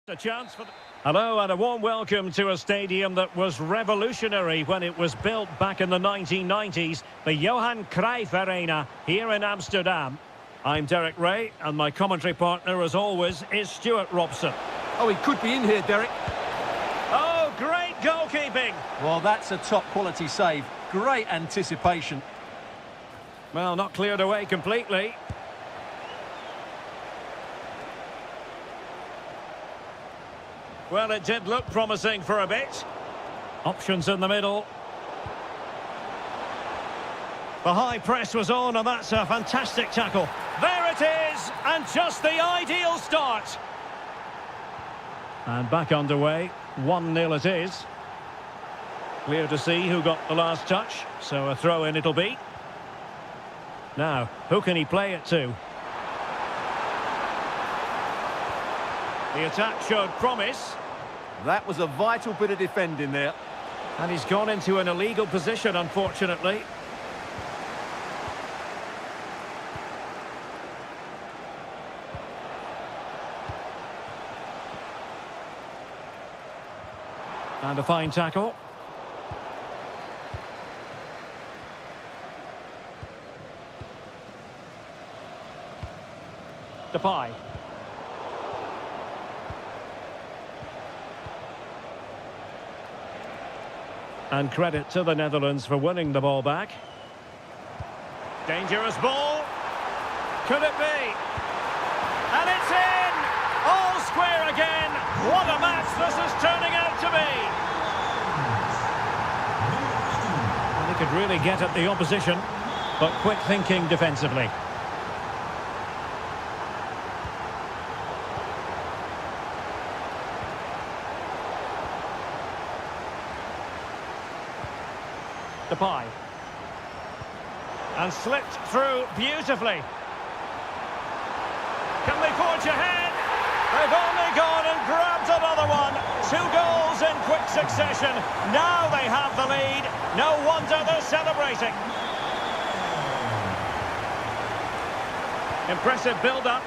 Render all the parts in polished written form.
A chance for Hello and a warm welcome to a stadium that was revolutionary when it was built back in the 1990s, the Johan Cruyff Arena here in Amsterdam. I'm Derek Ray and my commentary partner as always is Stuart Robson. Oh, he could be in here, Derek. Oh, great goalkeeping. Well, that's a top quality save. Great anticipation. Well, not cleared away completely. Well, it did look promising for a bit. Options in the middle. The high press was on, and that's a fantastic tackle. There it is, and just the ideal start. And back underway, 1-0 it is. Clear to see who got the last touch, so a throw-in it'll be. Now, who can he play it to? The attack showed promise. That was a vital bit of defending there. And he's gone into an illegal position, unfortunately. And a fine tackle. Depay. And credit to the Netherlands for winning the ball back. Dangerous ball. Could it be? And it's in! All square again. What a match this is turning out to be. And he could really get at the opposition, but quick thinking defensively. Depay. And slipped through beautifully. Can they forge ahead? They've only gone and grabbed another one. 2 goals in quick succession. Now they have the lead. No wonder they're celebrating. Impressive build-up.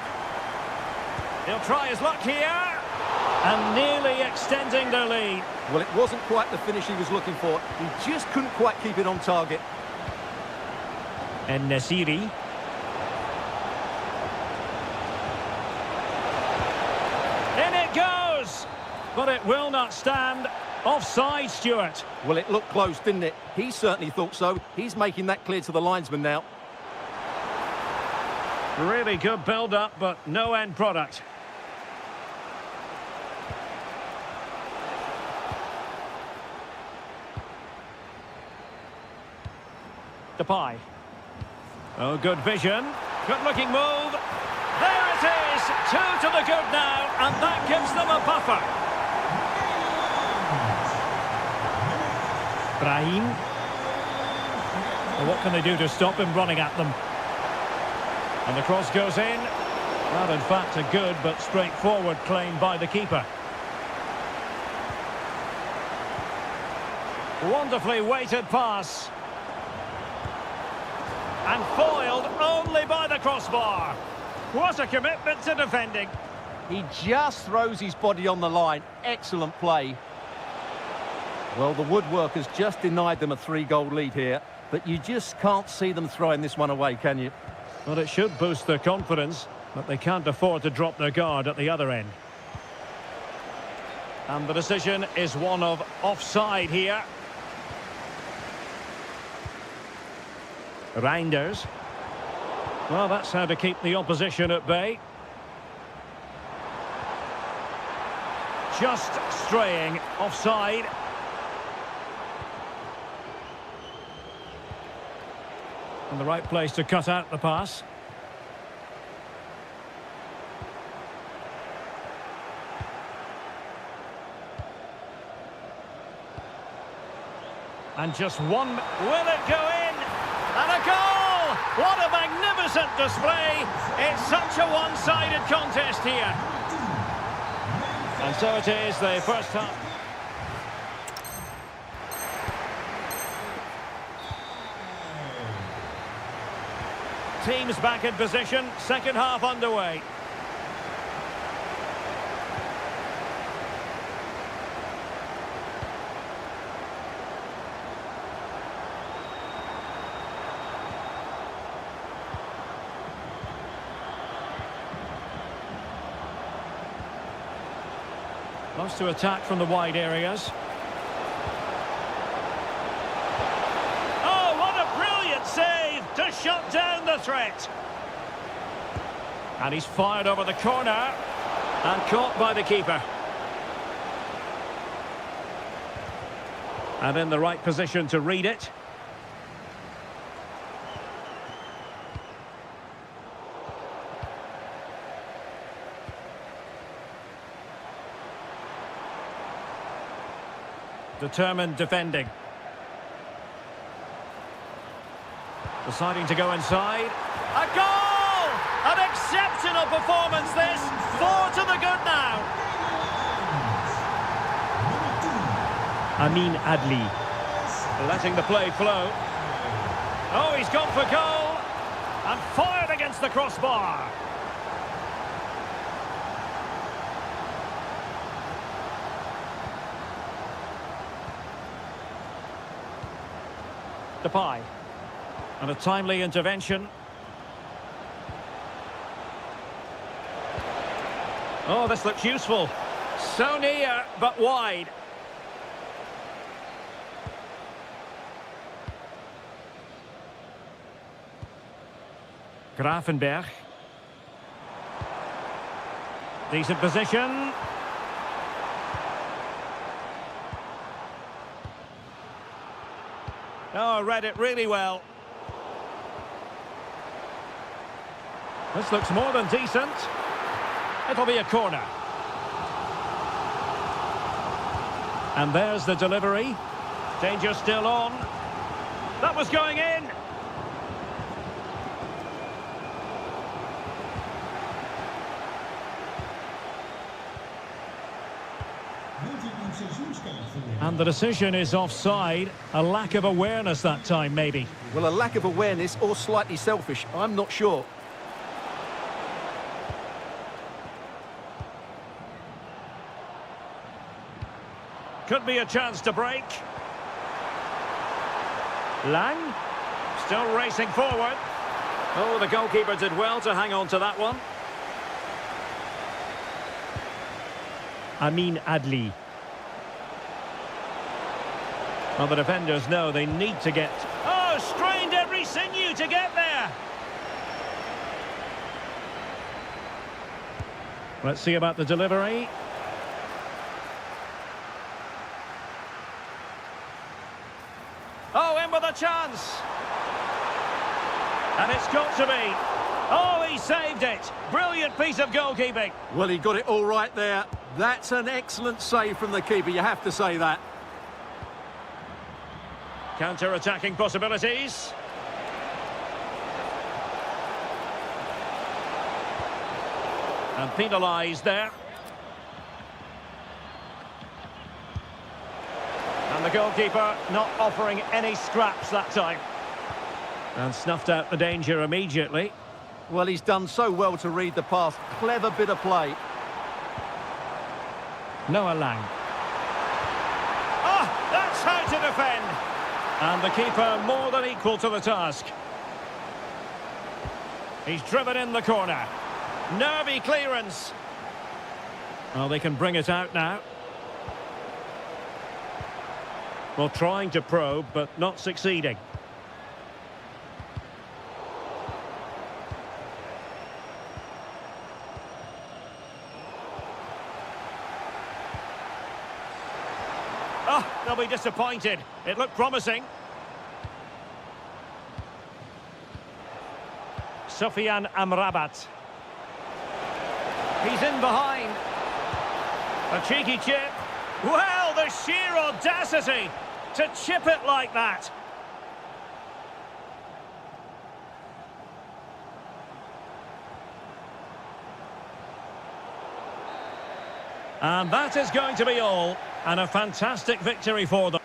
He'll try his luck here. And nearly extending their lead. Well, it wasn't quite the finish he was looking for. He just couldn't quite keep it on target. And Nesiri. In it goes! But it will not stand. Offside, Stuart. Well, it looked close, didn't it? He certainly thought so. He's making that clear to the linesman now. Really good build-up, but no end product. Depay. Oh, good vision. Good-looking move. There it is. 2 to the good now, and that gives them a buffer. Brahim. Well, what can they do to stop him running at them? And the cross goes in. Well, in fact, a good but straightforward claim by the keeper. Wonderfully weighted pass. And foiled only by the crossbar. What a commitment to defending. He just throws his body on the line. Excellent play. Well, the woodworkers just denied them a 3-goal lead here, but you just can't see them throwing this one away, can you? Well, it should boost their confidence, but they can't afford to drop their guard at the other end. And the decision is one of offside here. Reinders. Well, that's how to keep the opposition at bay. Just straying offside. And the right place to cut out the pass. And just one. Will it go in? And a goal! What a magnificent display! It's such a one-sided contest here. And so it is, the first half. Teams back in position, second half underway. Loves to attack from the wide areas. Oh, what a brilliant save to shut down the threat. And he's fired over the corner and caught by the keeper. And in the right position to read it. Determined defending. Deciding to go inside. A goal! An exceptional performance this. 4 to the good now. Amin Adli. Letting the play flow. Oh, he's gone for goal. And fired against the crossbar. Depay. And a timely intervention. Oh, this looks useful. So near, but wide. Grafenberg. Decent position. Oh, read it really well. This looks more than decent. It'll be a corner. And there's the delivery. Danger still on. That was going in. And the decision is offside. A lack of awareness that time, maybe. Well, a lack of awareness or slightly selfish, I'm not sure. Could be a chance to break. Lang. Still racing forward. Oh, the goalkeeper did well to hang on to that one. Amin Adli. Well, the defenders know they need to get... Oh, strained every sinew to get there. Let's see about the delivery. Oh, in with a chance. And it's got to be. Oh, he saved it. Brilliant piece of goalkeeping. Well, he got it all right there. That's an excellent save from the keeper, you have to say that. Counter-attacking possibilities. And penalised there. And the goalkeeper not offering any scraps that time. And snuffed out the danger immediately. Well, he's done so well to read the pass. Clever bit of play. Noah Lang. Ah, that's how to defend. And the keeper more than equal to the task. He's driven in the corner. Nervy clearance. Well, they can bring it out now. Well, trying to probe, but not succeeding. Oh, they'll be disappointed. It looked promising. Sofian Amrabat. He's in behind. A cheeky chip. Well, the sheer audacity to chip it like that. And that is going to be all. And a fantastic victory for them.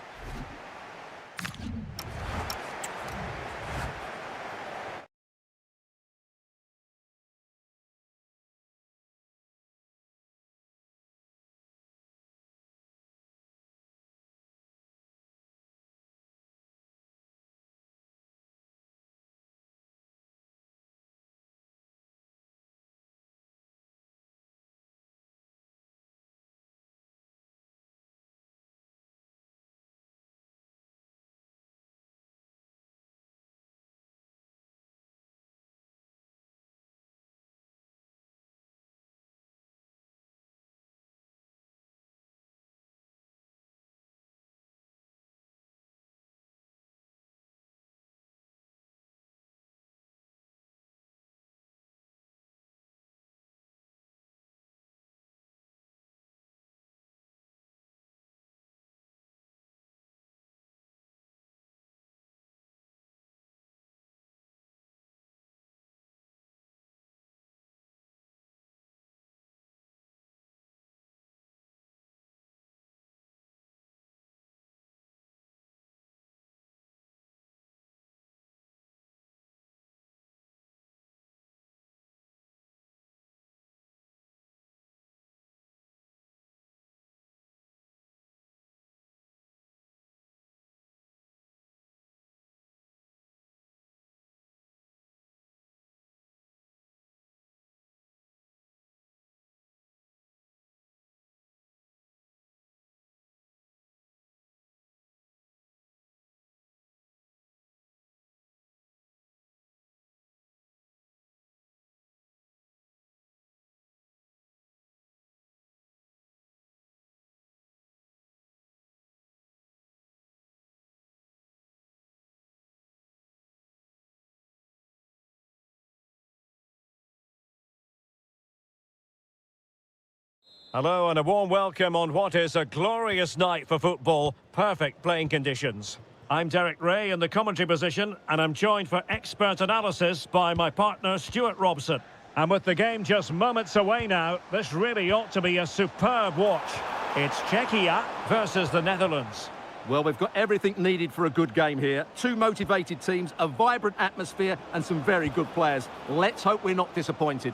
Hello and a warm welcome on what is a glorious night for football. Perfect playing conditions. I'm Derek Ray in the commentary position, and I'm joined for expert analysis by my partner Stuart Robson. And with the game just moments away now, this really ought to be a superb watch. It's Czechia versus the Netherlands. Well, we've got everything needed for a good game here. Two motivated teams, a vibrant atmosphere and some very good players. Let's hope we're not disappointed.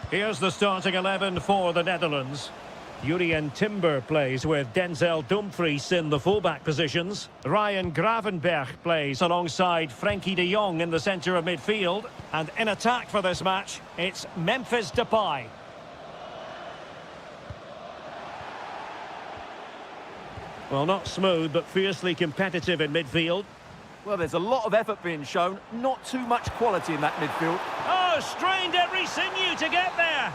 Here's the starting 11 for the Netherlands. Jurien Timber plays with Denzel Dumfries in the fullback positions. Ryan Gravenberch plays alongside Frenkie de Jong in the centre of midfield. And in attack for this match, it's Memphis Depay. Well, not smooth, but fiercely competitive in midfield. Well, there's a lot of effort being shown, not too much quality in that midfield. Oh, strained every sinew to get there.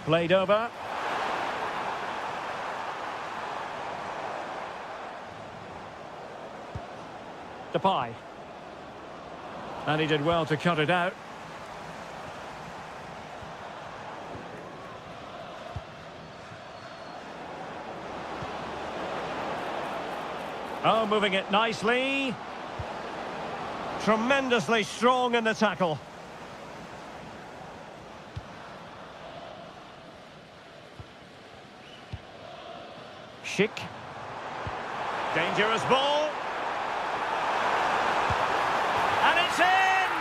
Played over. Depay. And he did well to cut it out. Oh, moving it nicely. Tremendously strong in the tackle. Schick. Dangerous ball. And it's in!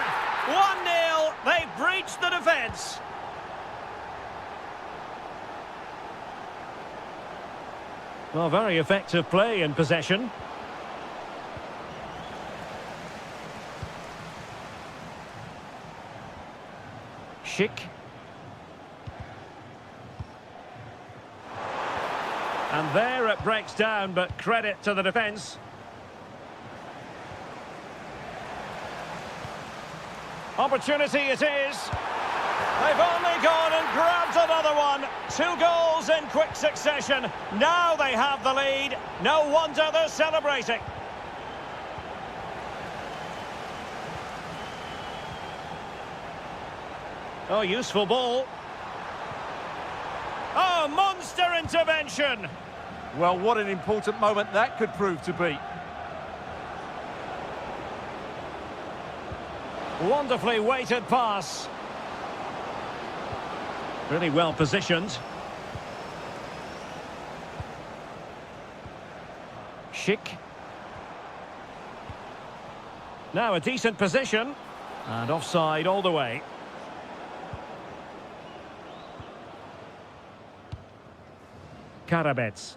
1-0. They've breached the defence. Well, very effective play in possession. Schick. And there it breaks down, but credit to the defence. Opportunity it is. They've only gone and grabbed another one. 2 goals in quick succession. Now they have the lead. No wonder they're celebrating. Oh, useful ball. Oh, monster intervention. Well, what an important moment that could prove to be. Wonderfully weighted pass. Really well positioned. Schick. Now a decent position. And offside all the way. Karabets.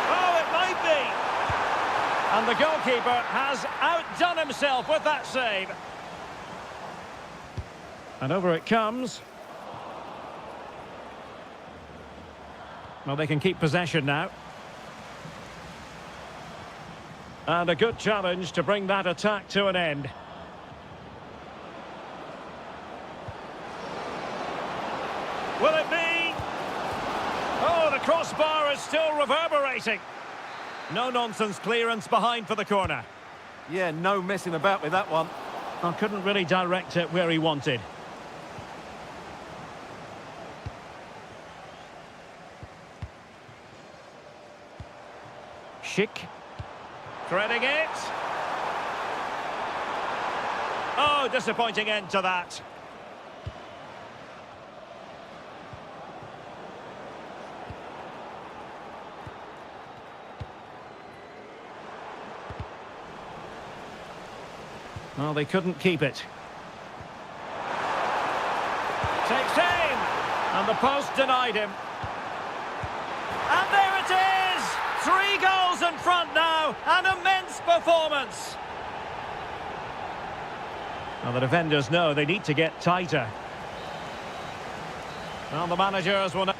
Oh, it might be. And the goalkeeper has outdone himself with that save. And over it comes. Well, they can keep possession now. And a good challenge to bring that attack to an end. Will it be? Oh, the crossbar is still reverberating. No-nonsense clearance behind for the corner. Yeah, no messing about with that one. I couldn't really direct it where he wanted. Schick. Threading it. Oh, disappointing end to that. Well, they couldn't keep it. Takes aim! And the post denied him. And there it is! 3 goals in front now. An immense performance. Well, the defenders know they need to get tighter. Well, the managers will...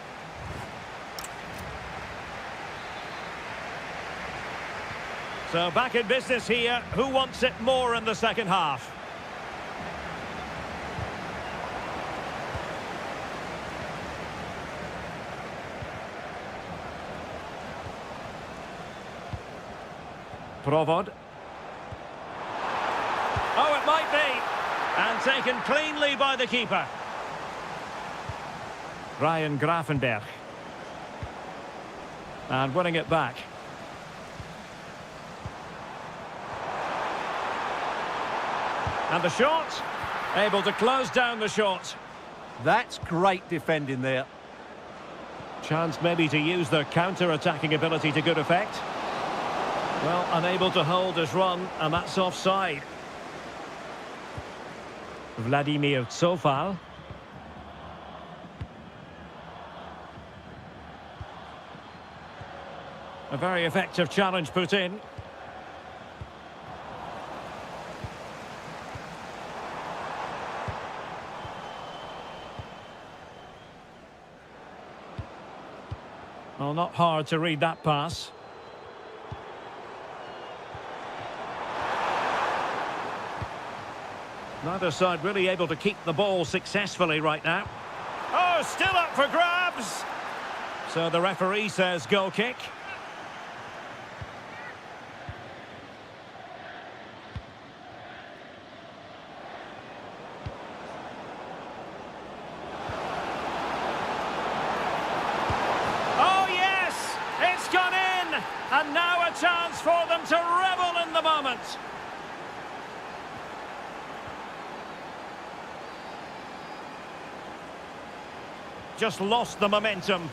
So back in business here. Who wants it more in the second half? Provod. Oh, it might be. And taken cleanly by the keeper. Ryan Grafenberg. And winning it back. And the shot. Able to close down the shot. That's great defending there. Chance maybe to use their counter-attacking ability to good effect. Well, unable to hold his run, and that's offside. Vladimir Tsofal. A very effective challenge put in. Well, not hard to read that pass. Neither side really able to keep the ball successfully right now. Oh, still up for grabs! So the referee says goal kick. And now a chance for them to revel in the moment. Just lost the momentum.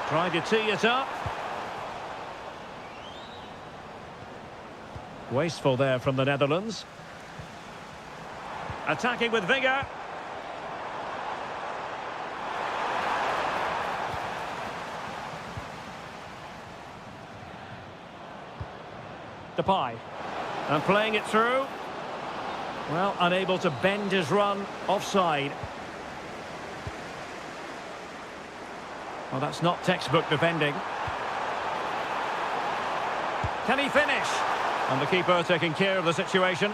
Tried to tee it up. Wasteful there from the Netherlands. Attacking with vigour. Depay. And playing it through. Well, unable to bend his run offside. Well, that's not textbook defending. Can he finish? And the keeper taking care of the situation.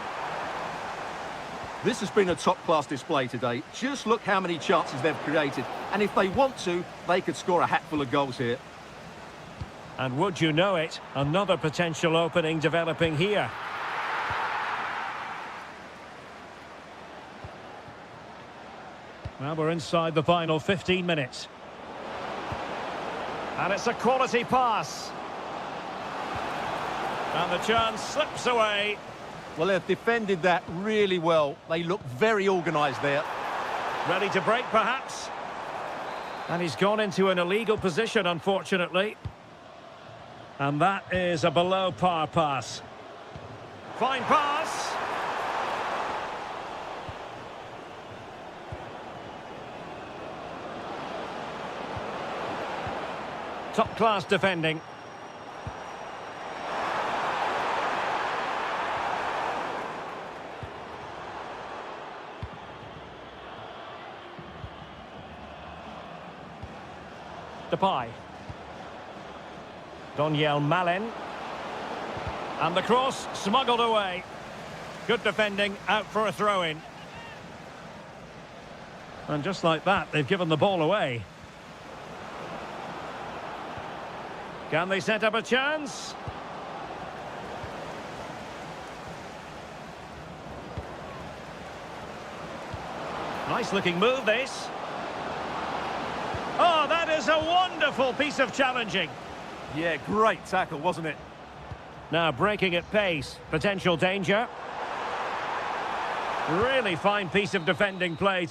This has been a top-class display today. Just look how many chances they've created. And if they want to, they could score a hatful of goals here. And would you know it, another potential opening developing here. Well, we're inside the final 15 minutes. And it's a quality pass. And the chance slips away. Well, they've defended that really well. They look very organised there. Ready to break, perhaps. And he's gone into an illegal position, unfortunately. And that is a below-par pass. Fine pass. Top-class defending. Depay. Doniel Malen. And the cross smuggled away. Good defending, out for a throw-in. And just like that, they've given the ball away. Can they set up a chance? Nice looking move, this. Oh, that is a wonderful piece of challenging. Yeah, great tackle, wasn't it? Now breaking at pace, potential danger. Really fine piece of defending play.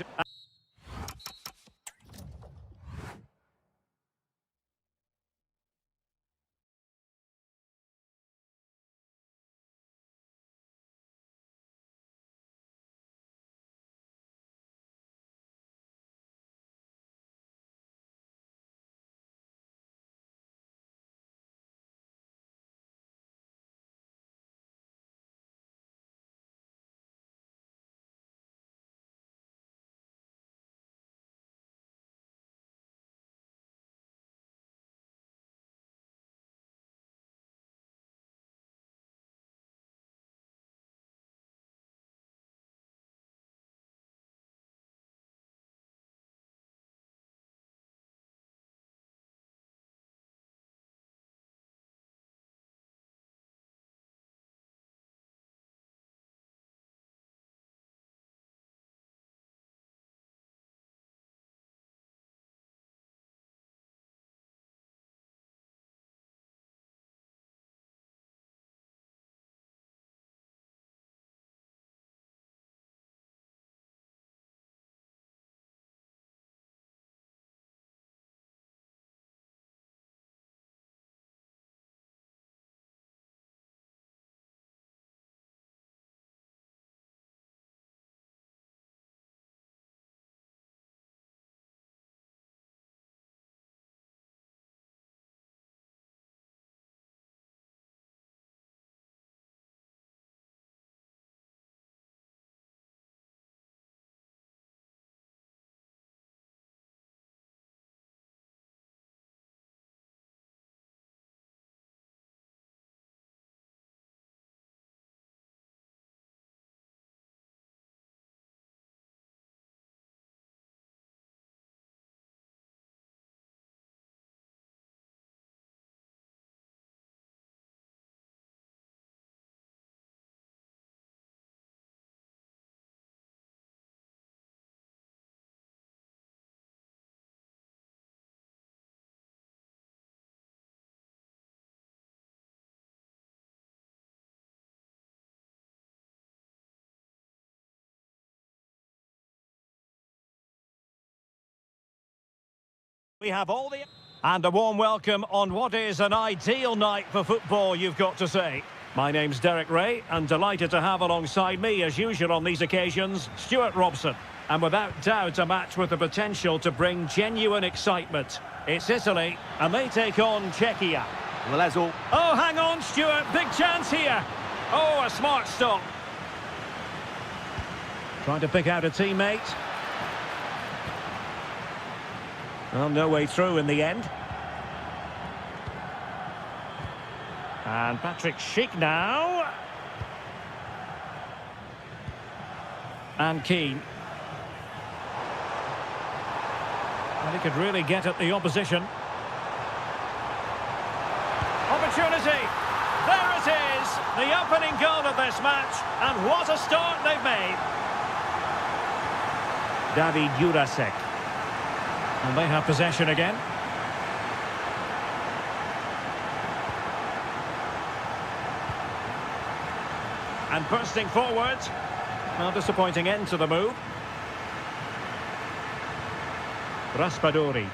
We have all the... And a warm welcome on what is an ideal night for football, you've got to say. My name's Derek Ray, and delighted to have alongside me, as usual on these occasions, Stuart Robson. And without doubt, a match with the potential to bring genuine excitement. It's Italy, and they take on Czechia. Well, that's all. Oh, hang on, Stuart. Big chance here. Oh, a smart stop. Trying to pick out a teammate. Well, no way through in the end. And Patrick Schick now. And Keane. And he could really get at the opposition. Opportunity. There it is. The opening goal of this match. And what a start they've made. David Jurasek. And they have possession again. And bursting forward. Well, disappointing end to the move. Raspadori.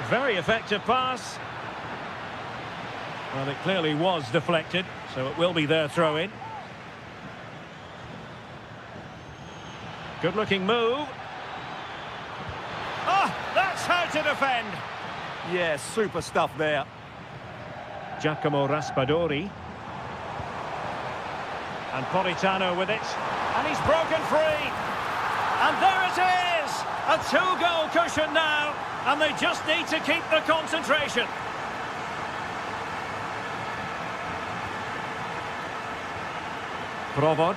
Very effective pass. Well, it clearly was deflected, so it will be their throw-in. Good-looking move. Oh, that's how to defend. Yeah, super stuff there. Giacomo Raspadori. And Politano with it. And he's broken free. And there it is! A two-goal cushion now. And they just need to keep the concentration. Provod.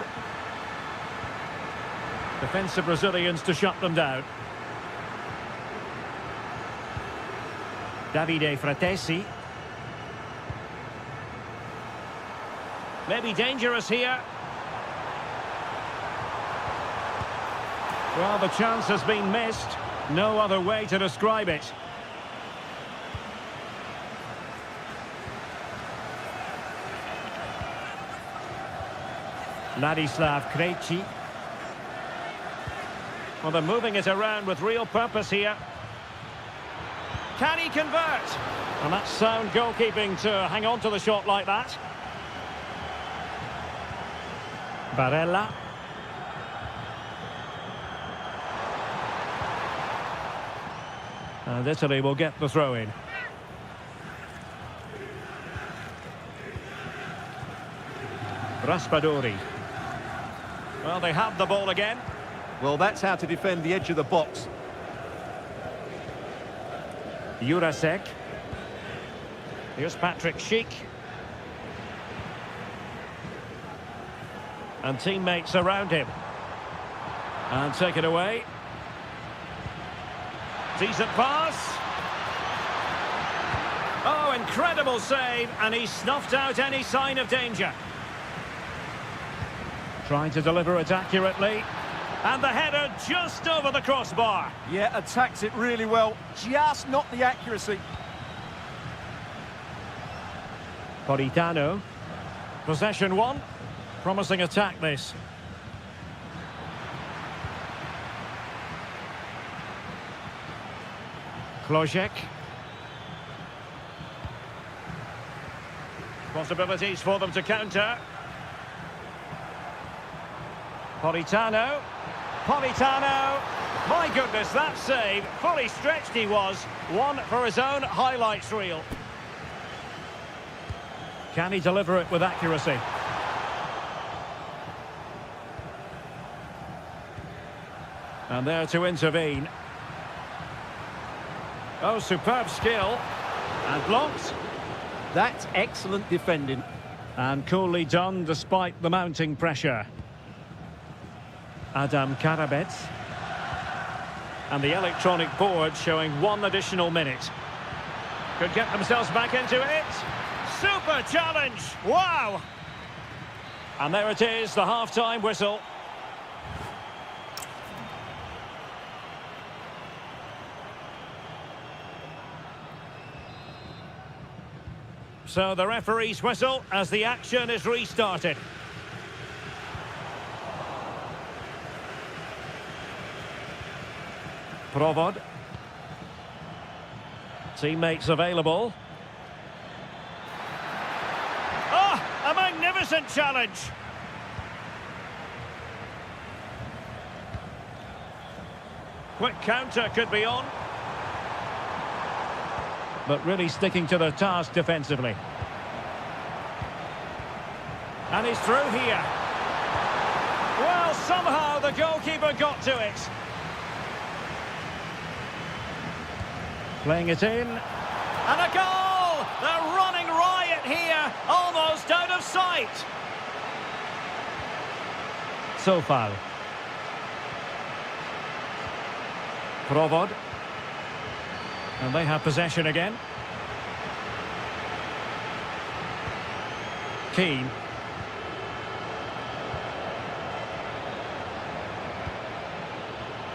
Defensive Brazilians to shut them down. Davide Fratesi. Maybe dangerous here. Well, the chance has been missed. No other way to describe it. Ladislav Krejci. Well, they're moving it around with real purpose here. Can he convert? And that's sound goalkeeping to hang on to the shot like that. Barella. And Italy will get the throw-in. Raspadori. Well, they have the ball again. Well, that's how to defend the edge of the box. Jurasek. Here's Patrick Schick. And teammates around him. And take it away. Decent pass. Oh, incredible save. And he snuffed out any sign of danger. Trying to deliver it accurately. And the header just over the crossbar. Yeah, attacks it really well. Just not the accuracy. Politano. Possession one. Promising attack this. Klojek. Possibilities for them to counter. Politano. Politano. My goodness, that save. Fully stretched he was. One for his own highlights reel. Can he deliver it with accuracy? And there to intervene. Oh, superb skill. And blocked. That's excellent defending. And coolly done despite the mounting pressure. Adam Karabets. And the electronic board showing one additional minute. Could get themselves back into it. Super challenge. Wow. And there it is, the half-time whistle. So the referee's whistle as the action is restarted. Provod. Teammates available. Oh, a magnificent challenge. Quick counter could be on. But really sticking to the task defensively. And he's through here. Well, somehow the goalkeeper got to it. Playing it in. And a goal! They're running riot here, almost out of sight. So foul. Provod. And they have possession again. Keane.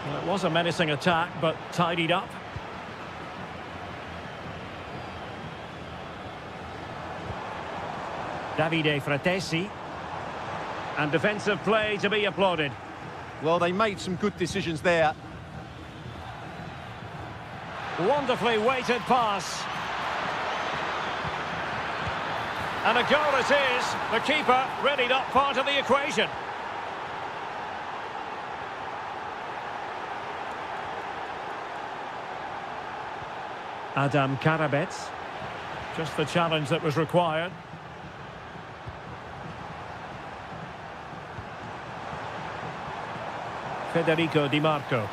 Well, it was a menacing attack, but tidied up. Davide Fratesi. And defensive play to be applauded. Well, they made some good decisions there. Wonderfully weighted pass. And a goal it is. The keeper really not part of the equation. Adam Karabets. Just the challenge that was required. Federico Di Marco.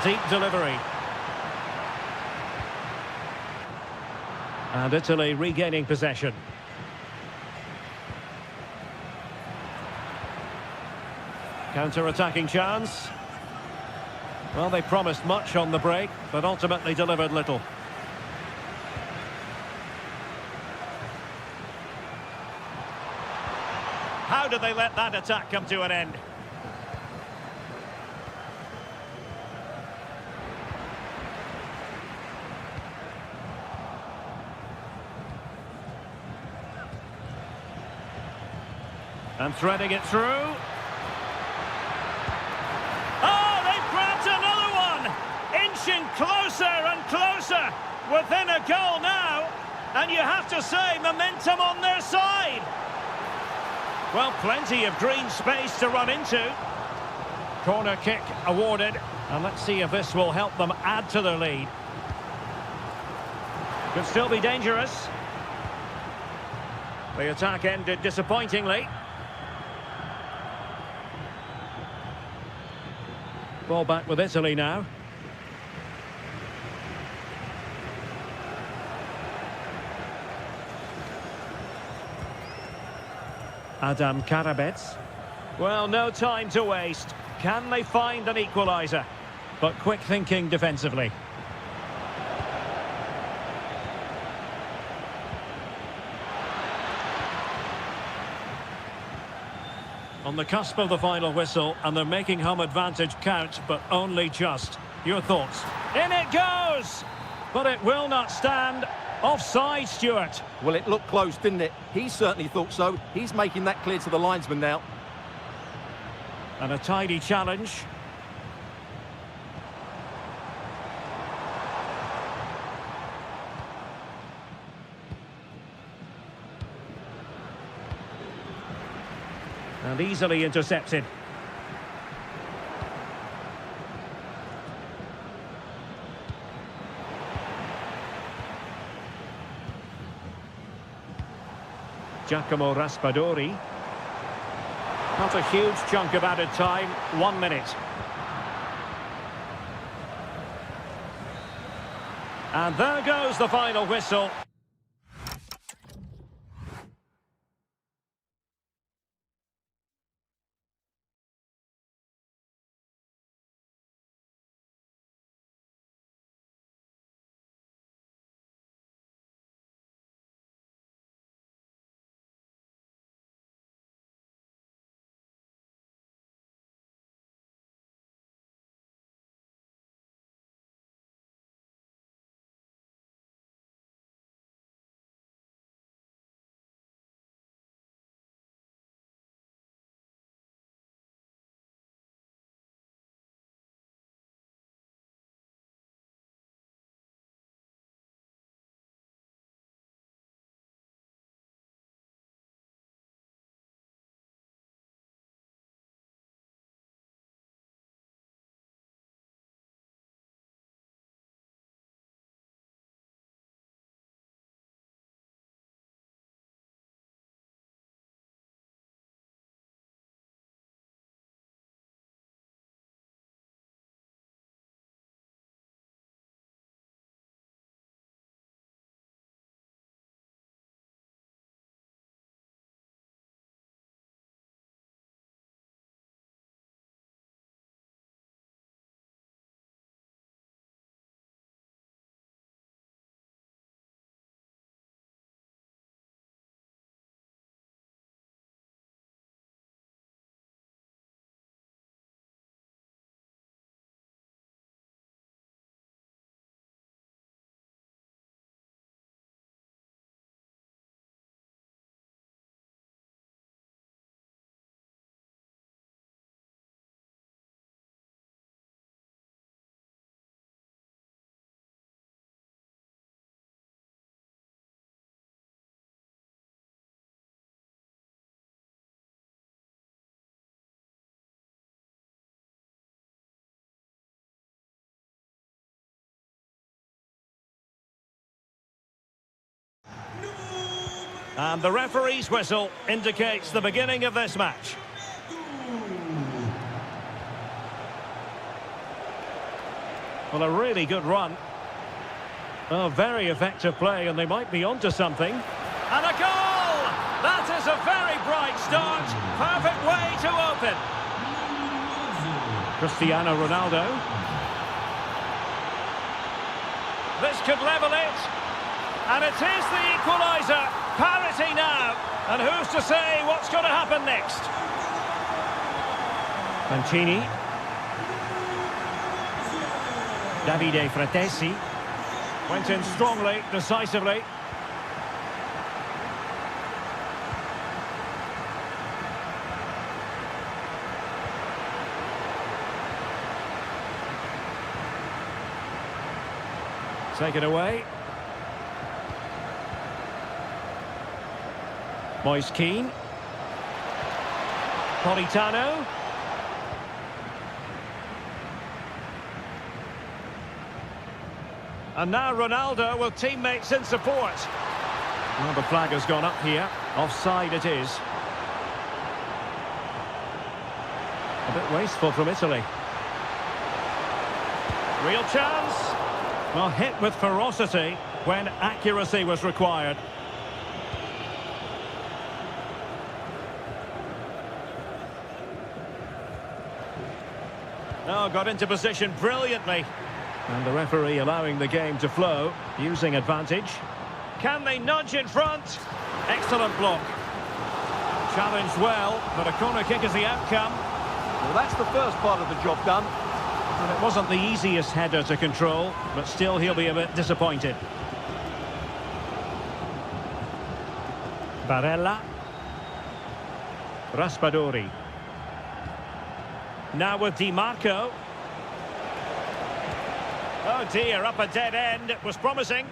Deep delivery. And Italy regaining possession. Counter-attacking chance. Well, they promised much on the break, but ultimately delivered little. How did they let that attack come to an end? And threading it through. Oh, they've grabbed another one! Inching closer and closer. Within a goal now. And you have to say, momentum on their side. Well, plenty of green space to run into. Corner kick awarded. And let's see if this will help them add to their lead. Could still be dangerous. The attack ended disappointingly. Ball back with Italy now. Adam Karabets. Well, no time to waste. Can they find an equaliser? But quick thinking defensively. On the cusp of the final whistle, and they're making home advantage count, but only just. Your thoughts? In it goes! But it will not stand. Offside, Stuart. Well, it looked close, didn't it? He certainly thought so. He's making that clear to the linesman now. And a tidy challenge. And easily intercepted. Giacomo Raspadori. Not a huge chunk of added time, 1 minute. And there goes the final whistle. And the referee's whistle indicates the beginning of this match. Well, a really good run. Oh, very effective play, and they might be onto something. And a goal! That is a very bright start. Perfect way to open. Cristiano Ronaldo. This could level it. And it is the equaliser. Parity now. And who's to say what's going to happen next? Mancini. Davide Fratesi. Went in strongly, decisively. Take it away. Moise Keane. Politano. And now Ronaldo with teammates in support. Well, the flag has gone up here. Offside it is. A bit wasteful from Italy. Real chance. Well, hit with ferocity when accuracy was required. Oh, got into position brilliantly. And the referee allowing the game to flow, using advantage. Can they nudge in front? Excellent block. Challenged well, but a corner kick is the outcome. Well, that's the first part of the job done. And it wasn't the easiest header to control, but still he'll be a bit disappointed. Barella. Raspadori. Now with Di Marco. Oh dear, up a dead end. It was promising.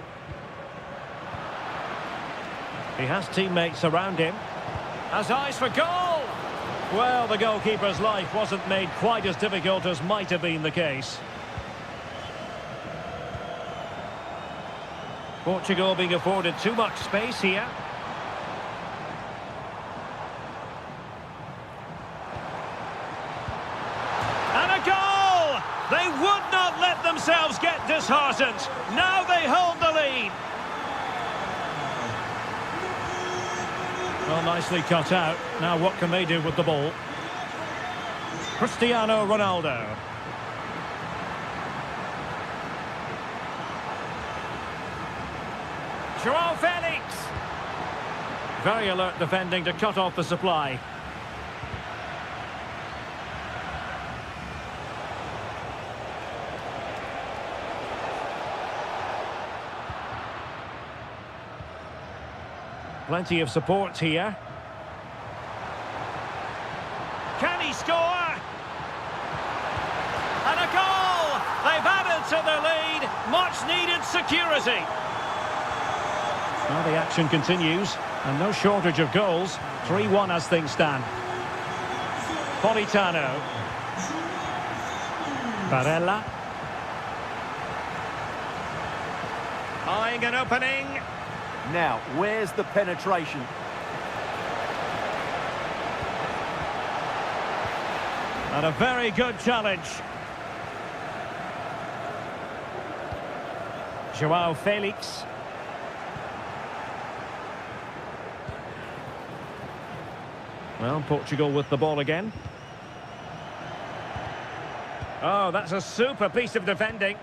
He has teammates around him. Has eyes for goal. Well, the goalkeeper's life wasn't made quite as difficult as might have been the case. Portugal being afforded too much space here. And a goal! They would not let themselves get disheartened. Now they hold the lead. Well, nicely cut out. Now what can they do with the ball? Cristiano Ronaldo. Joao Felix. Very alert defending to cut off the supply. Plenty of support here. Can he score? And a goal! They've added to their lead. Much needed security. Well, the action continues, and no shortage of goals. 3-1 as things stand. Politano. Barella. Eyeing an opening. Now, where's the penetration? And a very good challenge. Joao Felix. Well, Portugal with the ball again. Oh, that's a super piece of defending.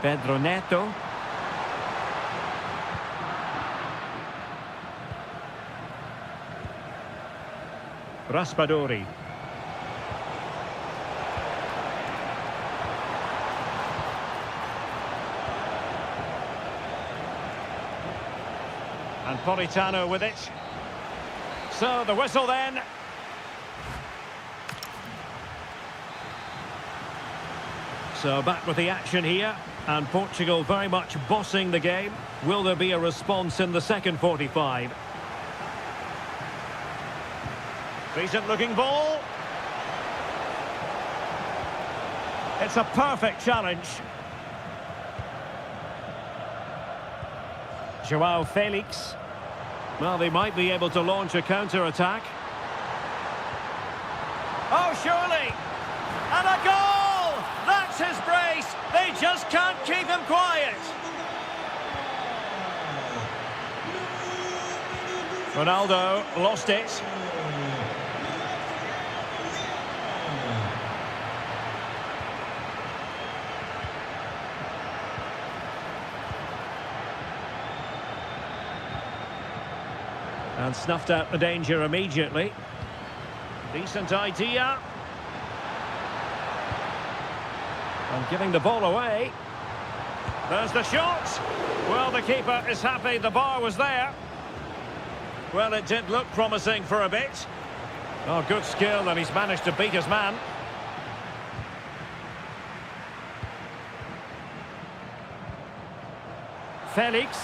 Pedro Neto. Raspadori. And Politano with it. So the whistle then. So back with the action here. And Portugal very much bossing the game. Will there be a response in the second 45? Decent looking ball. It's a perfect challenge. Joao Felix. Well, they might be able to launch a counter-attack. Oh, surely! And a goal! That's his brace! They just can't keep him quiet! Ronaldo lost it. And snuffed out the danger immediately. Decent idea. And giving the ball away. There's the shot. Well, the keeper is happy the bar was there. Well, it did look promising for a bit. Oh, good skill, and he's managed to beat his man. Felix.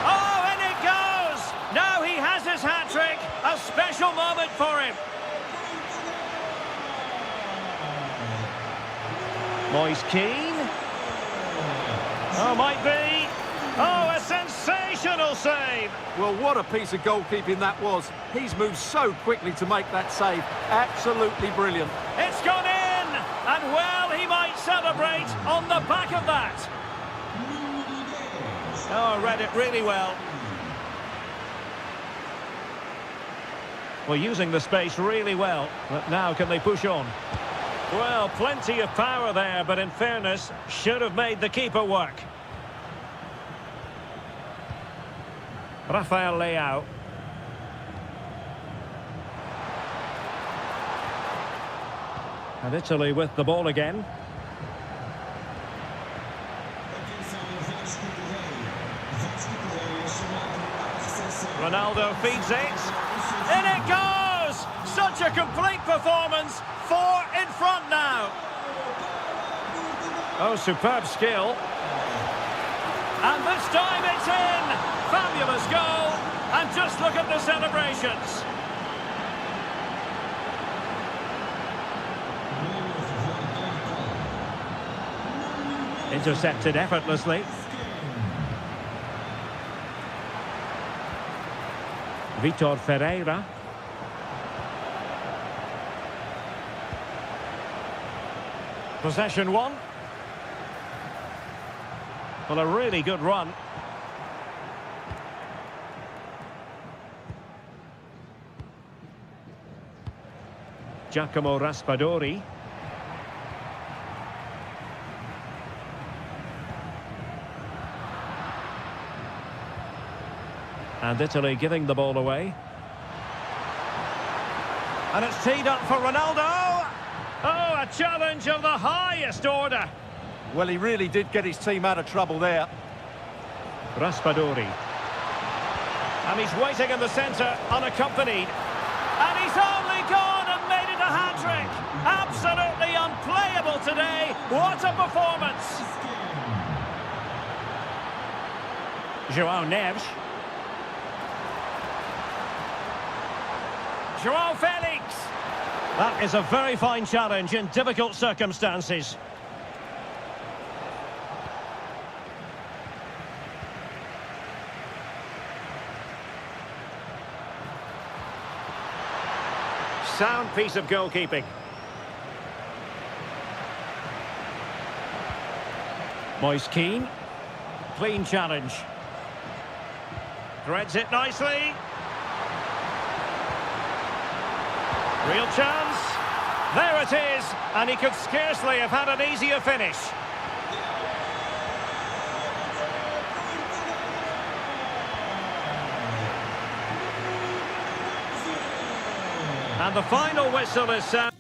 Oh, and it goes! Now he has his hat-trick. A special moment for him. Moise Keane. Oh, might be. Oh, a sensational save. Well, what a piece of goalkeeping that was. He's moved so quickly to make that save. Absolutely brilliant. It's gone in! And well, he might celebrate on the back of that. Oh, read it really well. Well, using the space really well. But now can they push on? Well, plenty of power there, but in fairness, should have made the keeper work. Rafael Leao. And Italy with the ball again. Ronaldo feeds it. In it goes! Such a complete performance. 4 in front now. Oh, superb skill. And this time it's in. Fabulous goal. And just look at the celebrations. Intercepted effortlessly. Vitor Ferreira. Possession one. Well, a really good run. Giacomo Raspadori. And Italy giving the ball away. And it's teed up for Ronaldo. Oh, a challenge of the highest order. Well, he really did get his team out of trouble there. Raspadori. And he's waiting in the centre, unaccompanied. And he's only gone and made it a hat-trick. Absolutely unplayable today. What a performance. Joao Neves. Joao Felix. That is a very fine challenge in difficult circumstances. Sound piece of goalkeeping. Moise Keane. Clean challenge. Threads it nicely. Real chance. There it is. And he could scarcely have had an easier finish. And the final whistle is sound.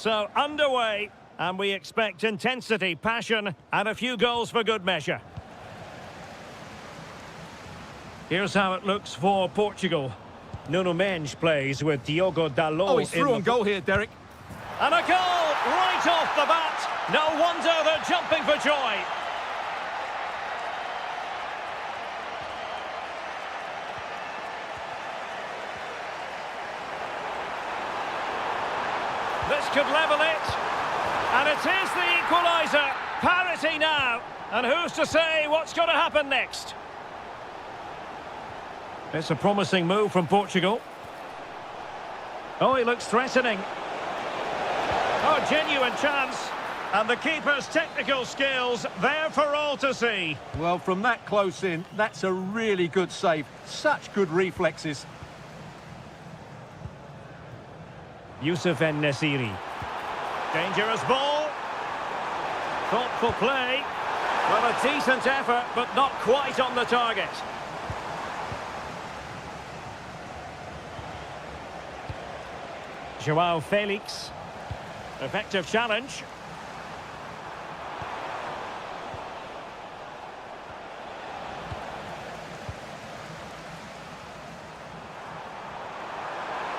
So, underway, and we expect intensity, passion, and a few goals for good measure. Here's how it looks for Portugal. Nuno Mendes plays with Diogo Dalot. Oh, he's through on goal here, Derek. And a goal right off the bat. No wonder they're jumping for joy. This could level it. And it is the equaliser. Parity now. And who's to say what's going to happen next? It's a promising move from Portugal. Oh, he looks threatening. Oh, genuine chance. And the keeper's technical skills there for all to see. Well, from that close in, that's a really good save. Such good reflexes. Youssef En-Nesyri. Dangerous ball. Thoughtful play. Well, a decent effort, but not quite on the target. Joao Felix. Effective challenge.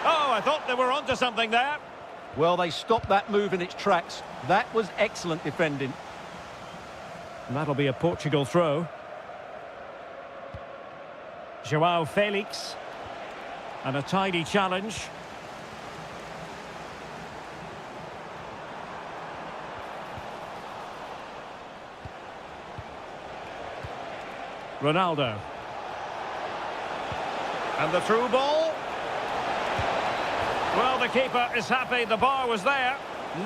Oh, I thought they were onto something there. Well, they stopped that move in its tracks. That was excellent defending. And that'll be a Portugal throw. Joao Felix. And a tidy challenge. Ronaldo. And the through ball. Well, the keeper is happy the bar was there.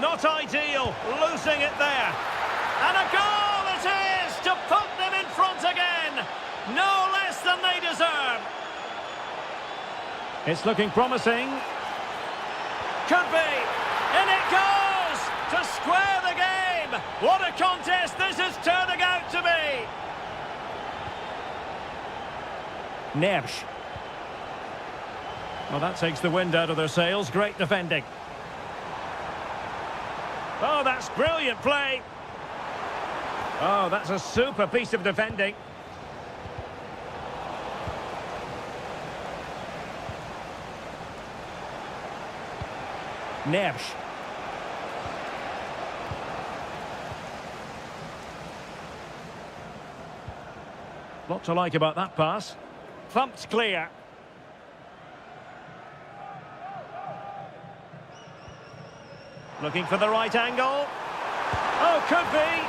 Not ideal, losing it there. And a goal it is to put them in front again. No less than they deserve. It's looking promising. Could be. In it goes to square the game. What a contest this is turning out to be. Neves. Well, that takes the wind out of their sails. Great defending. Oh, that's brilliant play. Oh, that's a super piece of defending. Neves. Lot to like about that pass. Thumped clear. Looking for the right angle. Oh, could be.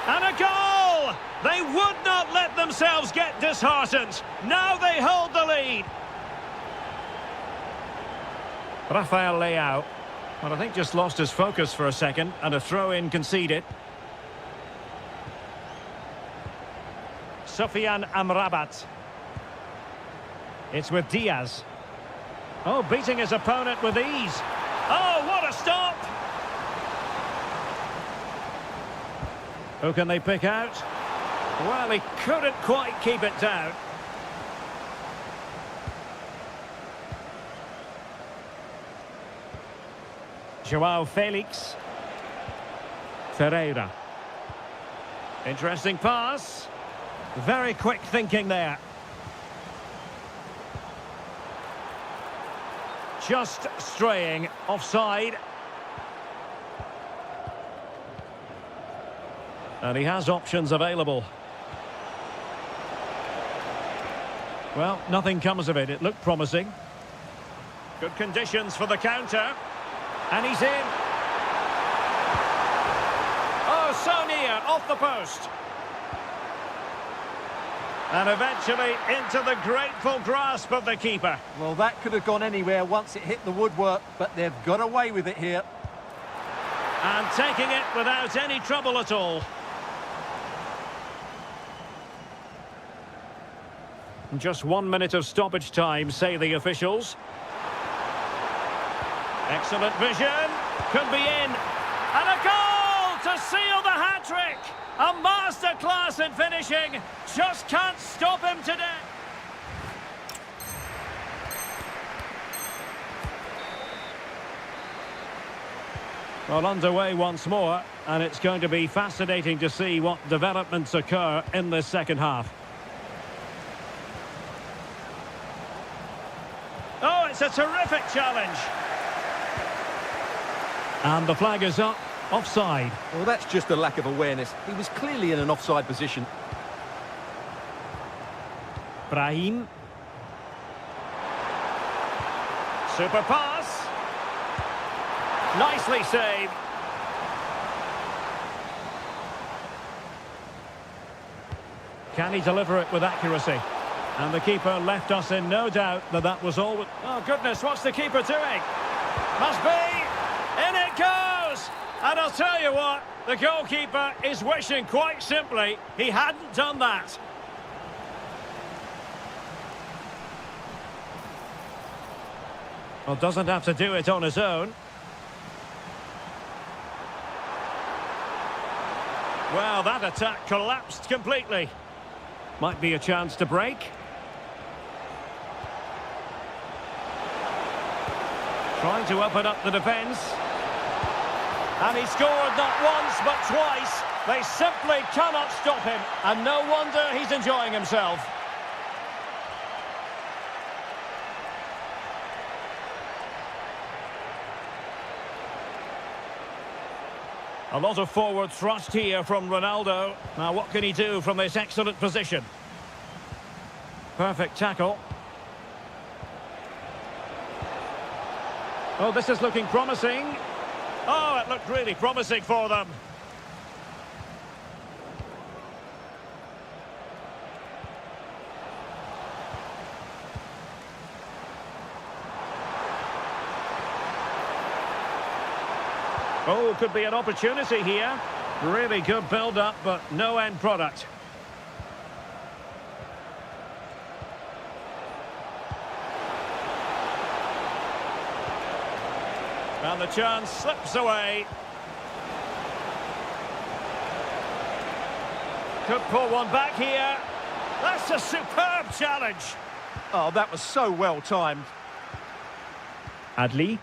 And a goal! They would not let themselves get disheartened. Now they hold the lead. Rafael Leao. Well, I think just lost his focus for a second, and a throw-in conceded. Sofiane Amrabat. It's with Diaz. Oh, beating his opponent with ease. Oh, what a stop! Who can they pick out? Well, he couldn't quite keep it down. Joao Felix. Ferreira. Interesting pass. Very quick thinking there. Just straying offside. And he has options available. Well, nothing comes of it. It looked promising. Good conditions for the counter. And he's in. Oh, so near, off the post. And eventually into the grateful grasp of the keeper. Well, that could have gone anywhere once it hit the woodwork, but they've got away with it here. And taking it without any trouble at all. Just 1 minute of stoppage time, say the officials. Excellent vision. Could be in. And a goal to seal the hat-trick. A masterclass in finishing. Just can't stop him today. Well, underway once more, and it's going to be fascinating to see what developments occur in this second half. Oh, it's a terrific challenge. And the flag is up, offside. Well, that's just a lack of awareness. He was clearly in an offside position. Brahim. Super pass. Nicely saved. Can he deliver it with accuracy? And the keeper left us in no doubt that that was all. Oh, goodness, what's the keeper doing? Must be. In it goes! And I'll tell you what, the goalkeeper is wishing quite simply he hadn't done that. Well, doesn't have to do it on his own. Well, that attack collapsed completely. Might be a chance to break. Trying to open up the defence. And he scored not once but twice. They simply cannot stop him. And no wonder he's enjoying himself. A lot of forward thrust here from Ronaldo. Now what can he do from this excellent position? Perfect tackle. Oh, this is looking promising. Oh, it looked really promising for them. Oh, could be an opportunity here. Really good build-up, but no end product. And the chance slips away. Could pull one back here. That's a superb challenge. Oh, that was so well timed. Adli.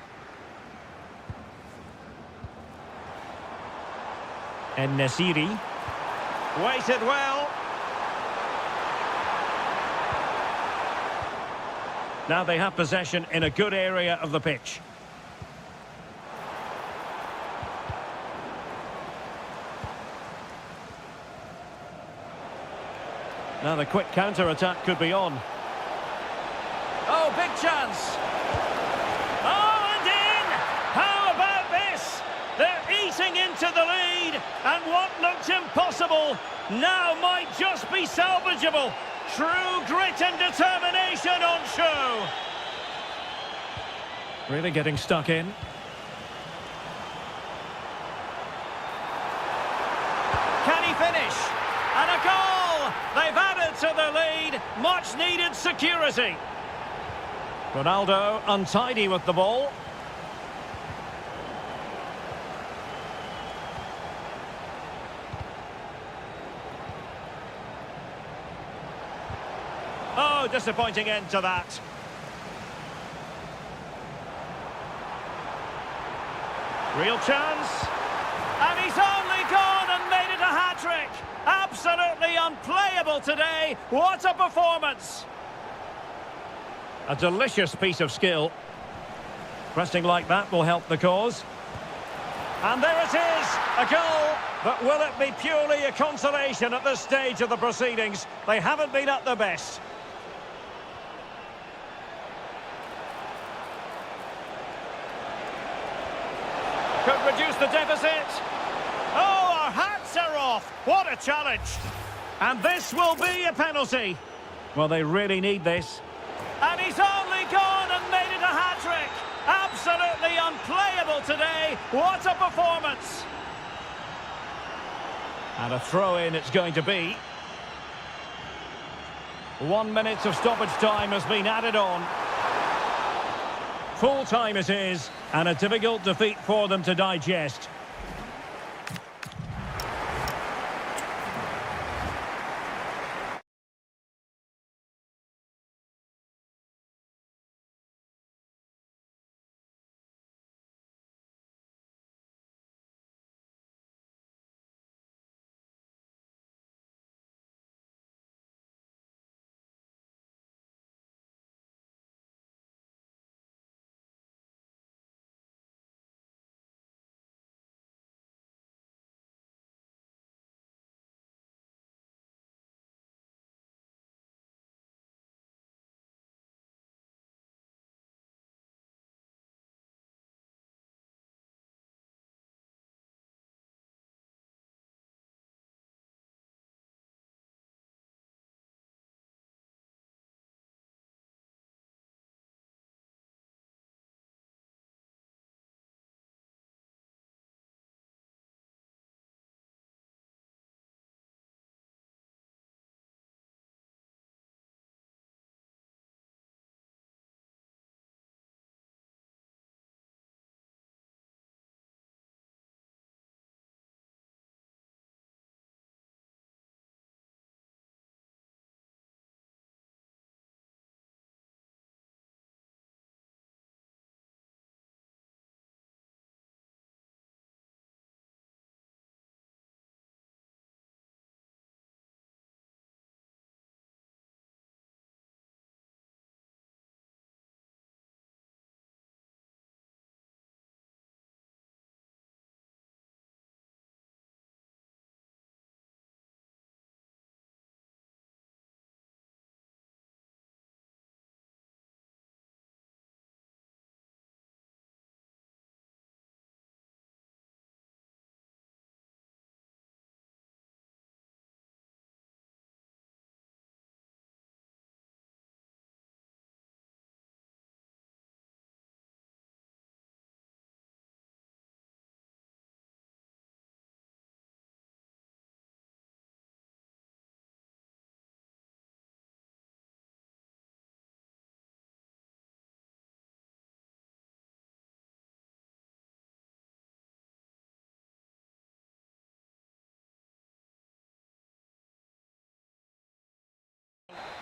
And Nasiri. Waited well. Now they have possession in a good area of the pitch. Now the quick counter-attack could be on. Oh, big chance. Oh, and in! How about this? They're eating into the lead, and what looked impossible now might just be salvageable. True grit and determination on show. Really getting stuck in. Can he finish? And a goal! They've added to the lead. Much needed security. Ronaldo untidy with the ball. Oh, disappointing end to that. Real chance. And he's only gone and made it a hat-trick. Absolutely unplayable today. What a performance. A delicious piece of skill. Pressing like that will help the cause. And there it is, a goal. But will it be purely a consolation at this stage of the proceedings? They haven't been at their best. Could reduce the deficit. Oh, our hats are off. What a challenge. And this will be a penalty. Well, they really need this. And he's only gone and made it a hat-trick. Absolutely unplayable today. What a performance. And a throw-in it's going to be. 1 minute of stoppage time has been added on. Full time it is, and a difficult defeat for them to digest.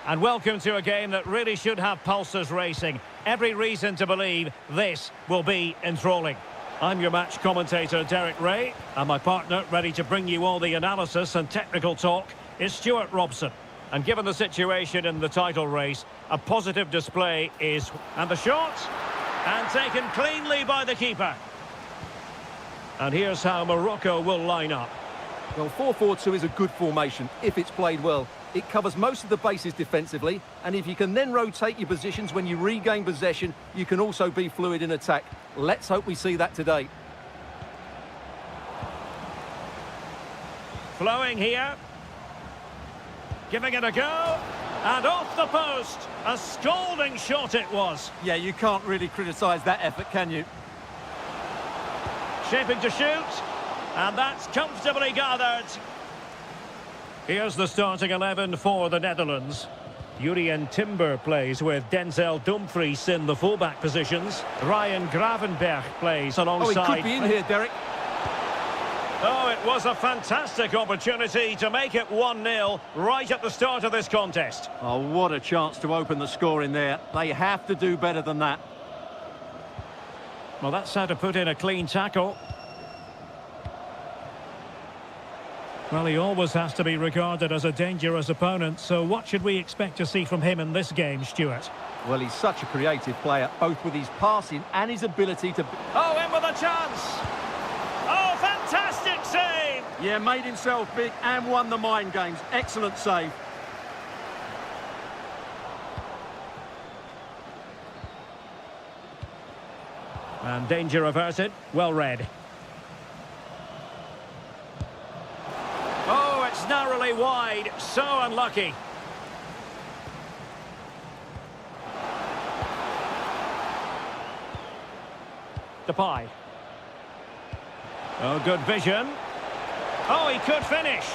And welcome to a game that really should have pulses racing. Every reason to believe this will be enthralling. I'm your match commentator, Derek Ray, and my partner, ready to bring you all the analysis and technical talk, is Stuart Robson. And given the situation in the title race, a positive display is... And the shot! And taken cleanly by the keeper. And here's how Morocco will line up. Well, 4-4-2 is a good formation if it's played well. It covers most of the bases defensively, and if you can then rotate your positions when you regain possession, you can also be fluid in attack. Let's hope we see that today. Flowing here. Giving it a go. And off the post. A scalding shot it was. Yeah, you can't really criticise that effort, can you? Shaping to shoot. And that's comfortably gathered. Here's the starting 11 for the Netherlands. Jurien Timber plays with Denzel Dumfries in the fullback positions. Ryan Gravenberch plays alongside... Oh, he could be in here, Derek. Oh, it was a fantastic opportunity to make it 1-0 right at the start of this contest. Oh, what a chance to open the score in there. They have to do better than that. Well, that's how to put in a clean tackle. Well, he always has to be regarded as a dangerous opponent, so what should we expect to see from him in this game, Stuart? Well, he's such a creative player, both with his passing and his ability to... Oh, in with a chance! Oh, fantastic save! Yeah, made himself big and won the mind games. Excellent save. And danger averted. Well read. Oh, it's narrowly wide. So unlucky. Depay. Oh, good vision. Oh, he could finish.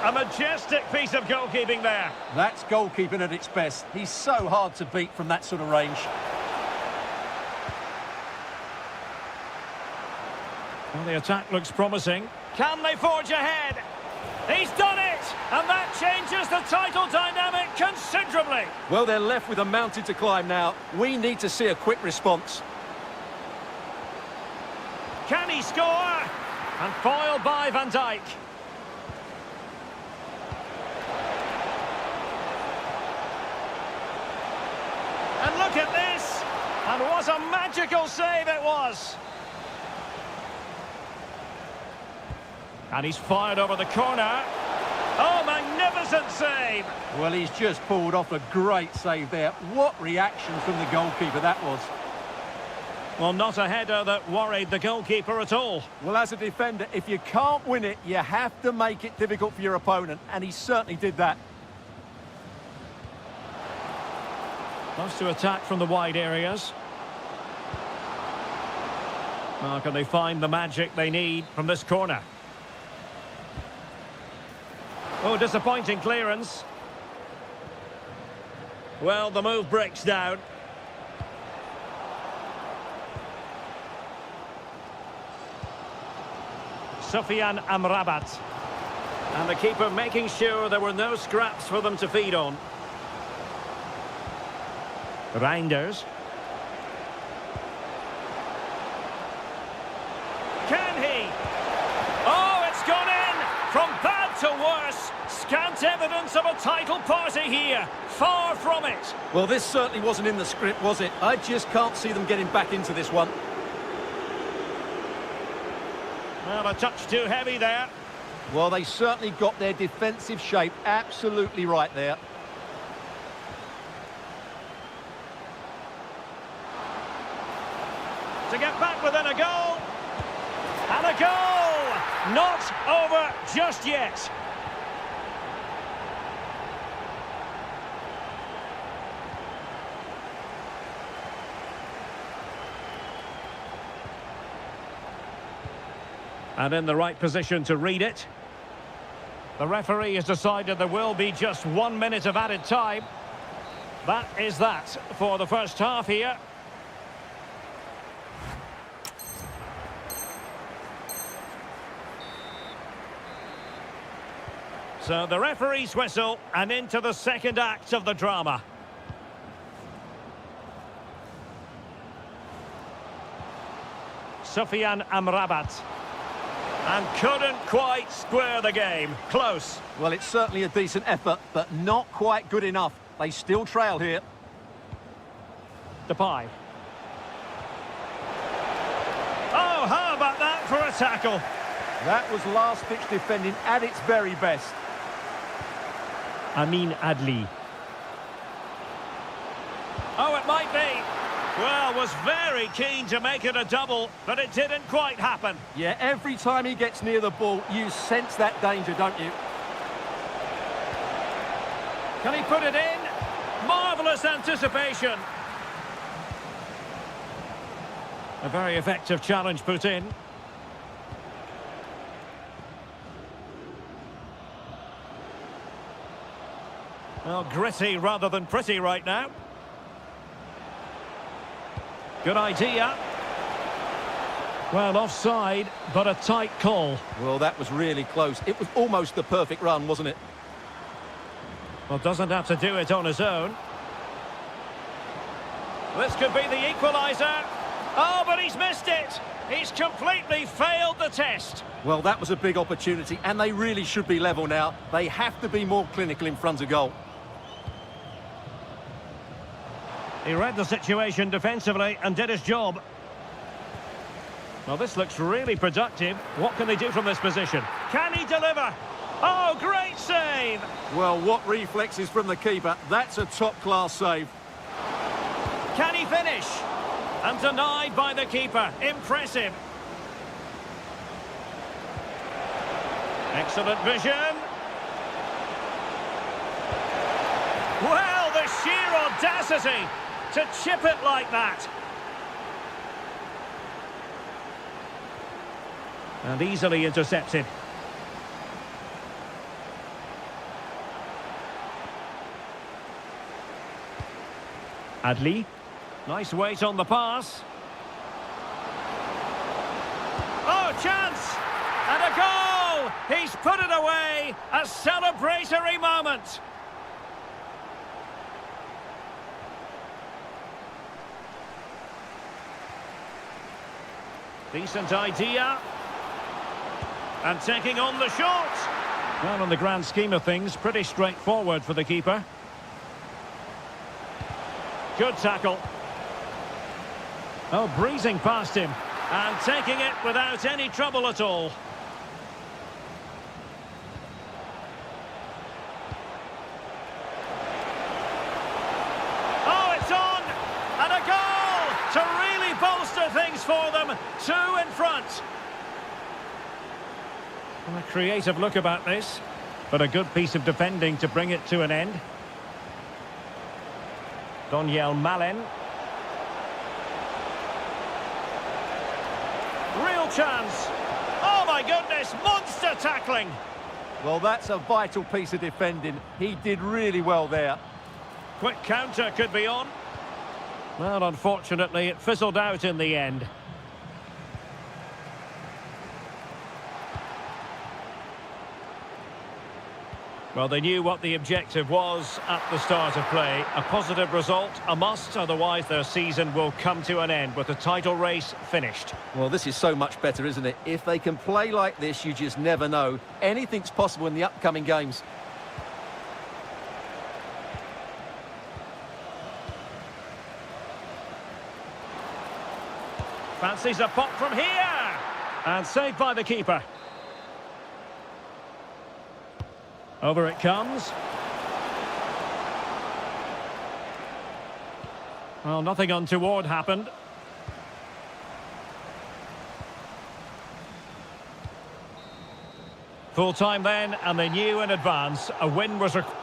A majestic piece of goalkeeping there. That's goalkeeping at its best. He's so hard to beat from that sort of range. Well, the attack looks promising. Can they forge ahead? He's done it! And that changes the title dynamic considerably. Well, they're left with a mountain to climb now. We need to see a quick response. Can he score? And foiled by Van Dijk. And look at this! And what a magical save it was! And he's fired over the corner. Oh, magnificent save! Well, he's just pulled off a great save there. What reaction from the goalkeeper that was. Well, not a header that worried the goalkeeper at all. Well, as a defender, if you can't win it, you have to make it difficult for your opponent, and he certainly did that. Loves to attack from the wide areas. Well, can they find the magic they need from this corner? Oh, disappointing clearance. Well, the move breaks down. Sofian Amrabat. And the keeper making sure there were no scraps for them to feed on. Reinders. Can he? Oh, it's gone in! From bad to worse. Scant evidence of a title party here. Far from it. Well, this certainly wasn't in the script, was it? I just can't see them getting back into this one. Well, a touch too heavy there. Well, they certainly got their defensive shape absolutely right there. To get back within a goal. And a goal! Not over just yet. And in the right position to read it. The referee has decided there will be just 1 minute of added time. That is that for the first half here. So the referee's whistle and into the second act of the drama. Sufyan Amrabat. And couldn't quite square the game. Close. Well, it's certainly a decent effort, but not quite good enough. They still trail here. Depay. Oh, how about that for a tackle? That was last-ditch defending at its very best. Amin Adli. Oh, it might be. Well, was very keen to make it a double, but it didn't quite happen. Yeah, every time he gets near the ball, you sense that danger, don't you? Can he put it in? Marvellous anticipation. A very effective challenge put in. Well, gritty rather than pretty right now. Good idea. Well, offside, but a tight call. Well, that was really close. It was almost the perfect run, wasn't it? Well, doesn't have to do it on his own. This could be the equaliser. Oh, but he's missed it. He's completely failed the test. Well, that was a big opportunity, and they really should be level now. They have to be more clinical in front of goal. He read the situation defensively and did his job. Well, this looks really productive. What can they do from this position? Can he deliver? Oh, great save! Well, what reflexes from the keeper. That's a top-class save. Can he finish? And denied by the keeper. Impressive. Excellent vision. Well, the sheer audacity to chip it like that. And easily intercepted. Adli. Nice weight on the pass. Oh, chance! And a goal! He's put it away! A celebratory moment! Decent idea. And taking on the shot. Well, in the grand scheme of things, pretty straightforward for the keeper. Good tackle. Oh, breezing past him. And taking it without any trouble at all. Oh, it's on! And a goal to really bolster things for them. 2 in front. Well, a creative look about this, but a good piece of defending to bring it to an end. Doniel Malen. Real chance. Oh my goodness, monster tackling. Well, that's a vital piece of defending. He did really well there. Quick counter could be on. Well, unfortunately, it fizzled out in the end. Well, they knew what the objective was at the start of play. A positive result, a must, otherwise their season will come to an end with the title race finished. Well, this is so much better, isn't it? If they can play like this, you just never know. Anything's possible in the upcoming games. Fancies a pop from here! And saved by the keeper. Over it comes. Well, nothing untoward happened. Full time then, and they knew in advance a win was required.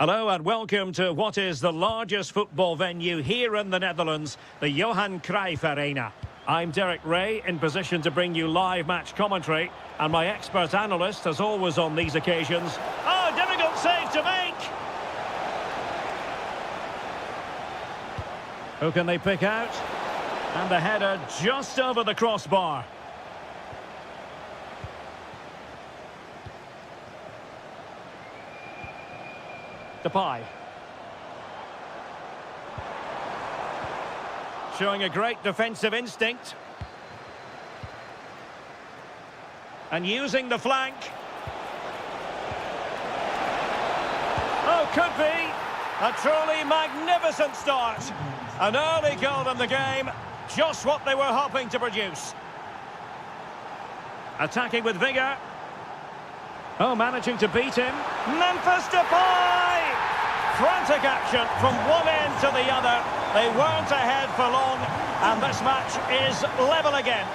Hello and welcome to what is the largest football venue here in the Netherlands, the Johan Cruyff Arena. I'm Derek Ray, in position to bring you live match commentary, and my expert analyst, as always on these occasions. Oh, difficult save to make! Who can they pick out? And the header just over the crossbar. Depay. Showing a great defensive instinct. And using the flank. Oh, could be. A truly magnificent start. An early goal in the game. Just what they were hoping to produce. Attacking with vigour. Oh, managing to beat him. Memphis Depay! Frantic action from one end to the other. They weren't ahead for long, and this match is level again.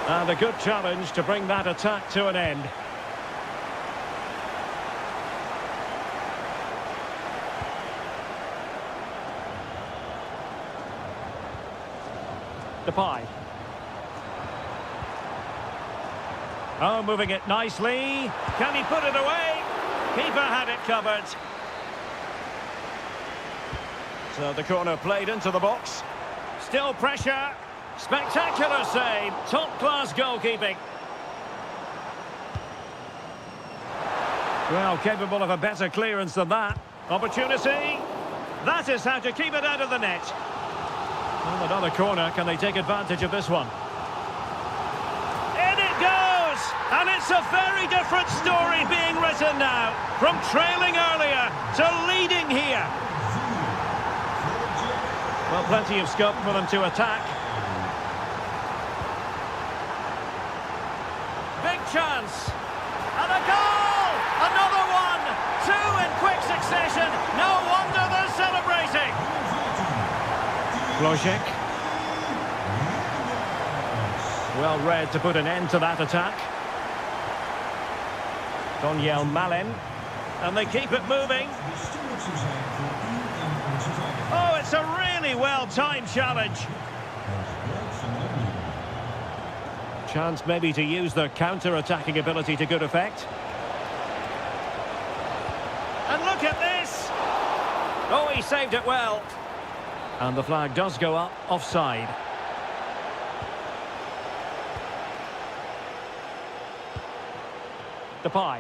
And a good challenge to bring that attack to an end. Depay. Oh, moving it nicely. Can he put it away? Keeper had it covered. So the corner played into the box. Still pressure. Spectacular save. Top-class goalkeeping. Well, capable of a better clearance than that. Opportunity. That is how to keep it out of the net. Well, another corner. Can they take advantage of this one? In it goes! And it's a very different story being written now. From trailing earlier to leading here. Well, plenty of scope for them to attack. Big chance. And a goal! Another one! Two in quick succession. No wonder they're celebrating. Flojek. Well read to put an end to that attack. Doniel Malen. And they keep it moving. Oh, it's a really well-timed challenge. Chance maybe to use their counter-attacking ability to good effect. And look at this! Oh, he saved it well. And the flag does go up, offside. Depay.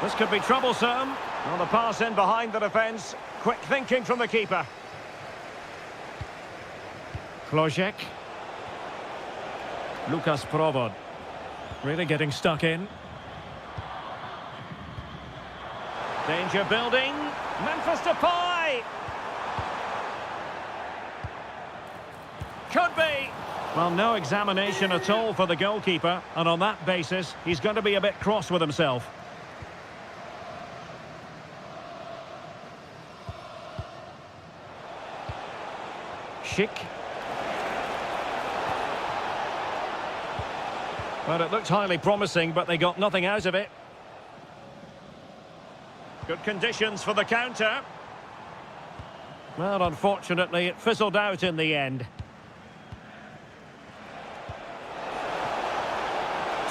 This could be troublesome. Well, the pass in behind the defence. Quick thinking from the keeper. Flojek. Lucas Provod. Really getting stuck in. Danger building. Memphis Depay. Could be. Well, no examination at all for the goalkeeper, and on that basis, he's going to be a bit cross with himself. Schick. Well, it looked highly promising, but they got nothing out of it. Good conditions for the counter. Well, unfortunately, it fizzled out in the end.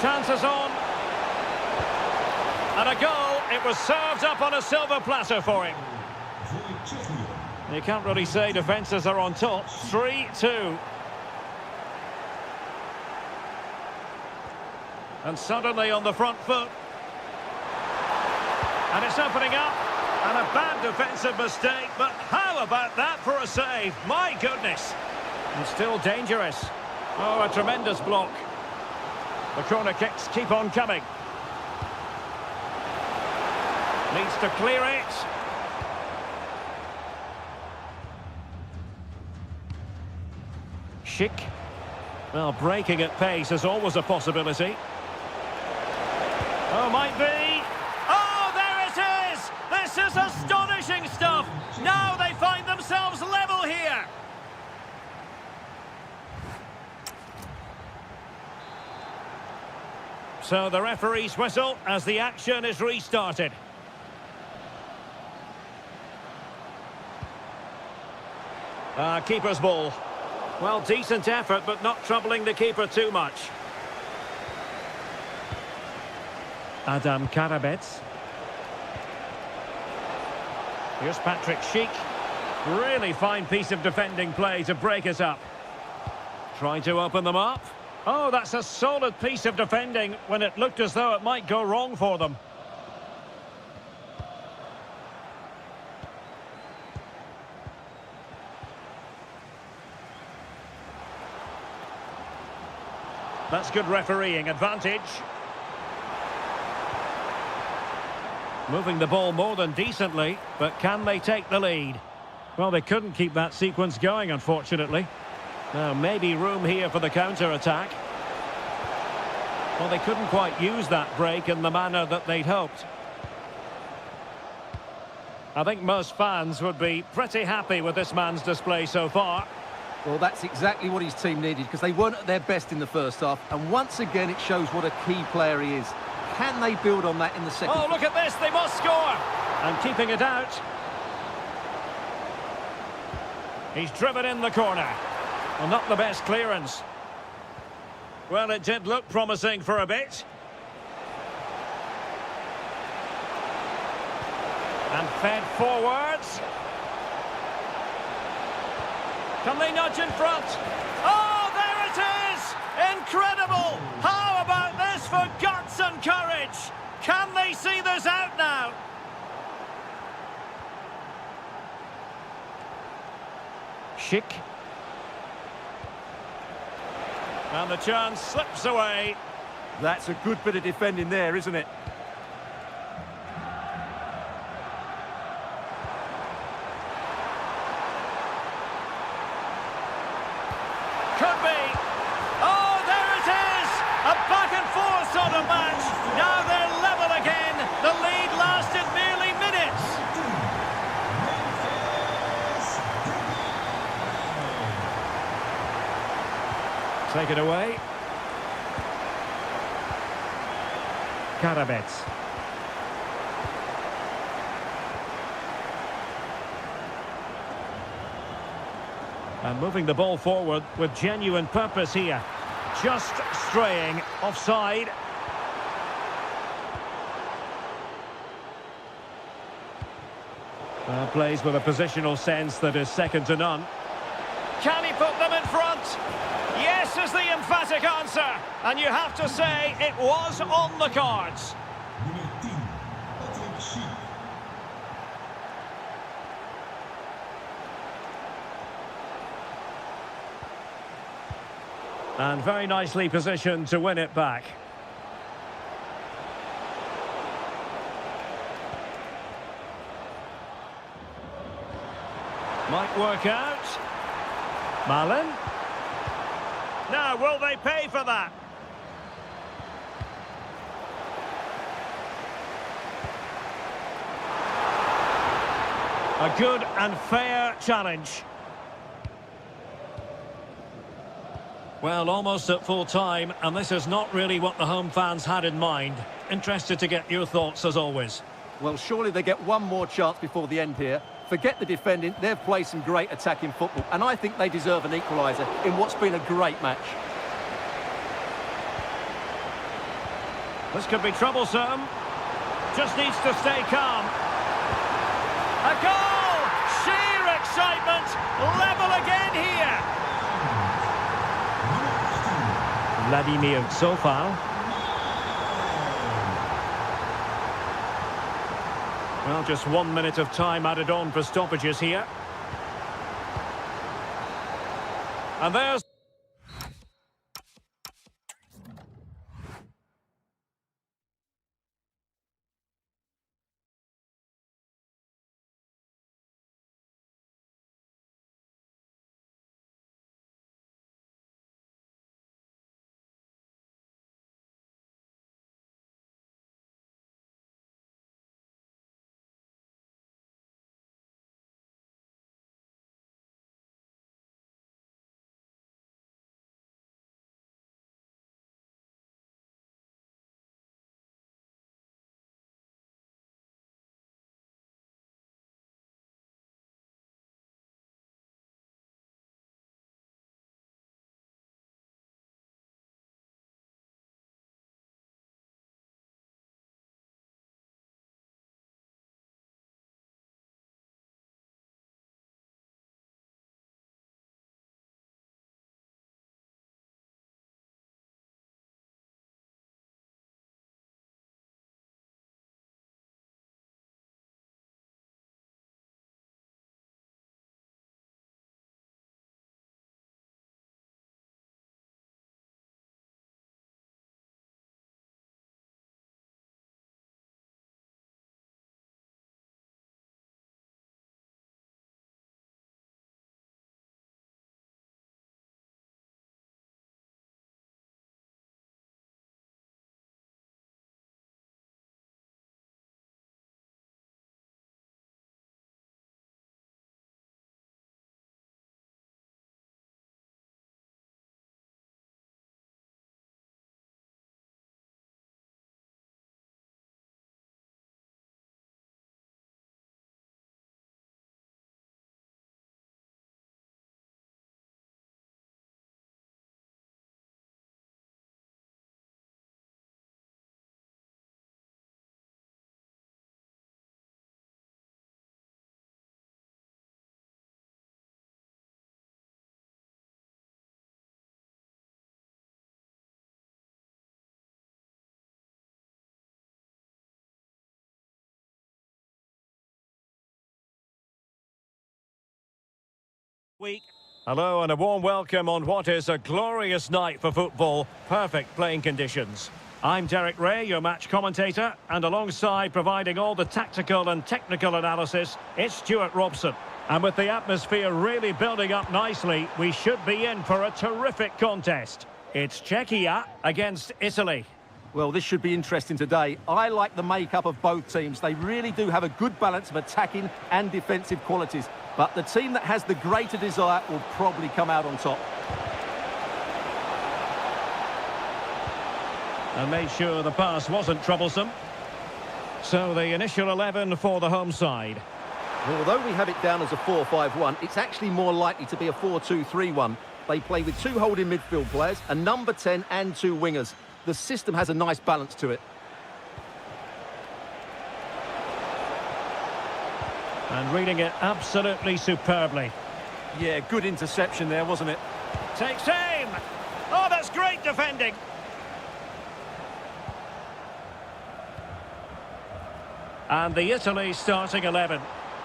Chances on. And a goal. It was served up on a silver platter for him. You can't really say defences are on top. 3-2. And suddenly on the front foot. And it's opening up. And a bad defensive mistake. But how about that for a save? My goodness. And still dangerous. Oh, a tremendous block. The corner kicks keep on coming. Needs to clear it. Schick. Well, breaking at pace is always a possibility. Oh, might be. Oh, there it is! This is astonishing stuff! Now they find themselves level here! So the referee's whistle as the action is restarted. Keeper's ball. Well, decent effort, but not troubling the keeper too much. Adam Karabets. Here's Patrick Schick. Really fine piece of defending play to break it up. Trying to open them up. Oh, that's a solid piece of defending when it looked as though it might go wrong for them. That's good refereeing advantage. Moving the ball more than decently, but can they take the lead? Well, they couldn't keep that sequence going, unfortunately. Now, maybe room here for the counter-attack. Well, they couldn't quite use that break in the manner that they'd hoped. I think most fans would be pretty happy with this man's display so far. Well, that's exactly what his team needed, because they weren't at their best in the first half. And once again, it shows what a key player he is. Can they build on that in the second? Oh, look at this, they must score! And keeping it out. He's driven in the corner. Well, not the best clearance. Well, it did look promising for a bit. And fed forwards. Can they nudge in front? Oh, there it is! Incredible! How about this for guts and courage? Can they see this out now? Schick. And the chance slips away. That's a good bit of defending there, isn't it? Could be. Oh, there it is! A back and forth sort of match. Now they're level again. The lead lasted merely minutes. Take it away. Karabets. And moving the ball forward with genuine purpose here. Just straying offside. Plays with a positional sense that is second to none. Can he put them in front? Yes is the emphatic answer. And you have to say it was on the cards. And very nicely positioned to win it back. Might work out. Malin. Now, will they pay for that? A good and fair challenge. Well, almost at full time, and this is not really what the home fans had in mind. Interested to get your thoughts as always. Well, surely they get one more chance before the end here. Forget the defending, they've played some great attacking football, and I think they deserve an equaliser in what's been a great match. This could be troublesome. Just needs to stay calm. A goal! Sheer excitement! Level again here! Vladimir Sofal. Well, just 1 minute of time added on for stoppages here. And there's... Week. Hello and a warm welcome on what is a glorious night for football. Perfect playing conditions. I'm Derek Ray, your match commentator, and alongside providing all the tactical and technical analysis, it's Stuart Robson. And with the atmosphere really building up nicely, we should be in for a terrific contest. It's Czechia against Italy. Well, this should be interesting today. I like the makeup of both teams. They really do have a good balance of attacking and defensive qualities. But the team that has the greater desire will probably come out on top. And made sure the pass wasn't troublesome. So the initial 11 for the home side. Well, although we have it down as a 4-5-1, it's actually more likely to be a 4-2-3-1. They play with two holding midfield players, a number 10 and two wingers. The system has a nice balance to it. And reading it absolutely superbly. Yeah, good interception there, wasn't it? Takes aim! Oh, that's great defending! And the Italy starting 11.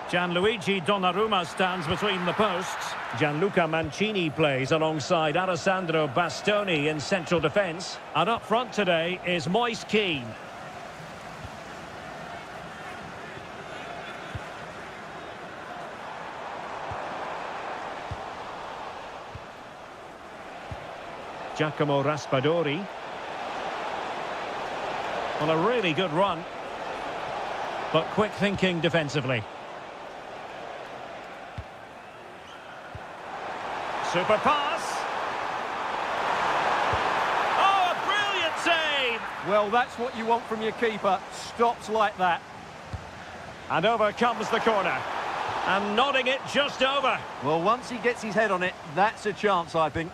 Gianluigi Donnarumma stands between the posts. Gianluca Mancini plays alongside Alessandro Bastoni in central defence. And up front today is Moise Kean. Giacomo Raspadori. Well, a really good run, but quick thinking defensively. Super pass. Oh, a brilliant save! Well, that's what you want from your keeper. Stops like that. And over comes the corner. And nodding it just over. Well, once he gets his head on it, that's a chance, I think.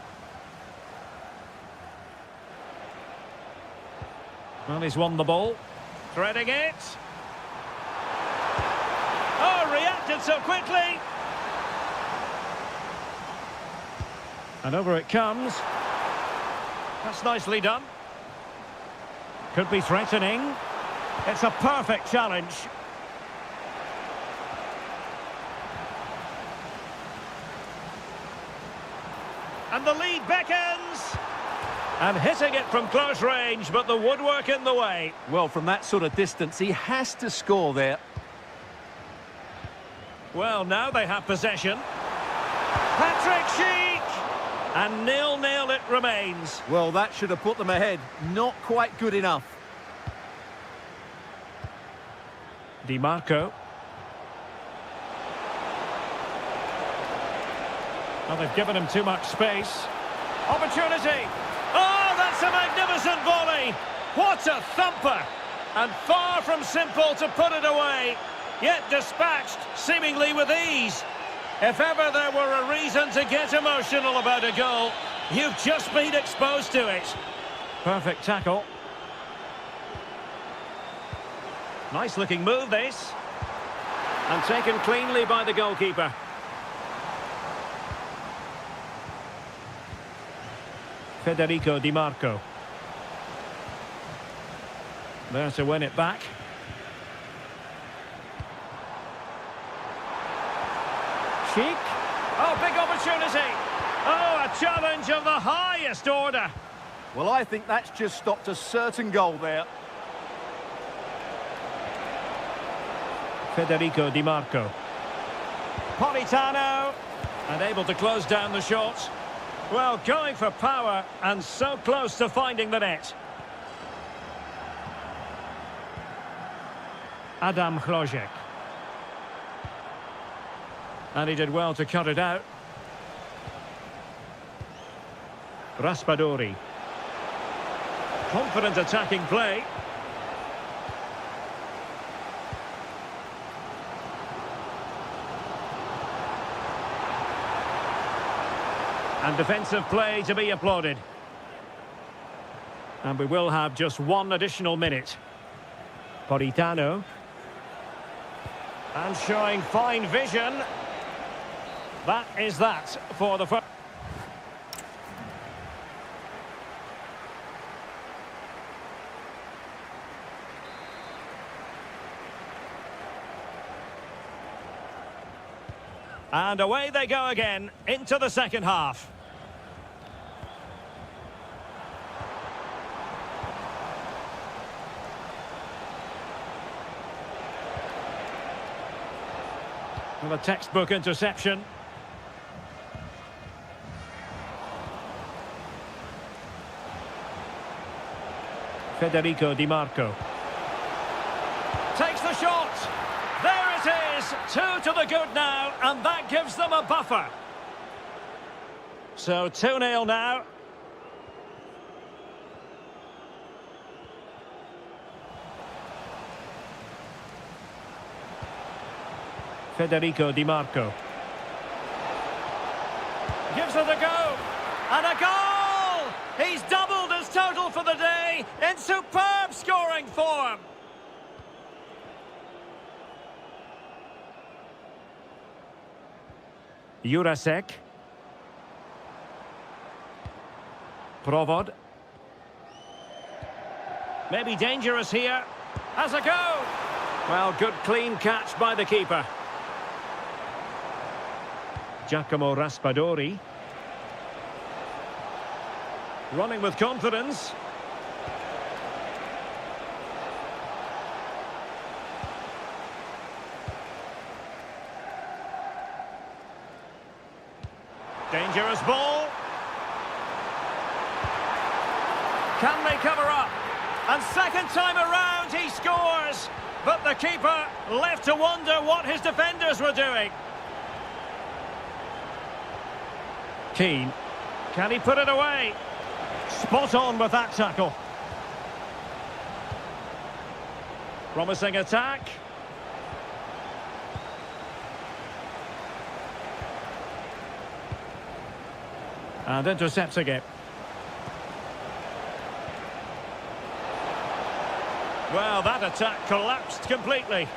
Well, he's won the ball. Threading it. Oh, reacted so quickly. And over it comes. That's nicely done. Could be threatening. It's a perfect challenge. And the lead beckons. And hitting it from close range, but the woodwork in the way. Well, from that sort of distance, he has to score there. Well, now they have possession. Patrick Schick! And 0-0 it remains. Well, that should have put them ahead. Not quite good enough. Di Marco. Well, they've given him too much space. Opportunity! Oh, that's a magnificent volley! What a thumper! And far from simple to put it away, yet dispatched seemingly with ease. If ever there were a reason to get emotional about a goal, you've just been exposed to it. Perfect tackle. Nice looking move, this. And taken cleanly by the goalkeeper. Federico Di Marco. There to win it back. Schick. Oh, big opportunity. Oh, a challenge of the highest order. Well, I think that's just stopped a certain goal there. Federico Di Marco. Politano. And able to close down the shot. Well, going for power and so close to finding the net. Adam Hlojek. And he did well to cut it out. Raspadori. Confident attacking play. And defensive play to be applauded. And we will have just one additional minute. Politano. And showing fine vision. That is that for the first. And away they go again into the second half. Well, a textbook interception. Federico Di Marco. Takes the shot. There it is. 2 to the good now, and that gives them a buffer. So 2-0 now. Federico Di Marco. Gives it a go. And a goal! He's doubled his total for the day in superb scoring form. Jurasek. Provod. Maybe dangerous here. Has a go. Well, good clean catch by the keeper. Giacomo Raspadori. Running with confidence. Dangerous ball. Can they cover up? And second time around he scores. But the keeper left to wonder what his defenders were doing. Keane. Can he put it away? Spot on with that tackle. Promising attack. And intercepting it. Well, that attack collapsed completely.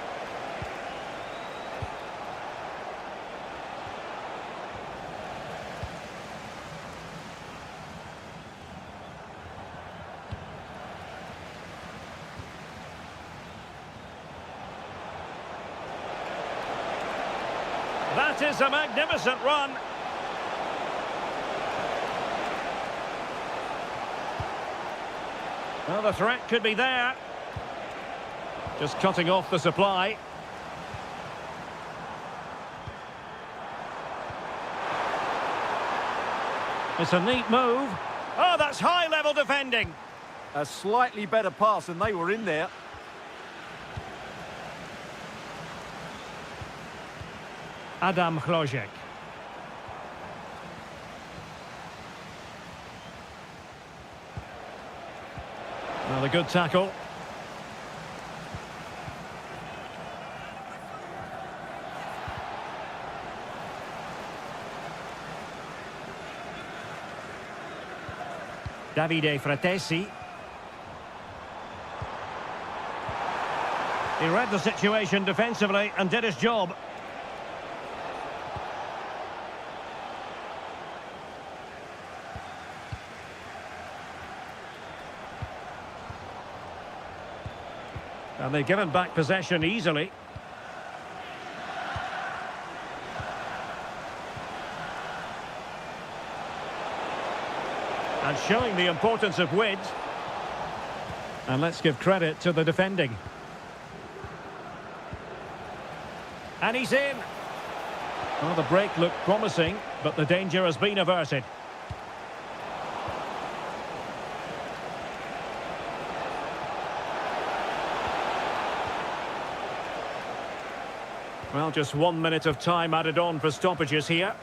That is a magnificent run. Well, the threat could be there. Just cutting off the supply. It's a neat move. Oh, that's high-level defending. A slightly better pass and they were in there. Adam Hlojek. Another good tackle. Davide Fratesi. He read the situation defensively and did his job. And they've given back possession easily. And showing the importance of width. And let's give credit to the defending. And he's in. Well, the break looked promising, but the danger has been averted. Well, just 1 minute of time added on for stoppages here.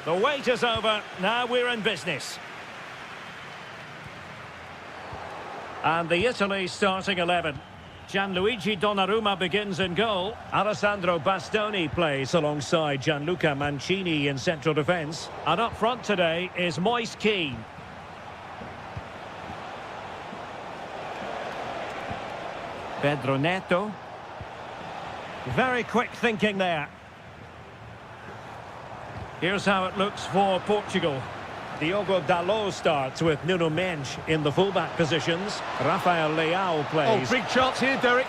The wait is over. Now we're in business. And the Italy starting 11. Gianluigi Donnarumma begins in goal. Alessandro Bastoni plays alongside Gianluca Mancini in central defence. And up front today is Moise Kean. Pedro Neto. Very quick thinking there. Here's how it looks for Portugal. Diogo Dalot starts with Nuno Mendes in the fullback positions. Rafael Leao plays. Oh, big chance here, Derek.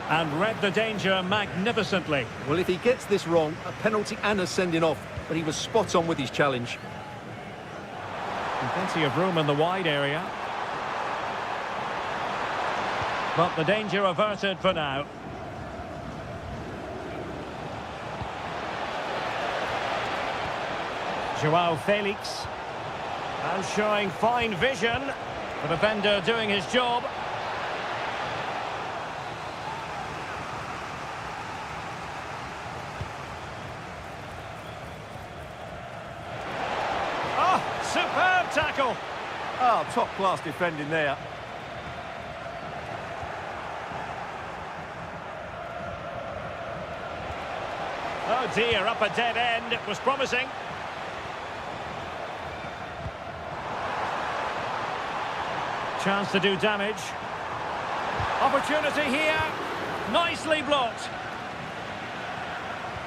And read the danger magnificently. Well, if he gets this wrong, a penalty and a sending off. But he was spot on with his challenge. And plenty of room in the wide area. But the danger averted for now. Joao Felix. And showing fine vision. The defender doing his job. Oh, superb tackle. Oh, top-class defending there. Oh dear, up a dead end. It was promising. Chance to do damage. Opportunity here. Nicely blocked.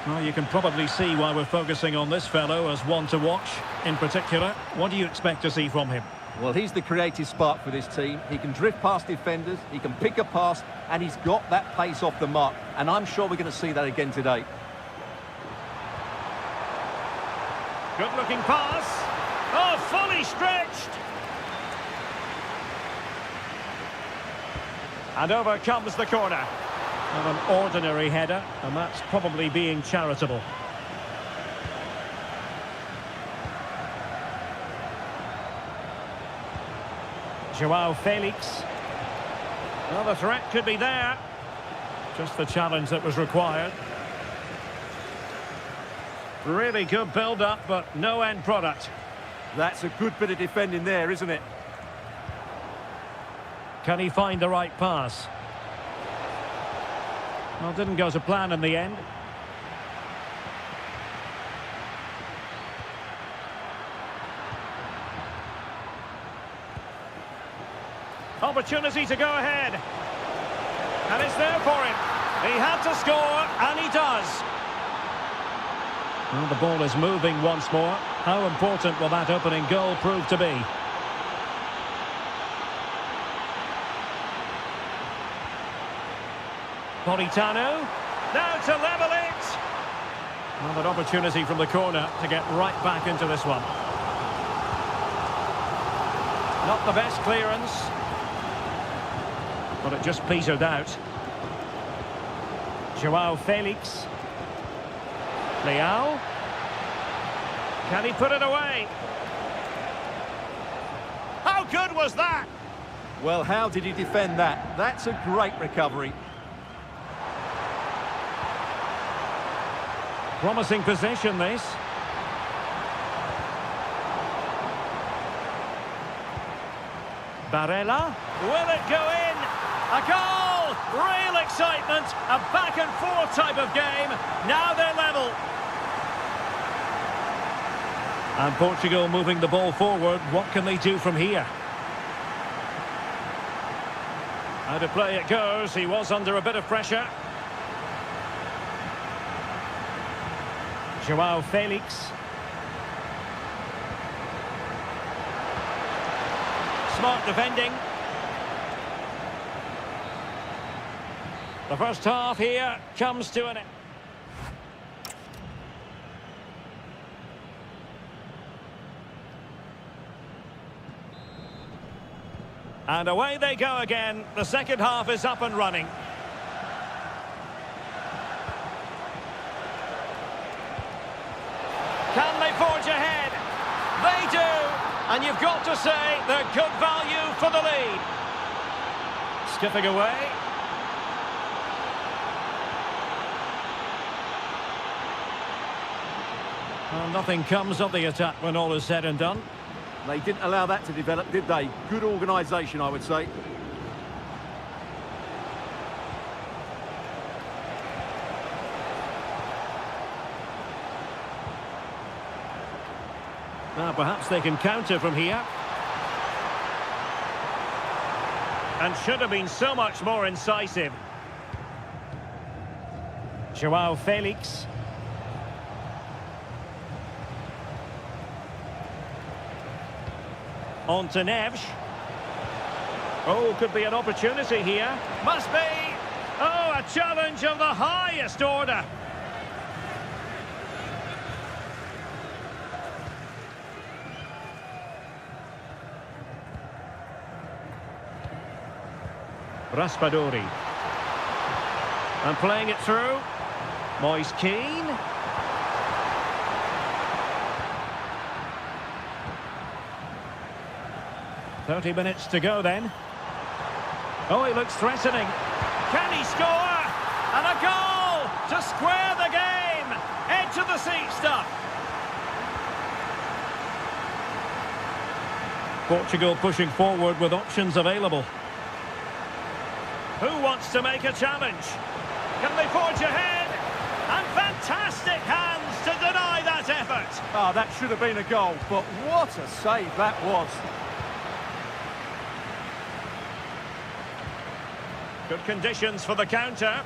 Well, you can probably see why we're focusing on this fellow as one to watch. In particular, what do you expect to see from him? Well, he's the creative spark for this team. He can drift past defenders, he can pick a pass, and he's got that pace off the mark. And I'm sure we're going to see that again today. Good-looking pass. Oh, fully stretched. And over comes the corner. And an ordinary header, and that's probably being charitable. Joao Felix. Well, the threat could be there. Just the challenge that was required. Really good build-up, but no end product. That's a good bit of defending there, isn't it? Can he find the right pass? Well, didn't go to plan in the end. Opportunity to go ahead. And it's there for him. He had to score, and he does. Well, the ball is moving once more. How important will that opening goal prove to be? Politano, now to level it. Well, an opportunity from the corner to get right back into this one. Not the best clearance, but it just petered out. Joao Felix. Leao. Can he put it away? How good was that? Well, how did he defend that? That's a great recovery. Promising possession, this. Barella. Will it go in? A goal! Real excitement. A back-and-forth type of game. Now they're level. And Portugal moving the ball forward. What can they do from here? How to play it goes. He was under a bit of pressure. Joao Felix. Smart defending. The first half here comes to an end. And away they go again. The second half is up and running. Can they forge ahead? They do! And you've got to say they're good value for the lead. Skipping away. Well, nothing comes of the attack when all is said and done. They didn't allow that to develop, did they? Good organisation, I would say. Now, perhaps they can counter from here. And should have been so much more incisive. Joao Felix. On to Neves. Oh, could be an opportunity here. Must be. Oh, a challenge of the highest order. Raspadori. And playing it through. Moise Keane. "30 minutes to go then. Oh, he looks threatening. Can he score? And a goal to square the game. Edge of the seat stuff. Portugal pushing forward with options available. Who wants to make a challenge? Can they forge ahead? And fantastic hands to deny that effort. Ah, that should have been a goal, but what a save that was. Good conditions for the counter.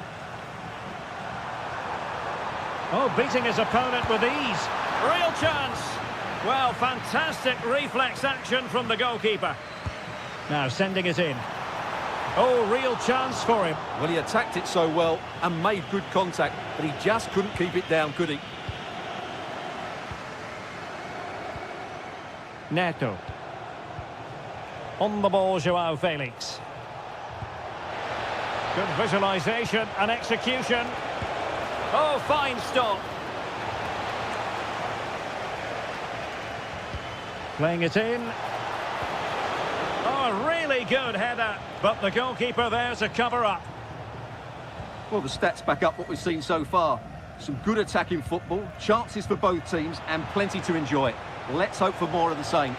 Oh, beating his opponent with ease. Real chance. Well, fantastic reflex action from the goalkeeper. Now sending it in. Oh, real chance for him. Well, he attacked it so well and made good contact, but he just couldn't keep it down, could he? Neto. On the ball, Joao Felix. Good visualisation and execution. Oh, fine stop. Playing it in. Oh, a really good header, but the goalkeeper there to cover up. Well, the stats back up what we've seen so far. Some good attacking football, chances for both teams, and plenty to enjoy. Let's hope for more of the same.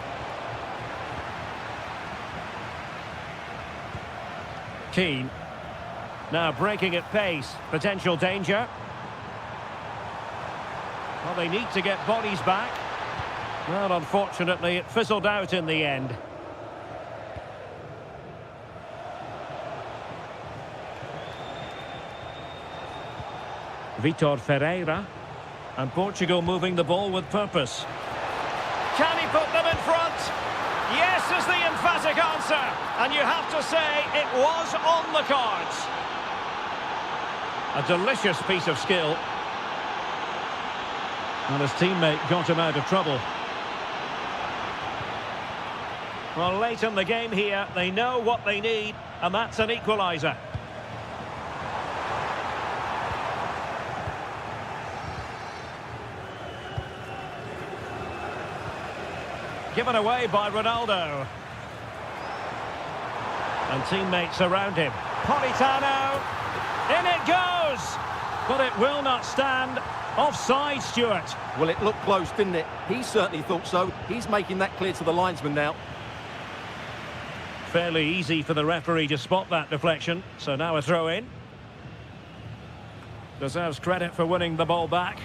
Keane. Now breaking at pace. Potential danger. Well, they need to get bodies back. Well, unfortunately, it fizzled out in the end. Vitor Ferreira. And Portugal moving the ball with purpose. Can he put them in front? Yes is the emphatic answer. And you have to say it was on the cards. A delicious piece of skill. And his teammate got him out of trouble. Well, late in the game here, they know what they need, and that's an equaliser. Given away by Ronaldo. And teammates around him. Politano. In it goes! But it will not stand. Offside, Stuart. Well, it looked close, didn't it? He certainly thought so. He's making that clear to the linesman now. Fairly easy for the referee to spot that deflection. So now a throw-in. Deserves credit for winning the ball back.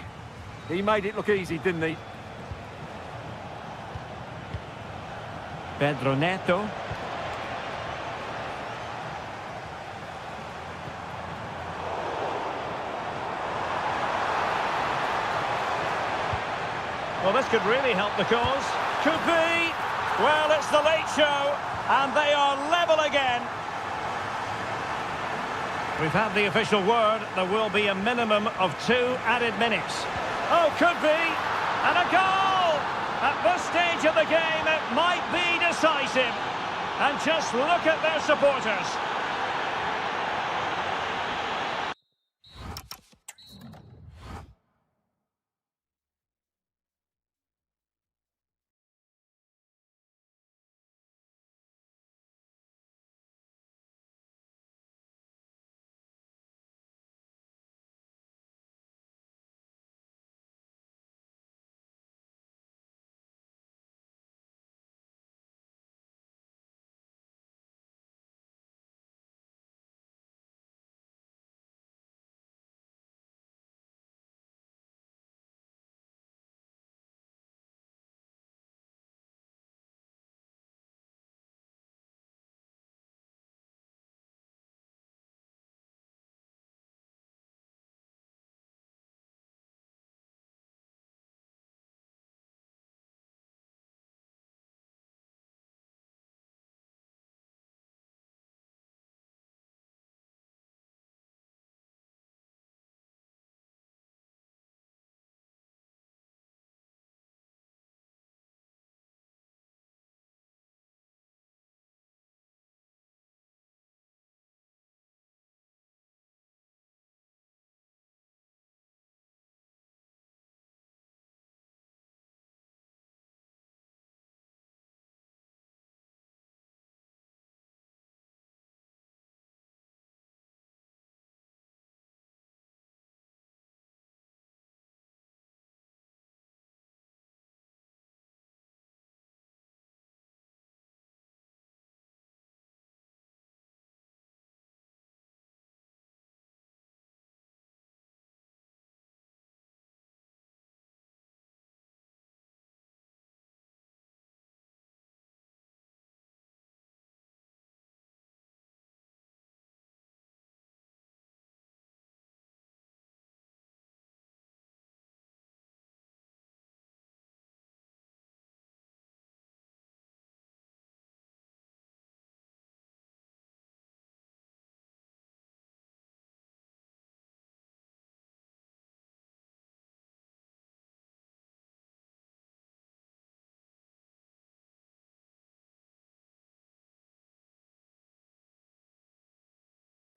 He made it look easy, didn't he? Pedro Neto. Well, this could really help the cause. Could be. Well, it's the late show, and they are level again. We've had the official word. There will be a minimum of 2 added minutes. Oh, could be. And a goal! At this stage of the game, it might be decisive. And just look at their supporters.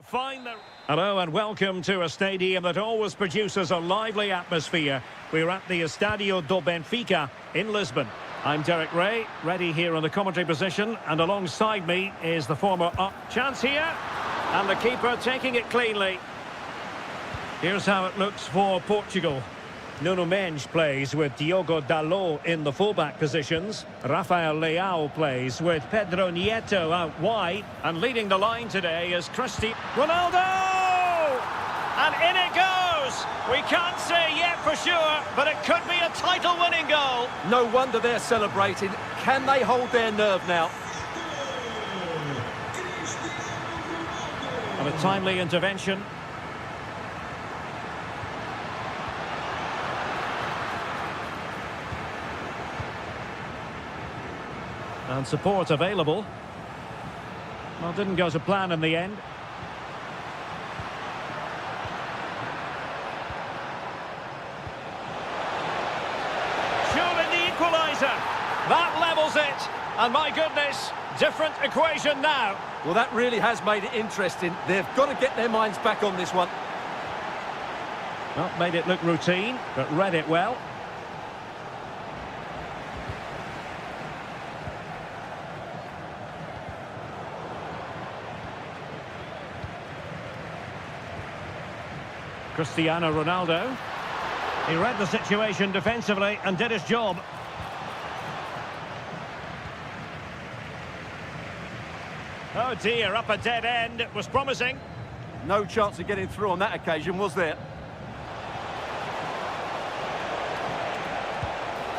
find the... Hello and welcome to a stadium that always produces a lively atmosphere. We're at the Estadio do Benfica in Lisbon. I'm Derek Ray, ready here on the commentary position, and alongside me is the former chance here, and the keeper taking it cleanly. Here's how it looks for Portugal. Nuno Mendes plays with Diogo Dalot in the fullback positions. Rafael Leao plays with Pedro Nieto out wide. And leading the line today is Cristiano Ronaldo! And in it goes! We can't say yet for sure, but it could be a title-winning goal. No wonder they're celebrating. Can they hold their nerve now? And a timely intervention. And support available. Well, didn't go to plan in the end. Surely the equaliser. That levels it. And my goodness, different equation now. Well, that really has made it interesting. They've got to get their minds back on this one. Well, made it look routine, but read it well. Cristiano Ronaldo. He read the situation defensively and did his job. Oh dear, up a dead end. It was promising. No chance of getting through on that occasion, was there?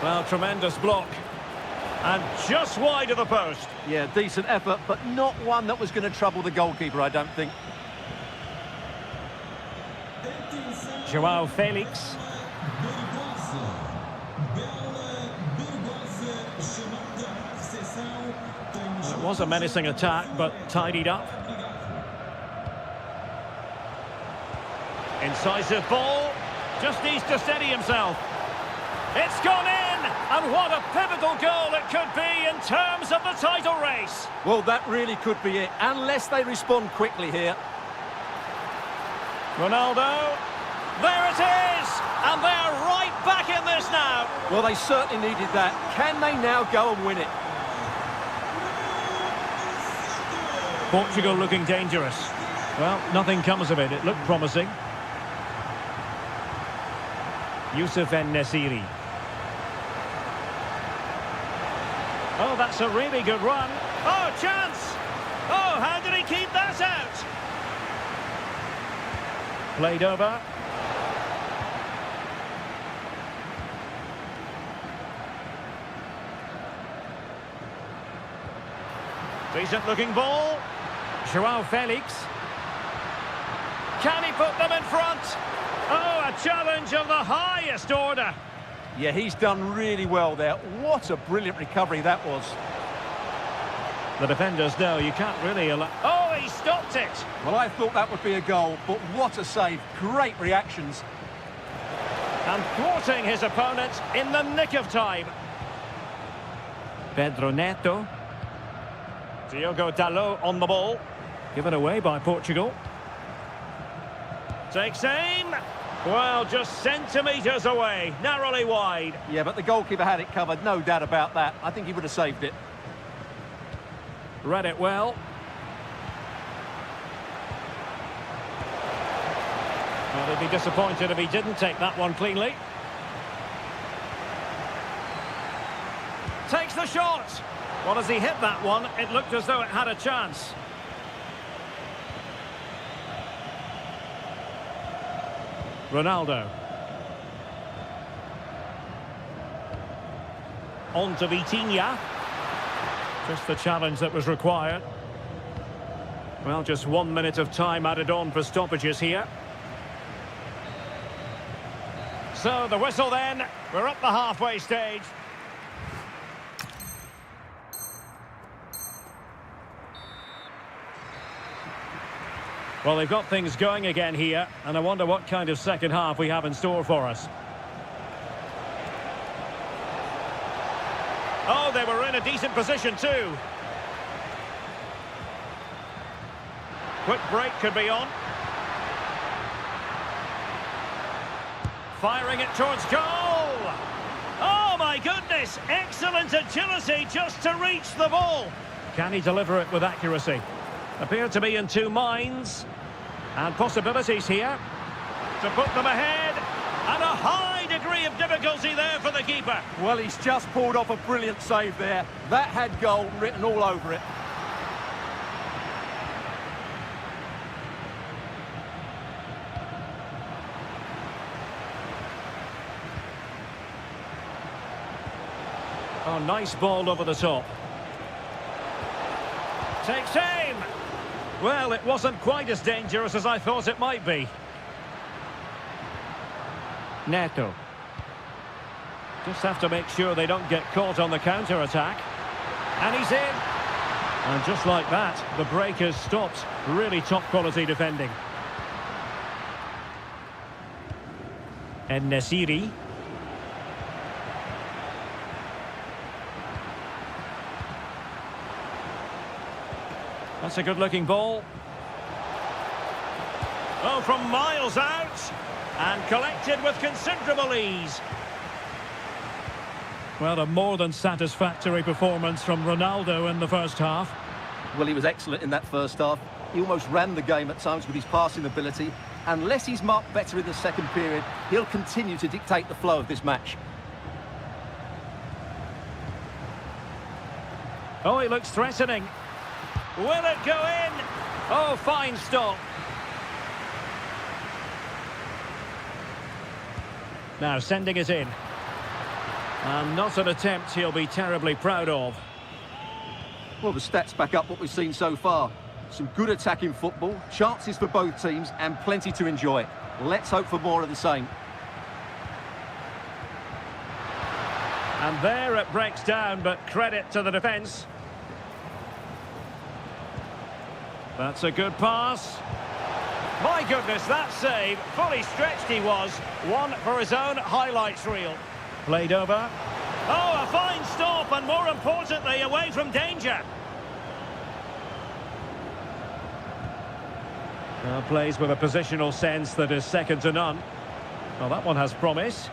Well, tremendous block. And just wide of the post. Yeah, decent effort, but not one that was going to trouble the goalkeeper, I don't think. João Felix. It was a menacing attack, but tidied up. Incisive ball. Just needs to steady himself. It's gone in! And what a pivotal goal it could be in terms of the title race. Well, that really could be it, unless they respond quickly here. Ronaldo. There it is! And they're right back in this now. Well, they certainly needed that. Can they now go and win it? Portugal looking dangerous. Well, nothing comes of it. It looked promising. Youssef En-Nesyri. Oh, that's a really good run. Oh, chance! Oh, how did he keep that out? Played over. Decent looking ball. João Felix. Can he put them in front? Oh, a challenge of the highest order. Yeah, he's done really well there. What a brilliant recovery that was. The defenders know you can't really allow... Oh, he stopped it. Well, I thought that would be a goal, but what a save. Great reactions. And thwarting his opponent in the nick of time. Pedro Neto. Diogo Dalot on the ball. Given away by Portugal. Takes aim. Well, just centimetres away. Narrowly wide. Yeah, but the goalkeeper had it covered, no doubt about that. I think he would have saved it. Read it well. Well, he'd be disappointed if he didn't take that one cleanly. Takes the shot. Well, as he hit that one, it looked as though it had a chance. Ronaldo. On to Vitinha. Just the challenge that was required. Well, just 1 minute of time added on for stoppages here. So the whistle then. We're up the halfway stage. Well, they've got things going again here, and I wonder what kind of second half we have in store for us. Oh, they were in a decent position too. Quick break could be on. Firing it towards goal. Oh my goodness, excellent agility just to reach the ball. Can he deliver it with accuracy? Appear to be in two minds. And possibilities here to put them ahead. And a high degree of difficulty there for the keeper. Well, he's just pulled off a brilliant save there. That had goal written all over it. Oh, nice ball over the top. Takes aim. Well, it wasn't quite as dangerous as I thought it might be. Neto. Just have to make sure they don't get caught on the counter-attack. And he's in. And just like that, the break has stopped. Really top-quality defending. And Nesiri. That's a good-looking ball. Oh, from miles out. And collected with considerable ease. Well, a more than satisfactory performance from Ronaldo in the first half. Well, he was excellent in that first half. He almost ran the game at times with his passing ability. Unless he's marked better in the second period, he'll continue to dictate the flow of this match. Oh, he looks threatening. Will it go in? Oh, fine stop. Now sending it in. And not an attempt he'll be terribly proud of. Well, the stats back up what we've seen so far. Some good attacking football, chances for both teams, and plenty to enjoy. Let's hope for more of the same. And there it breaks down, but credit to the defence. That's a good pass. My goodness, that save. Fully stretched he was. One for his own highlights reel. Played over. Oh, a fine stop, and more importantly, away from danger. Plays with a positional sense that is second to none. Well, that one has promise.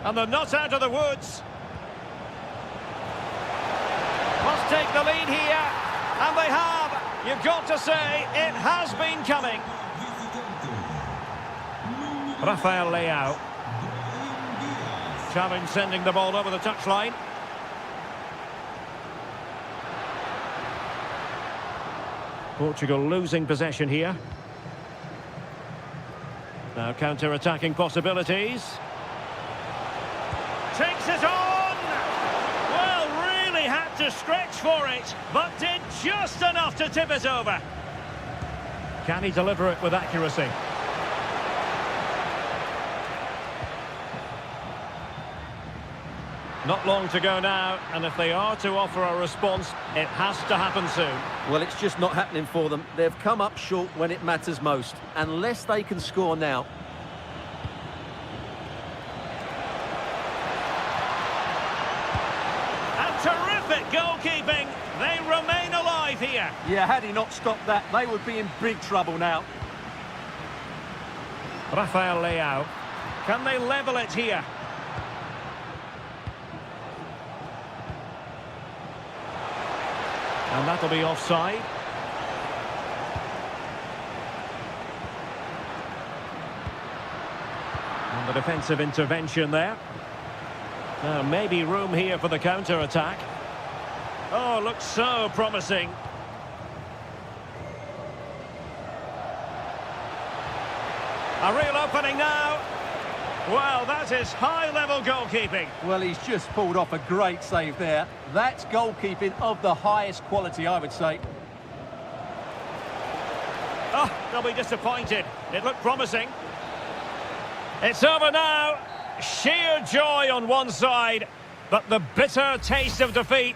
And they're not out of the woods. Must take the lead here. And they have. You've got to say, it has been coming. Rafael Leao. Challenge sending the ball over the touchline. Portugal losing possession here. Now counter-attacking possibilities. Takes it on! Well, really had to stretch for it, but did just enough to tip it over. Can he deliver it with accuracy? Not long to go now, and if they are to offer a response, it has to happen soon. Well, it's just not happening for them. They've come up short when it matters most. Unless they can score now. And terrific goalkeeping. They remain alive here. Yeah, had he not stopped that, they would be in big trouble now. Rafael Leao. Can they level it here? And that'll be offside. And the defensive intervention there. Now, maybe room here for the counter-attack. Oh, looks so promising. A real opening now. Well, that is high-level goalkeeping. Well, he's just pulled off a great save there. That's goalkeeping of the highest quality, I would say. Oh, they'll be disappointed. It looked promising. It's over now. Sheer joy on one side, but the bitter taste of defeat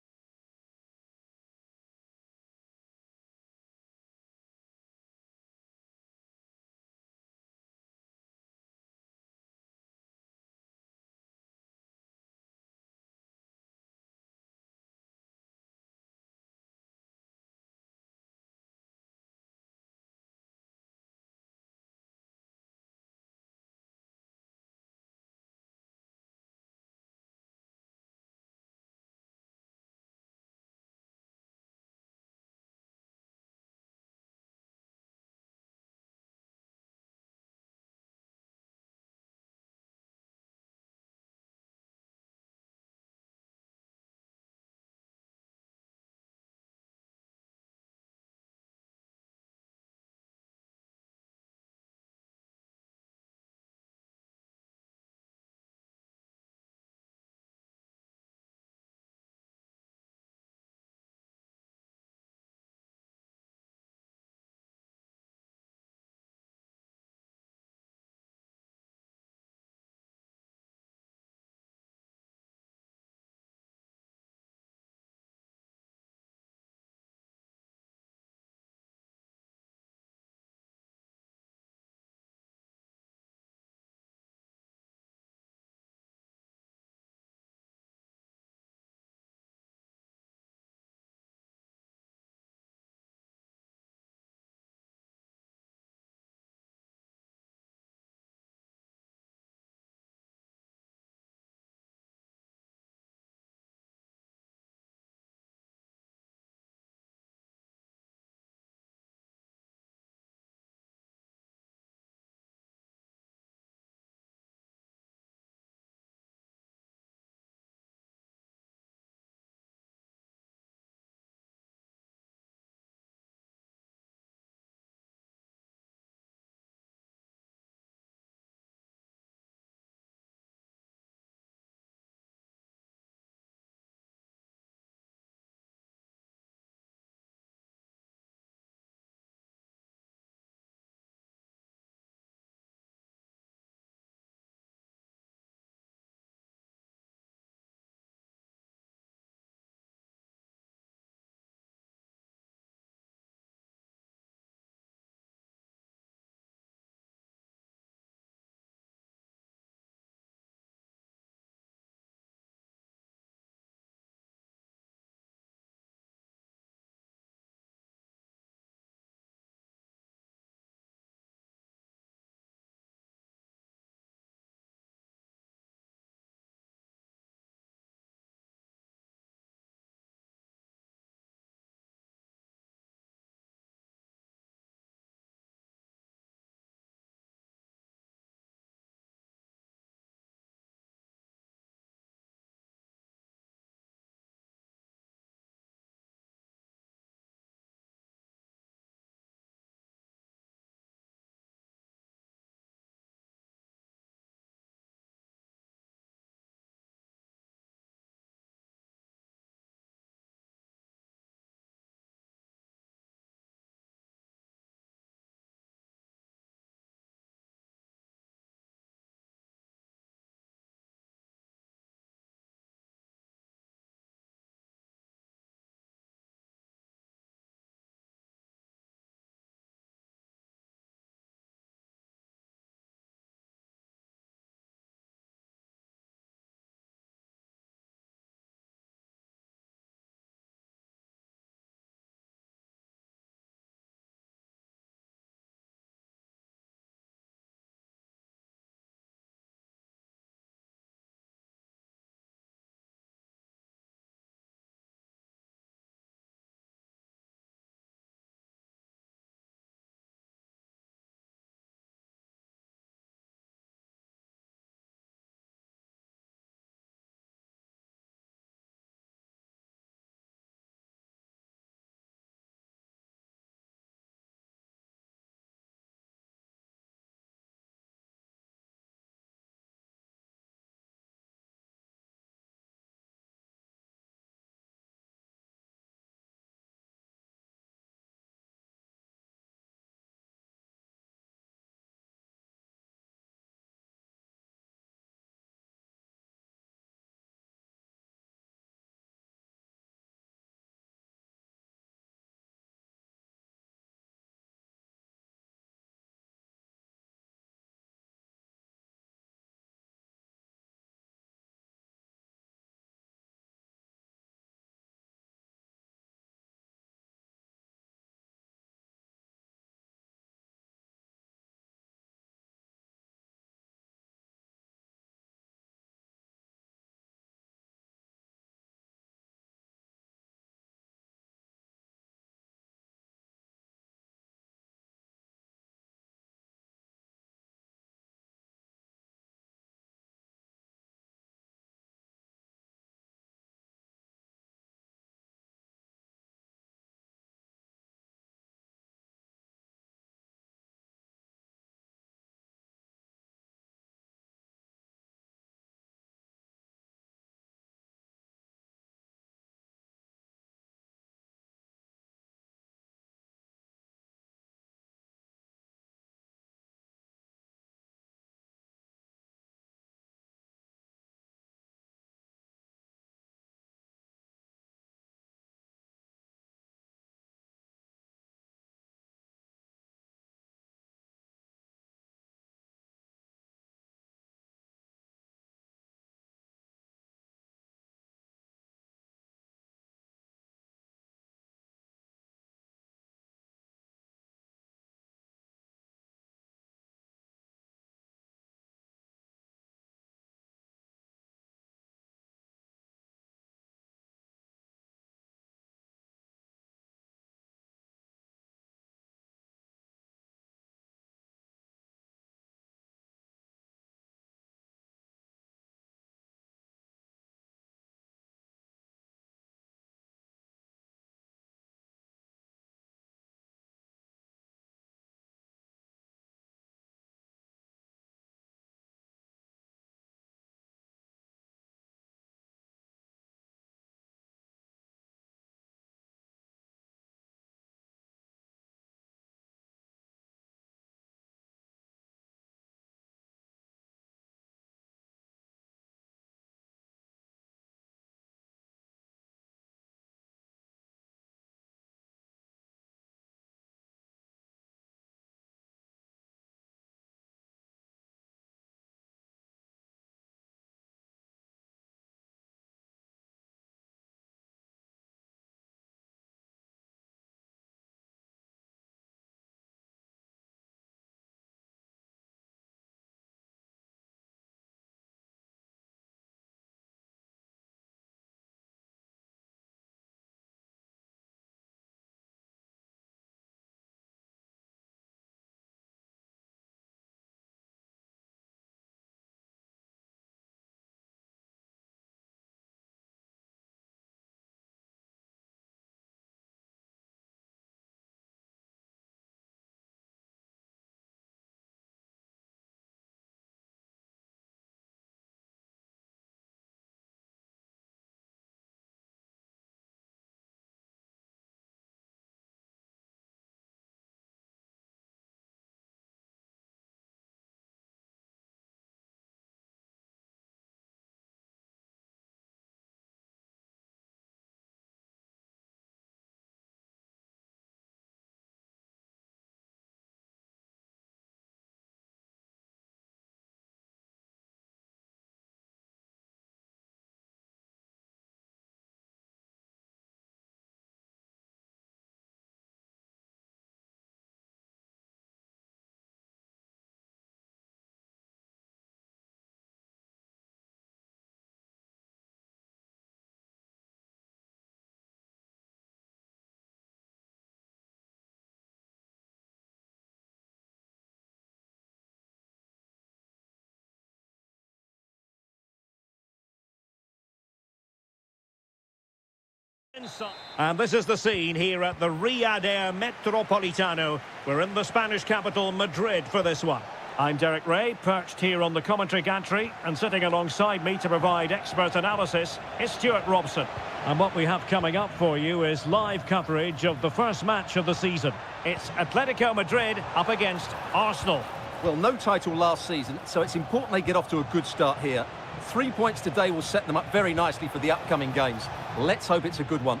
And this is the scene here at the Riyadh Air Metropolitano. We're in the Spanish capital, Madrid, for this one. I'm Derek Ray, perched here on the commentary gantry, and sitting alongside me to provide expert analysis is Stuart Robson. And what we have coming up for you is live coverage of the first match of the season. It's Atletico Madrid up against Arsenal. Well, no title last season, so it's important they get off to a good start here. 3 points today will set them up very nicely for the upcoming games. Let's hope it's a good one.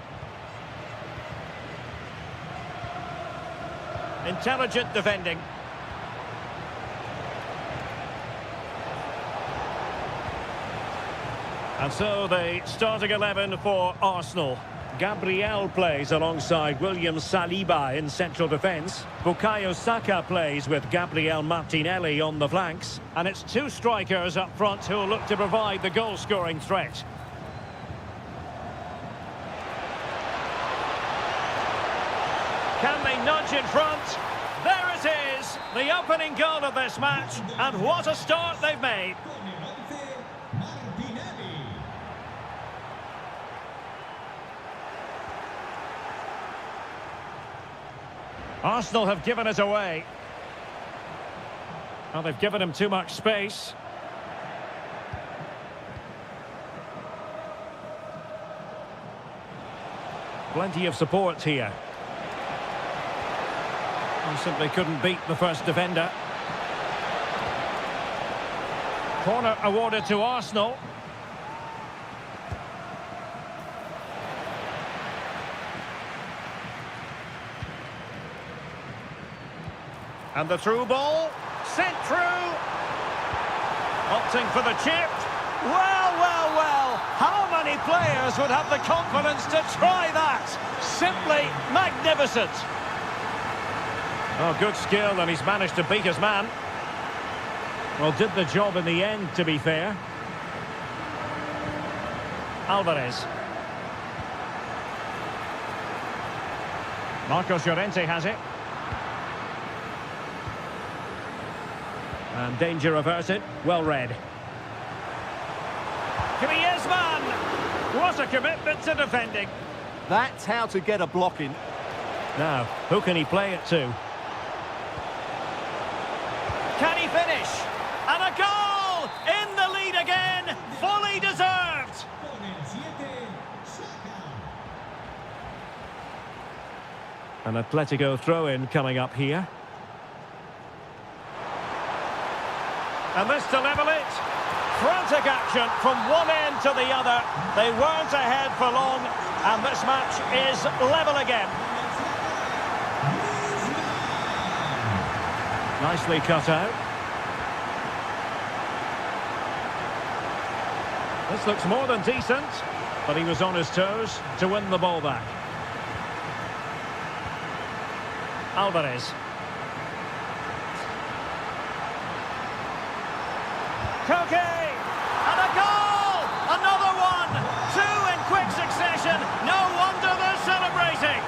Intelligent defending. And so the starting 11 for Arsenal. Gabriel plays alongside William Saliba in central defence. Bukayo Saka plays with Gabriel Martinelli on the flanks. And it's two strikers up front who will look to provide the goal-scoring threat. Can they nudge in front? There it is, the opening goal of this match. And what a start they've made. Arsenal have given it away. Well, they've given him too much space. Plenty of support here. He simply couldn't beat the first defender. Corner awarded to Arsenal. And the through ball, sent through. Opting for the chip. Well, well, well. How many players would have the confidence to try that? Simply magnificent. Oh, good skill, and he's managed to beat his man. Well, did the job in the end, to be fair. Alvarez. Marcos Llorente has it. And danger averted, well read. Griezmann! What a commitment to defending. That's how to get a block in. Now, who can he play it to? Can he finish? And a goal! In the lead again, fully deserved! An Atletico throw-in coming up here. And this to level it. Frantic action from one end to the other. They weren't ahead for long, and this match is level again. Nicely cut out. This looks more than decent, but he was on his toes to win the ball back. Alvarez. Koke! And a goal! Another one! Two in quick succession. No wonder they're celebrating.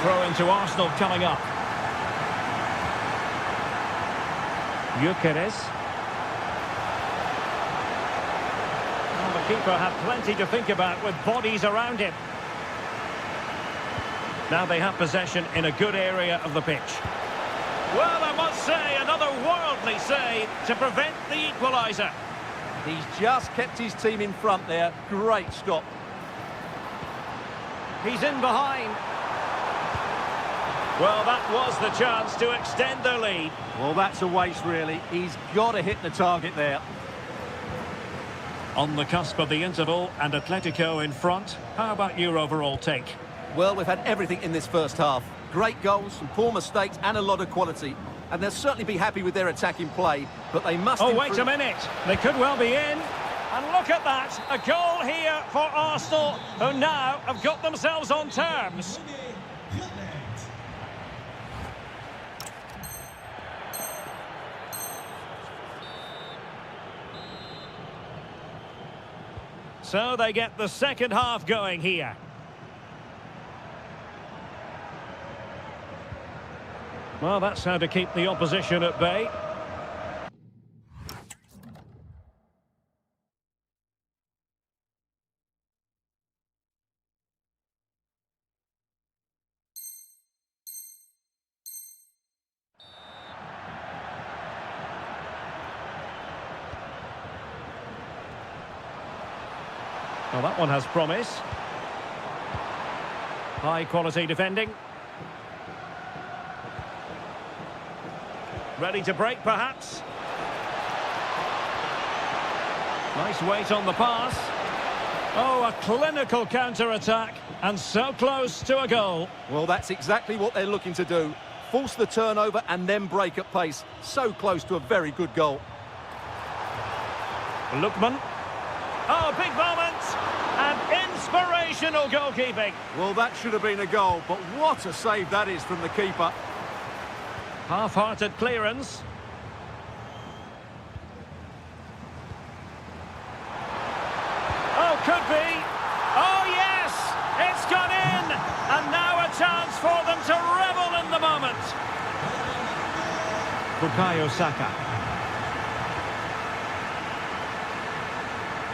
Throw into Arsenal coming up. Gyökeres. Well, the keeper had plenty to think about with bodies around him. Now they have possession in a good area of the pitch. Well, I must say, another worldly save to prevent the equaliser. He's just kept his team in front there. Great stop. He's in behind. Well, that was the chance to extend their lead. Well, that's a waste, really. He's got to hit the target there. On the cusp of the interval and Atletico in front. How about your overall take? Well, we've had everything in this first half. Great goals, some poor mistakes and a lot of quality. And they'll certainly be happy with their attacking play, but they must improve. Wait a minute. They could well be in. And look at that. A goal here for Arsenal, who now have got themselves on terms. So they get the second half going here. Well, that's how to keep the opposition at bay. Well, that one has promise. High quality defending. Ready to break, perhaps. Nice weight on the pass. Oh, a clinical counter-attack, and so close to a goal. Well, that's exactly what they're looking to do. Force the turnover and then break at pace. So close to a very good goal. Lookman. Oh, big moment! And inspirational goalkeeping. Well, that should have been a goal, but what a save that is from the keeper. Half-hearted clearance. Oh, could be. Oh, yes! It's gone in! And now a chance for them to revel in the moment. Bukayo Saka.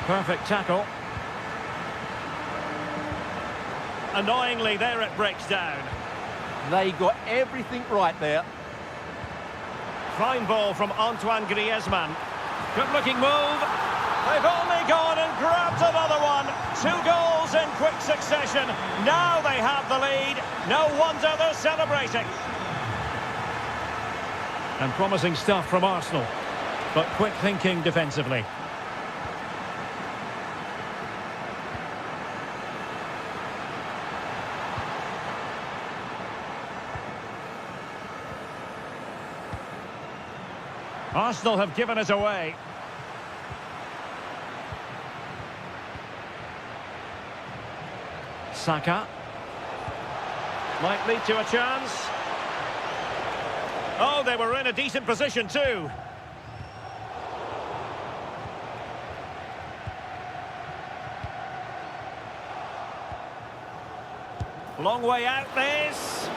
Perfect tackle. Annoyingly, there it breaks down. They got everything right there. Fine ball from Antoine Griezmann. Good-looking move. They've only gone and grabbed another one. 2 goals in quick succession. Now they have the lead. No wonder they're celebrating. And promising stuff from Arsenal. But quick thinking defensively. Arsenal have given it away. Saka. Might lead to a chance. Oh, they were in a decent position too. Long way out this.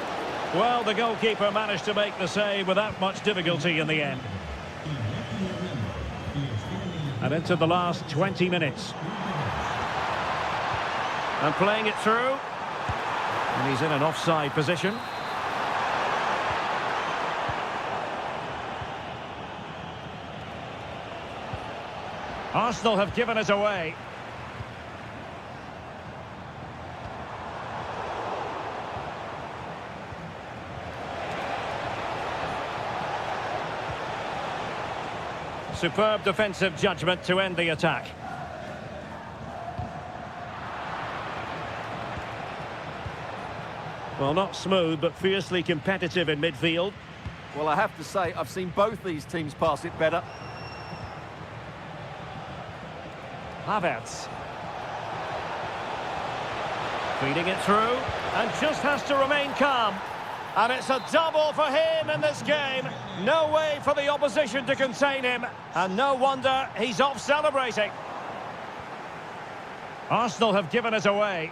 Well, the goalkeeper managed to make the save without much difficulty in the end. And into the last 20 minutes. And playing it through. And he's in an offside position. Arsenal have given it away. Superb defensive judgment to end the attack. Well, not smooth, but fiercely competitive in midfield. Well, I have to say, I've seen both these teams pass it better. Havertz. Feeding it through, and just has to remain calm. And it's a double for him in this game. No way for the opposition to contain him. And no wonder he's off celebrating. Arsenal have given it away.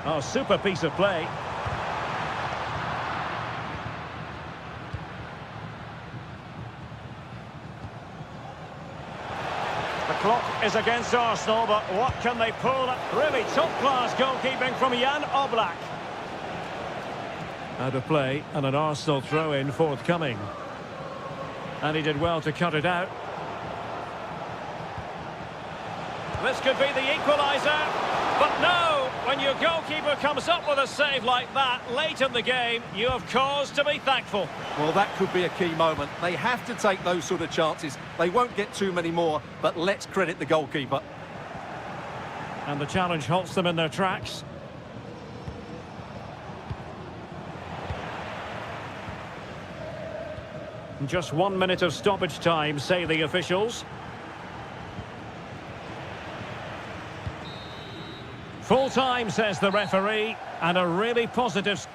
Oh, super piece of play. The clock is against Arsenal, but what can they pull? Really top-class goalkeeping from Jan Oblak. Out of play, and an Arsenal throw-in forthcoming. And he did well to cut it out. This could be the equaliser, but no! When your goalkeeper comes up with a save like that late in the game, you have cause to be thankful. Well, that could be a key moment. They have to take those sort of chances. They won't get too many more, but let's credit the goalkeeper. And the challenge halts them in their tracks. Just 1 minute of stoppage time, say the officials. Full time, says the referee, and a really positive...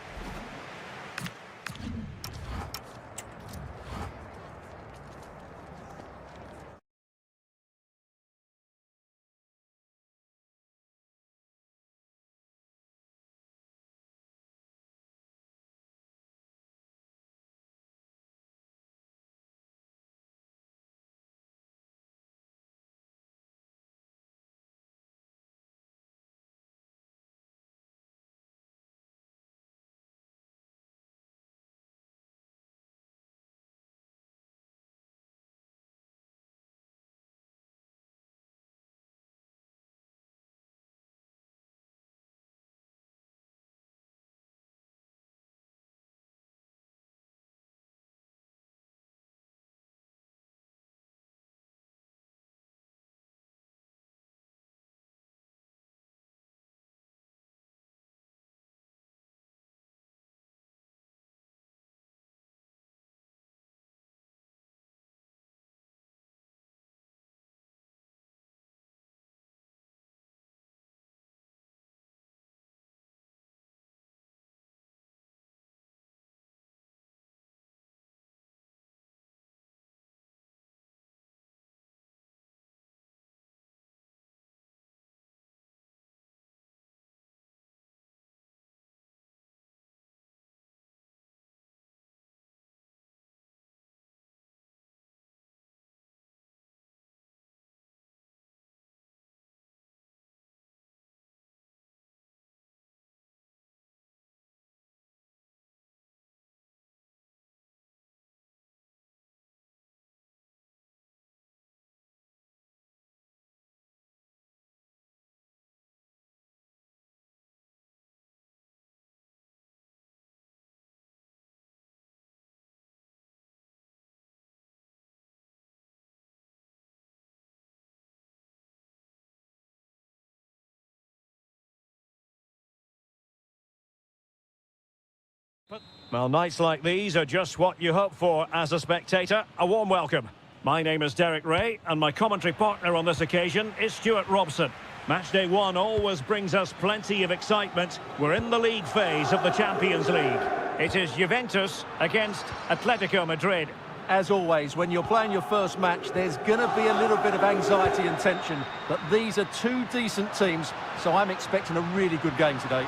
Well, nights like these are just what you hope for as a spectator. A warm welcome. My name is Derek Ray, and my commentary partner on this occasion is Stuart Robson. Matchday 1 always brings us plenty of excitement. We're in the league phase of the Champions League. It is Juventus against Atletico Madrid. As always, when you're playing your first match, there's going to be a little bit of anxiety and tension. But these are two decent teams, so I'm expecting a really good game today.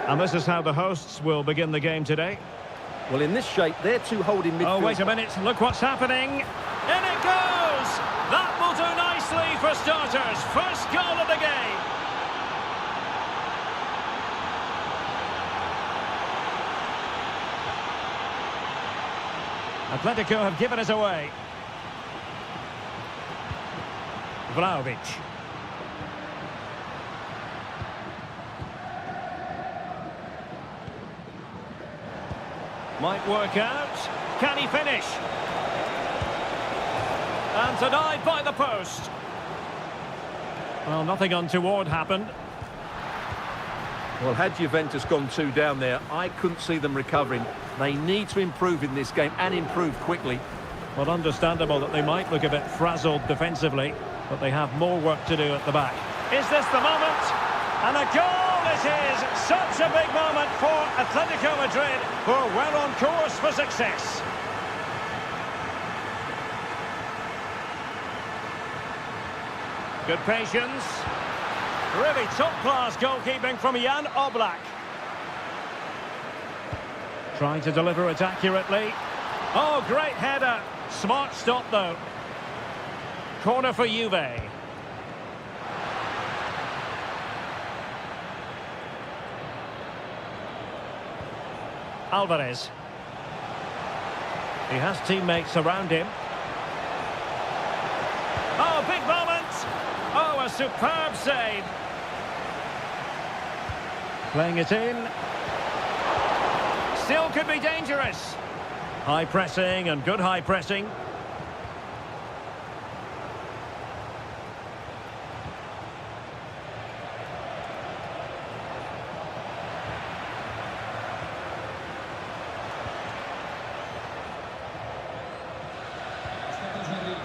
And this is how the hosts will begin the game today. Well, in this shape, they're two holding midfield. Oh, wait a minute. Look what's happening. In it goes! That will do nicely for starters. First goal of the game. Atletico have given us away. Vlahovic. Might work out. Can he finish? And denied by the post. Well, nothing untoward happened. Well, had Juventus gone 2 down there, I couldn't see them recovering. They need to improve in this game and improve quickly. Well, understandable that they might look a bit frazzled defensively, but they have more work to do at the back. Is this the moment? And a goal it is! Such a big moment for Atletico Madrid, who are well on course for success. Good patience. Really top-class goalkeeping from Jan Oblak. Trying to deliver it accurately. Oh, great header. Smart stop, though. Corner for Juve. Alvarez. He has teammates around him. Oh, big moment! Oh, a superb save. Playing it in. Still could be dangerous. High pressing and good high pressing.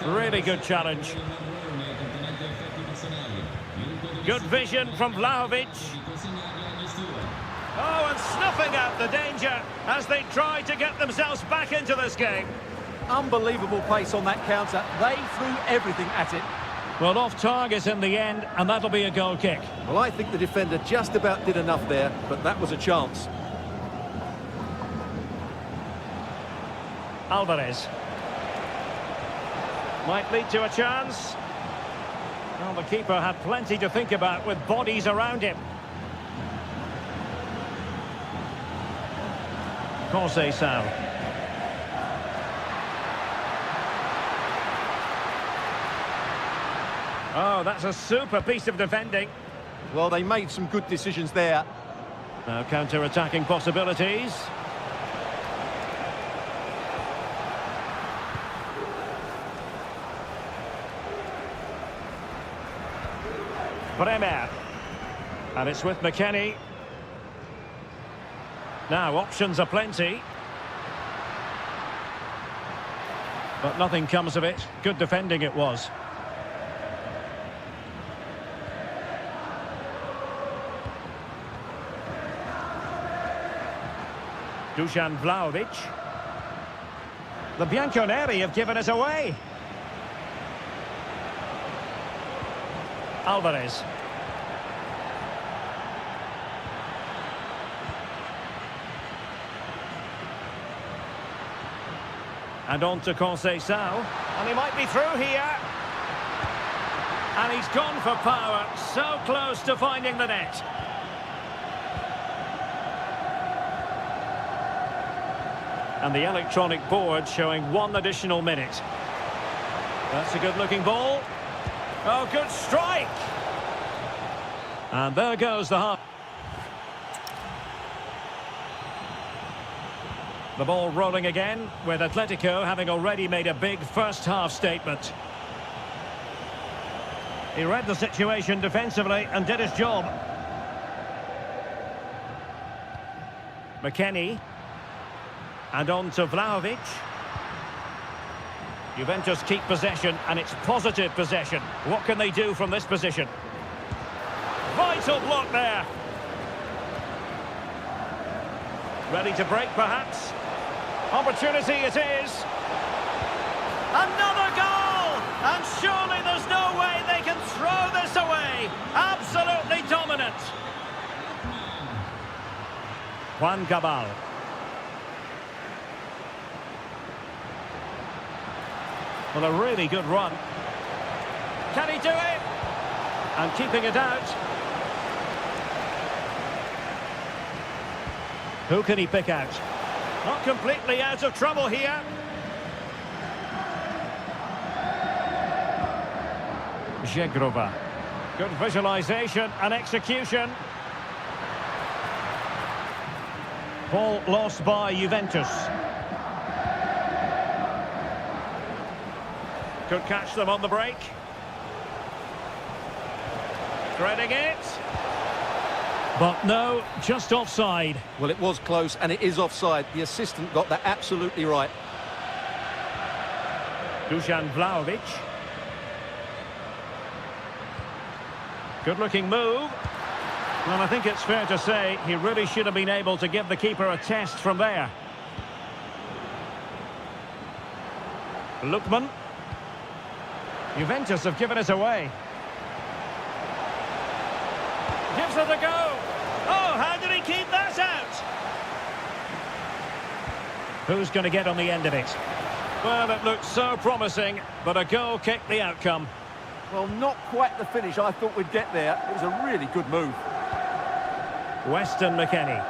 Really good challenge. Good vision from Vlahovic. Oh, and snuffing out the danger as they try to get themselves back into this game. Unbelievable pace on that counter. They threw everything at it. Well, off target in the end, and that'll be a goal kick. Well, I think the defender just about did enough there, but that was a chance. Alvarez. Might lead to a chance. Well, the keeper had plenty to think about with bodies around him. Conceição. Oh, that's a super piece of defending. Well, they made some good decisions there. Now counter-attacking possibilities. Premé. And it's with McKennie. Now, options are plenty. But nothing comes of it. Good defending it was. Dusan Vlahovic. The Bianconeri have given us away. Alvarez. And on to Conceição. And he might be through here. And he's gone for power. So close to finding the net. And the electronic board showing 1 additional minute. That's a good-looking ball. Oh, good strike! And there goes the half. The ball rolling again, with Atletico having already made a big first-half statement. He read the situation defensively and did his job. McKennie. And on to Vlahovic. Juventus keep possession, and it's positive possession. What can they do from this position? Vital block there. Ready to break, perhaps. Opportunity it is. Another goal! And surely there's no way they can throw this away. Absolutely dominant. Juan Cabal. Well, a really good run. Can he do it? And keeping it out. Who can he pick out? Not completely out of trouble here. Zegrova. Good visualization and execution. Ball lost by Juventus. Could catch them on the break. Threading it. But no, just offside. Well, it was close, and it is offside. The assistant got that absolutely right. Dusan Vlahovic. Good-looking move. Well, I think it's fair to say he really should have been able to give the keeper a test from there. Lookman. Juventus have given it away. Gives it a go. Oh, how did he keep that out? Who's going to get on the end of it? Well, it looked so promising, but a goal kicked the outcome. Well, not quite the finish I thought we'd get there. It was a really good move. Weston McKennie.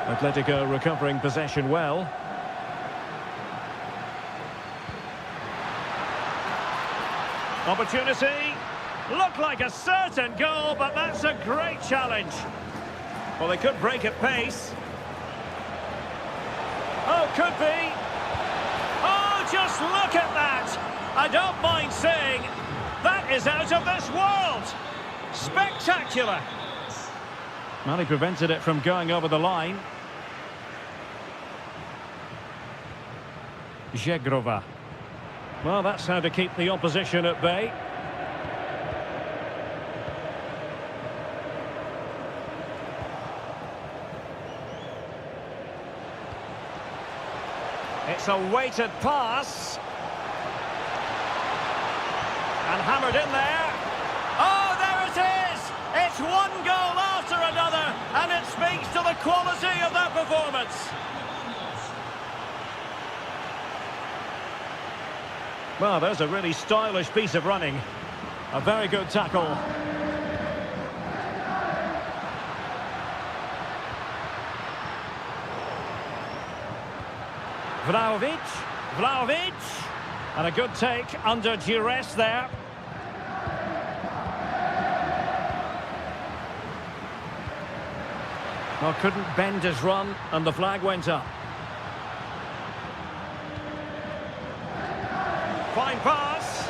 Atletico recovering possession well. Opportunity. Looked like a certain goal, but that's a great challenge. Well, they could break at pace. Oh, could be. Oh, just look at that. I don't mind saying that is out of this world. Spectacular. Well, he prevented it from going over the line. Zegrova. Well, that's how to keep the opposition at bay. It's a weighted pass. And hammered in there. Oh, there it is! It's one goal after another, and it speaks to the quality of their performance. Well, there's a really stylish piece of running. A very good tackle. Vlahovic. And a good take under duress there. Well, couldn't bend his run, and the flag went up. Fine pass.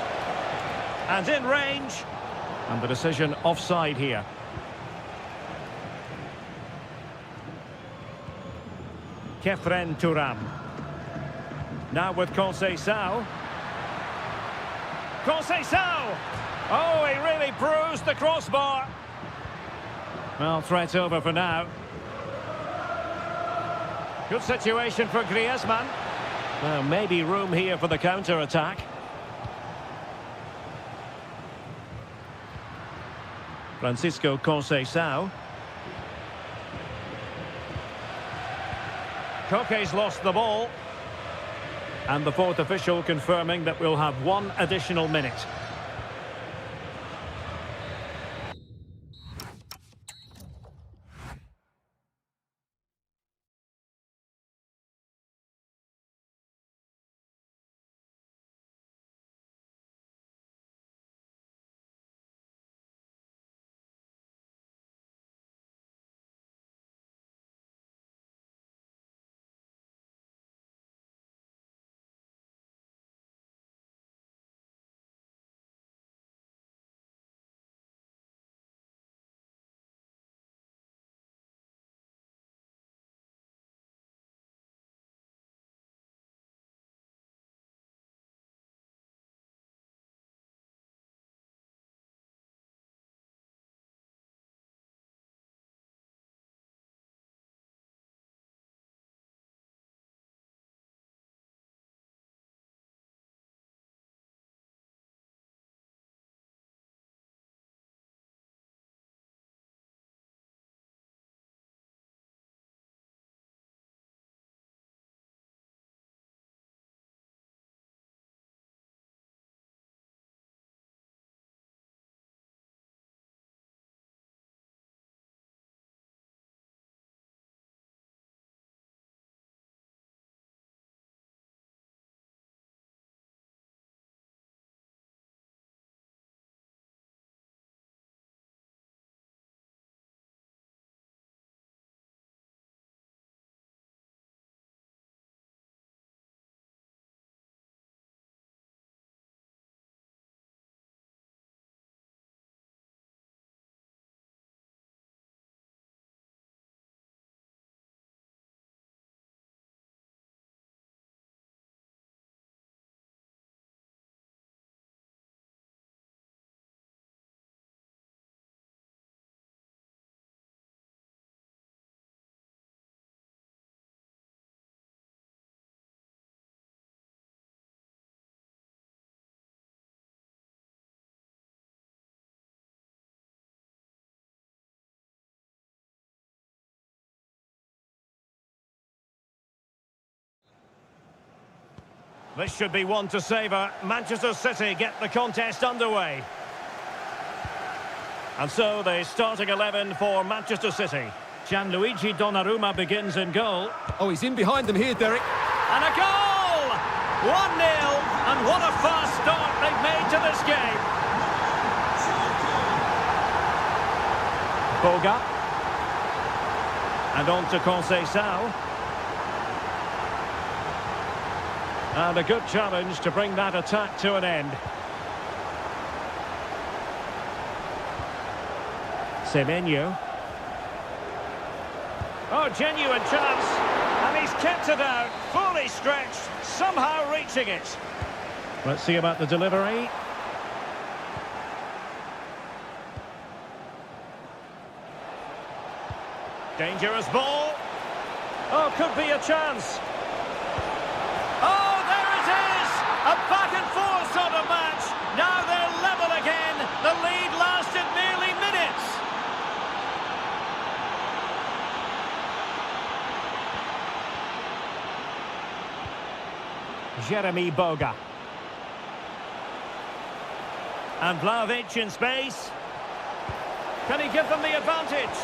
And in range. And the decision offside here. Kefren Turam. Now with Conceição. Conceição! Oh, he really bruised the crossbar. Well, threat over for now. Good situation for Griezmann. Well, maybe room here for the counter-attack. Francisco Conceição. Koke's lost the ball. And the fourth official confirming that we'll have one additional minute. This should be one to savour. Manchester City get the contest underway. And so the starting 11 for Manchester City. Gianluigi Donnarumma begins in goal. Oh, he's in behind them here, Derek. And a goal! 1-0, and what a fast start they've made to this game. Boga. And on to Conceição. And a good challenge to bring that attack to an end. Semenyo. Oh, genuine chance. And he's kept it out, fully stretched, somehow reaching it. Let's see about the delivery. Dangerous ball. Oh, could be a chance. Oh, there it is! A back and forth sort of match. Now they're level again. The lead lasted merely minutes. Jeremy Boga. And Vlahovic in space. Can he give them the advantage?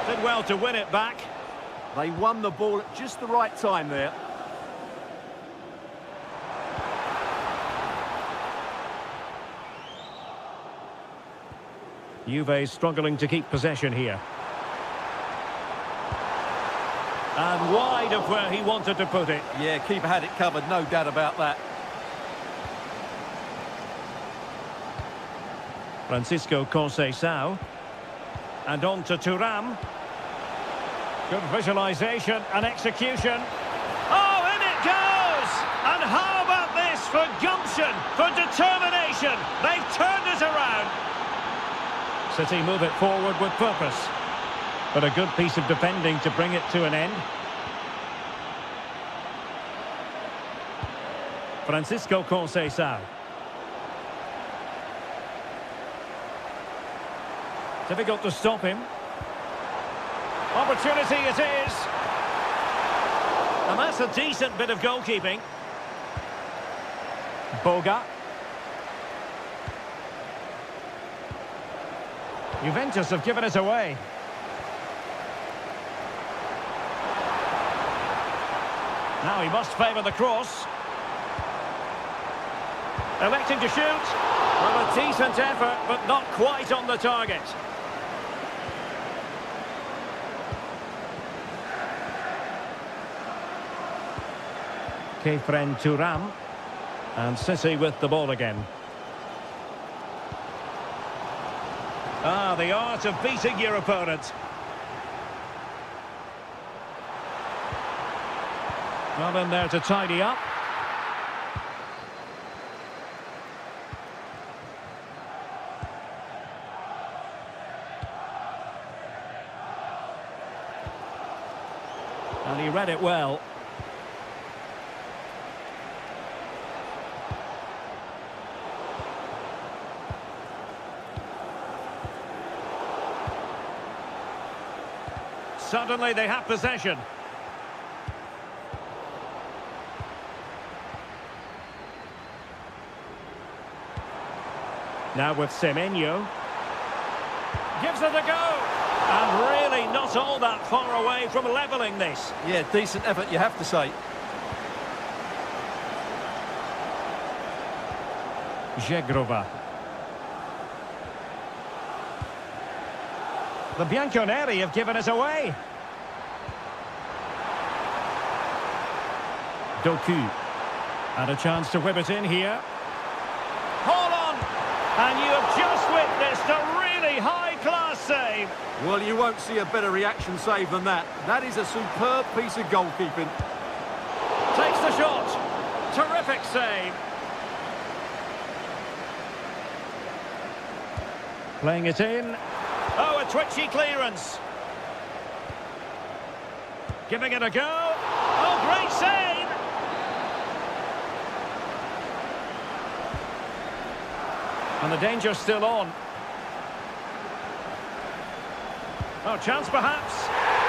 Did well to win it back. They won the ball at just the right time there. Juve struggling to keep possession here. And wide of where he wanted to put it. Yeah, keeper had it covered, no doubt about that. Francisco Conceição. And on to Thuram. Good visualisation and execution. Oh, in it goes! And how about this for gumption, for determination? They've turned it around. City move it forward with purpose. But a good piece of defending to bring it to an end. Francisco Conceição. Difficult to stop him. Opportunity it is. And that's a decent bit of goalkeeping. Boga. Juventus have given it away. Now he must favour the cross. Electing to shoot. Well, a decent effort, but not quite on the target. Kefren Thuram. And City with the ball again. Ah, the art of beating your opponent. Well, in there to tidy up. And he read it well. Suddenly they have possession. Now with Semenyo. Gives it a go. And really not all that far away from levelling this. Yeah, decent effort, you have to say. Zegrova. The Bianconeri have given it away. Doku. And a chance to whip it in here. Hold on! And you have just witnessed a really high-class save. Well, you won't see a better reaction save than that. That is a superb piece of goalkeeping. Takes the shot. Terrific save. Playing it in. Oh, a twitchy clearance. Giving it a go. Oh, great save. And the danger's still on. Oh, chance perhaps.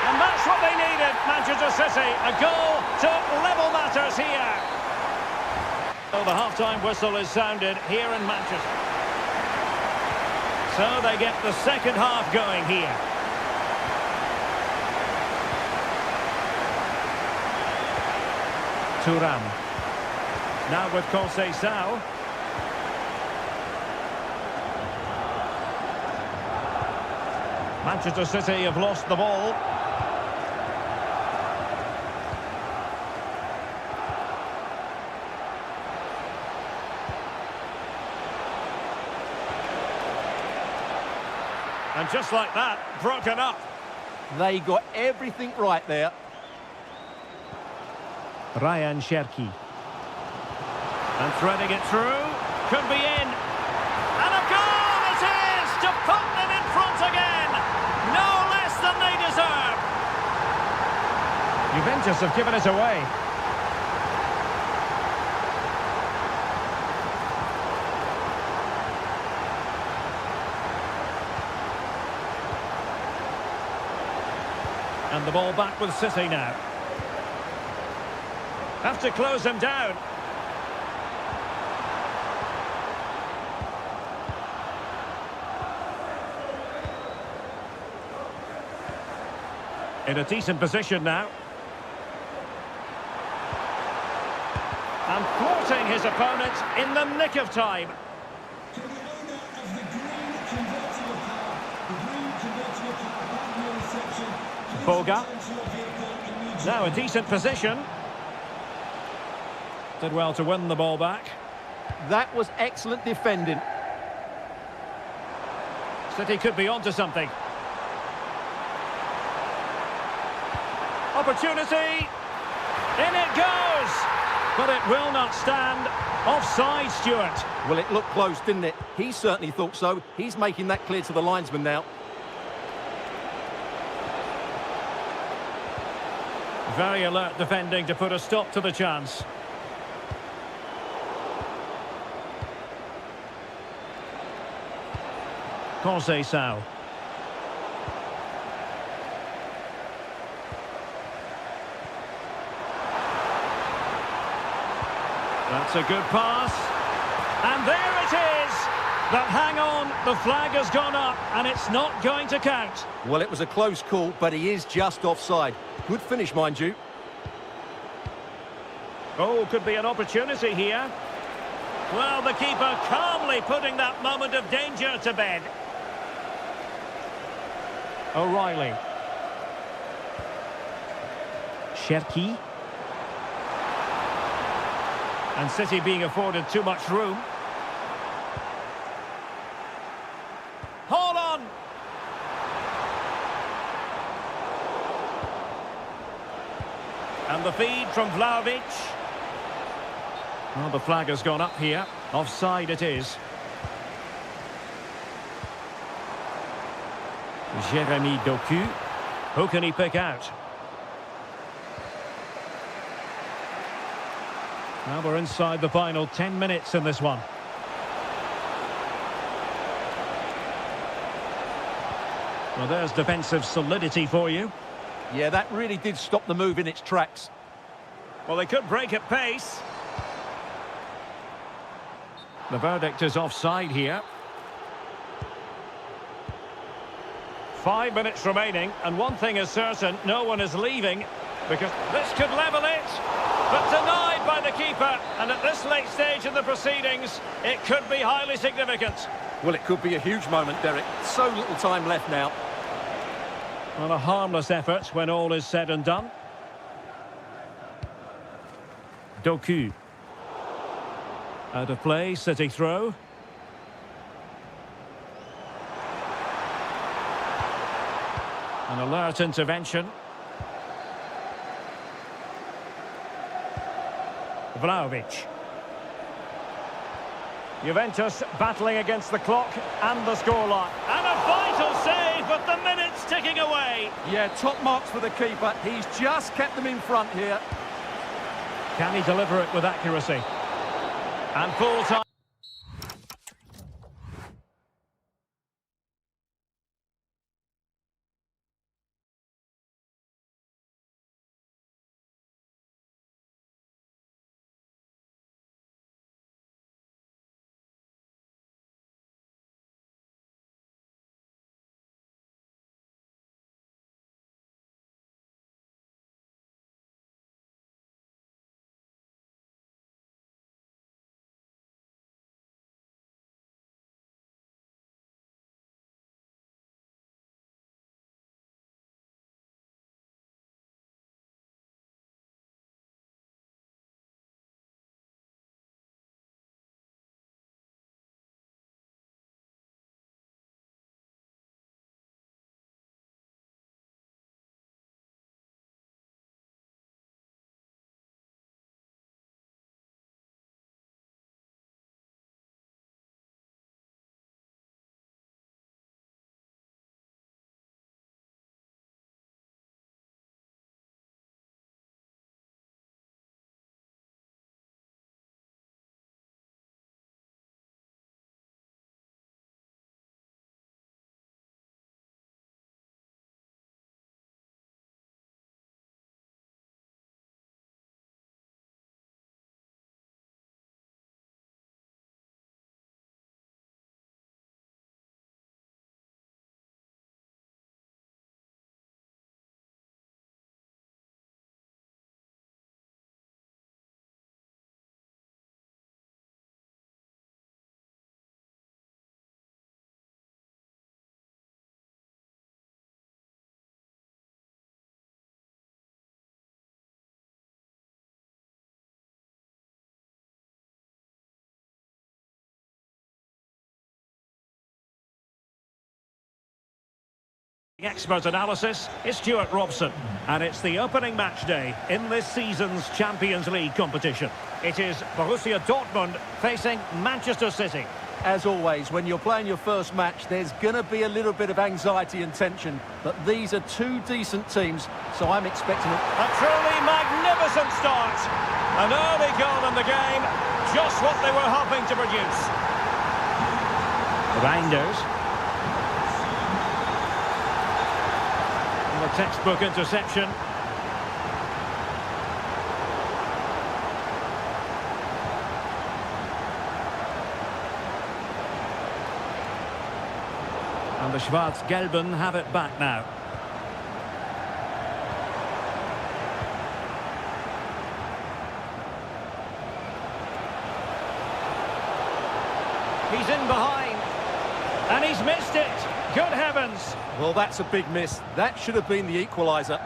And that's what they needed, Manchester City. A goal to level matters here. Well, the half-time whistle is sounded here in Manchester. So they get the second half going here. Thuram. Now with Conceição. Manchester City have lost the ball. And just like that, broken up. They got everything right there. Ryan Cherki. And threading it through. Could be in. And a goal it is to put them in front again. No less than they deserve. Juventus have given it away. And the ball back with City now. Have to close them down. In a decent position now. And thwarting his opponent in the nick of time. Boga. Now a decent position. Did well to win the ball back. That was excellent defending. City could be onto something. Opportunity. In it goes. But it will not stand. Offside, Stuart. Well, it looked close, didn't it? He certainly thought so. He's making that clear to the linesman now. Very alert defending to put a stop to the chance. Conceição. That's a good pass. And there it is. But hang on, the flag has gone up and it's not going to count. Well, it was a close call, but he is just offside. Good finish, mind you. Oh, could be an opportunity here. Well, the keeper calmly putting that moment of danger to bed. O'Reilly. Cherki. And City being afforded too much room. Hold on! And the feed from Vlahovic. Well, the flag has gone up here. Offside it is. Jeremy Doku. Who can he pick out? Now we're inside the final 10 minutes in this one. Well, there's defensive solidity for you. Yeah, that really did stop the move in its tracks. Well, they could break at pace. The verdict is offside here. 5 minutes remaining, and one thing is certain, no one is leaving, because this could level it, but denied by the keeper, and at this late stage in the proceedings, it could be highly significant. Well, it could be a huge moment, Derek. So little time left now. Well, a harmless effort when all is said and done. Doku. Out of play, City throw. An alert intervention. Vlahovic. Juventus battling against the clock and the scoreline. And a vital save, but the minutes ticking away. Yeah, top marks for the keeper. He's just kept them in front here. Can he deliver it with accuracy? And full time. Expert analysis is Stuart Robson, and it's the opening match day in this season's Champions League competition. It is Borussia Dortmund facing Manchester City. As always, when you're playing your first match, there's going to be a little bit of anxiety and tension, but these are two decent teams, so I'm expecting a truly magnificent start. An early goal in the game, just what they were hoping to produce. Reinders. A textbook interception. And the Schwarz-Gelben have it back now. He's in behind. And he's missed it. Good heavens. Well, that's a big miss. That should have been the equaliser.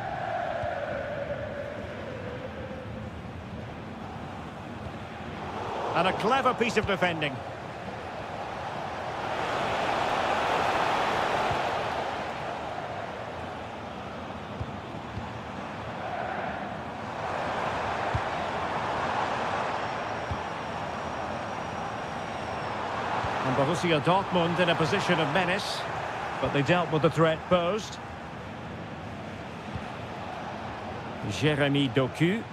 And a clever piece of defending. And Borussia Dortmund in a position of menace, but they dealt with the threat posed. Jeremy Doku.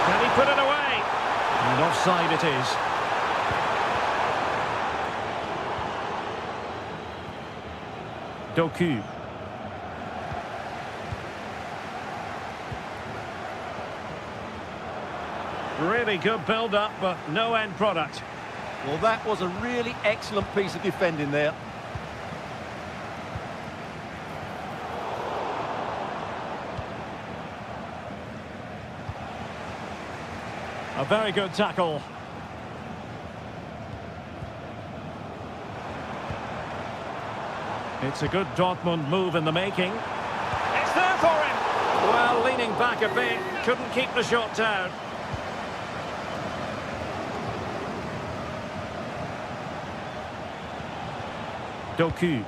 Can he put it away? And offside it is. Doku. Really good build-up, but no end product. Well, that was a really excellent piece of defending there. A very good tackle. It's a good Dortmund move in the making. It's there for him! Well, leaning back a bit, couldn't keep the shot down. Doku.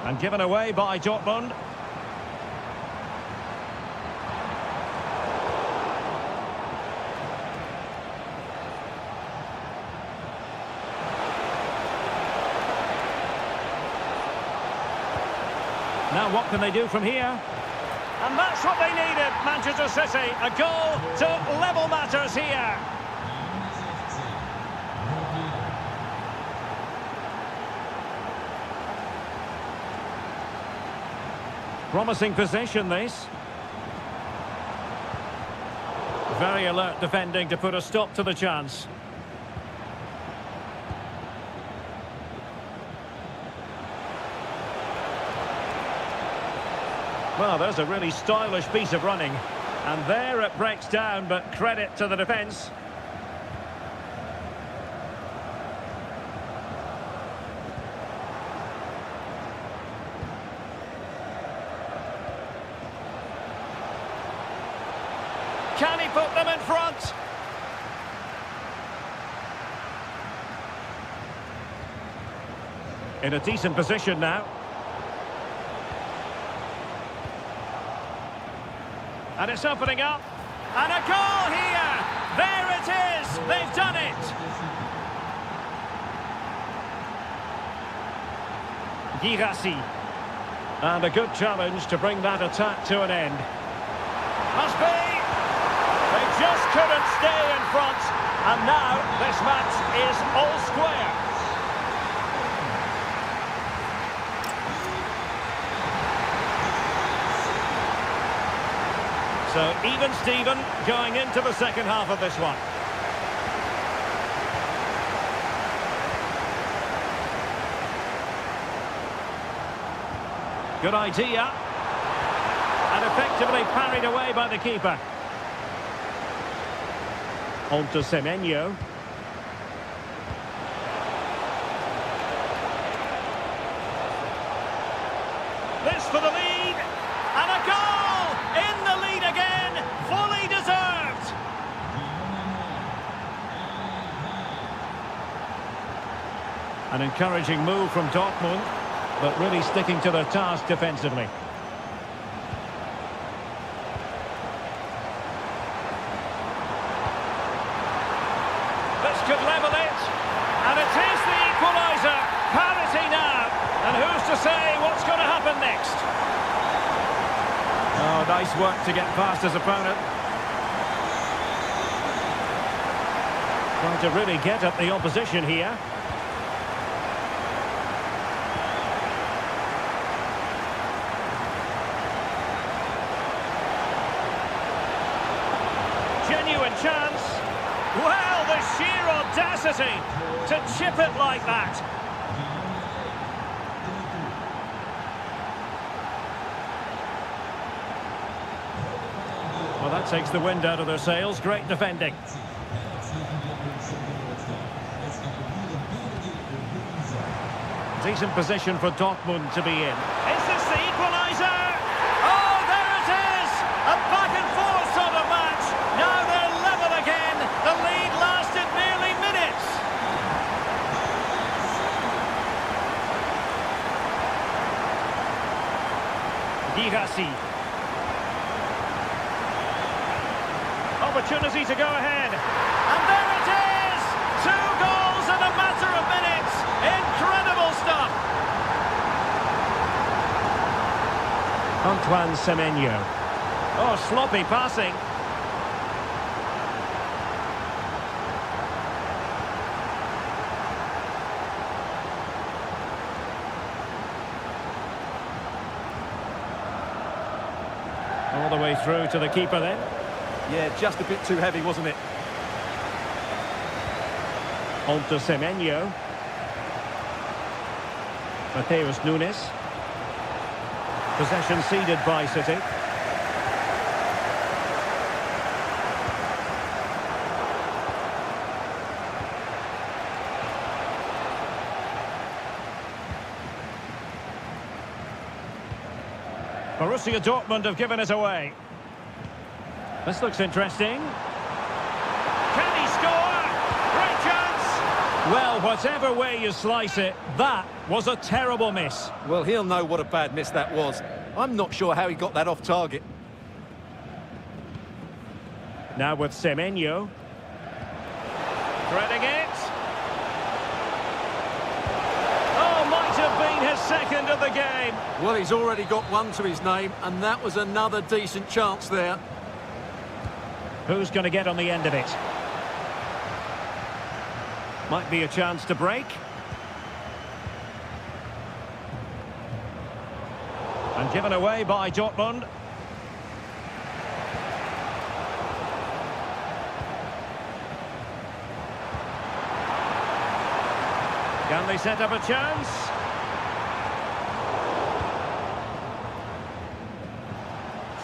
And given away by Dortmund. Now what can they do from here? And that's what they needed, Manchester City. A goal to level matters here. Promising possession, this. Very alert defending to put a stop to the chance. Well, there's a really stylish piece of running. And there it breaks down, but credit to the defence. Can he put them in front? In a decent position now. And it's opening up. And a goal here! There it is! They've done it! Girassi. And a good challenge to bring that attack to an end. Must be! They just couldn't stay in front. And now this match is all square. So even Steven going into the second half of this one. Good idea. And effectively parried away by the keeper. On to Semenyo. for the lead. And a goal! In the lead again, fully deserved. An encouraging move from Dortmund, but really sticking to their task defensively. This could level it, and it is the equaliser. Parity now, and who's to say what's going to happen next? Oh, nice work to get past his opponent. Trying to really get at the opposition here. Genuine chance. Well, the sheer audacity to chip it like that. Well, that takes the wind out of their sails. Great defending. Decent position for Dortmund to be in. Is this the equaliser? Oh, there it is! A back-and-forth sort of match. Now they're level again. The lead lasted nearly minutes. Girassi. Opportunity to go ahead. And there it is! 2 goals in a matter of minutes. Incredible stuff. Antoine Semenyo. Oh, sloppy passing. All the way through to the keeper then. Yeah, just a bit too heavy, wasn't it? On to Semenyo. Mateus Nunes. Possession ceded by City. Borussia Dortmund have given it away. This looks interesting. Can he score? Great chance! Well, whatever way you slice it, that was a terrible miss. Well, he'll know what a bad miss that was. I'm not sure how he got that off target. Now with Semenyo. Threading it. Oh, might have been his second of the game. Well, he's already got one to his name, and that was another decent chance there. Who's going to get on the end of it? Might be a chance to break. And given away by Dortmund. Can they set up a chance?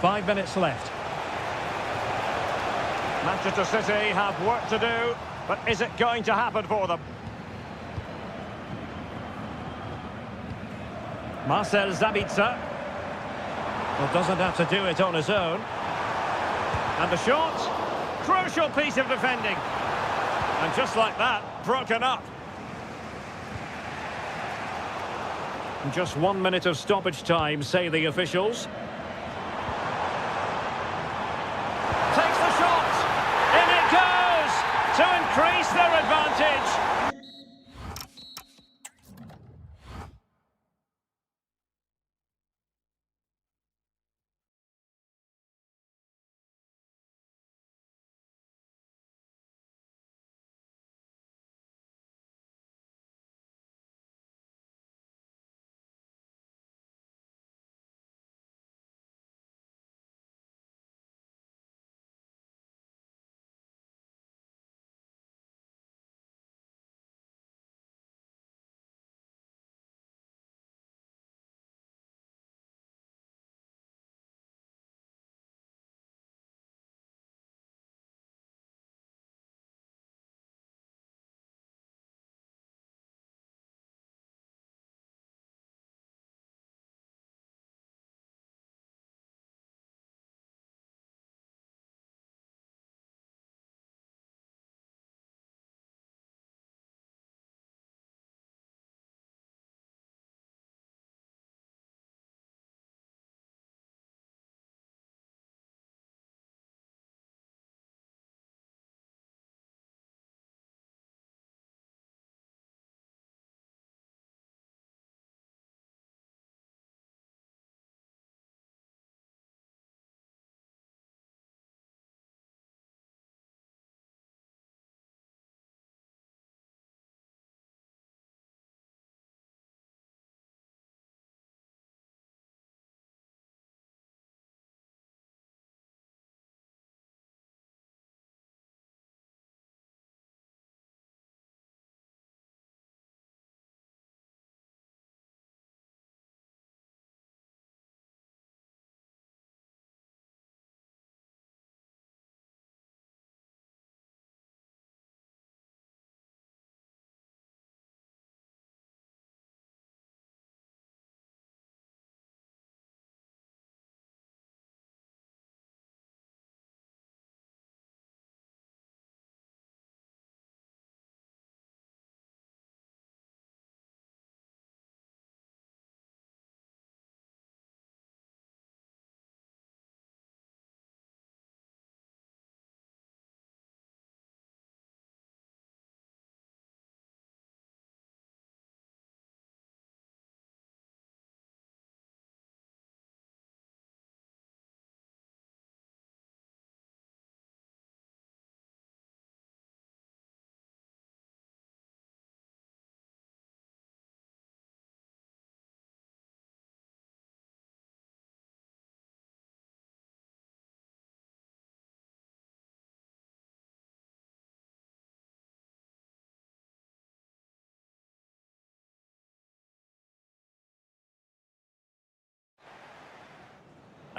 Five minutes left. Manchester City have work to do, but is it going to happen for them? Marcel Sabitzer. Well, doesn't have to do it on his own. And the shot. Crucial piece of defending. And just like that, broken up. Just 1 minute of stoppage time, say the officials. Takes the shot. In it goes to increase their advantage.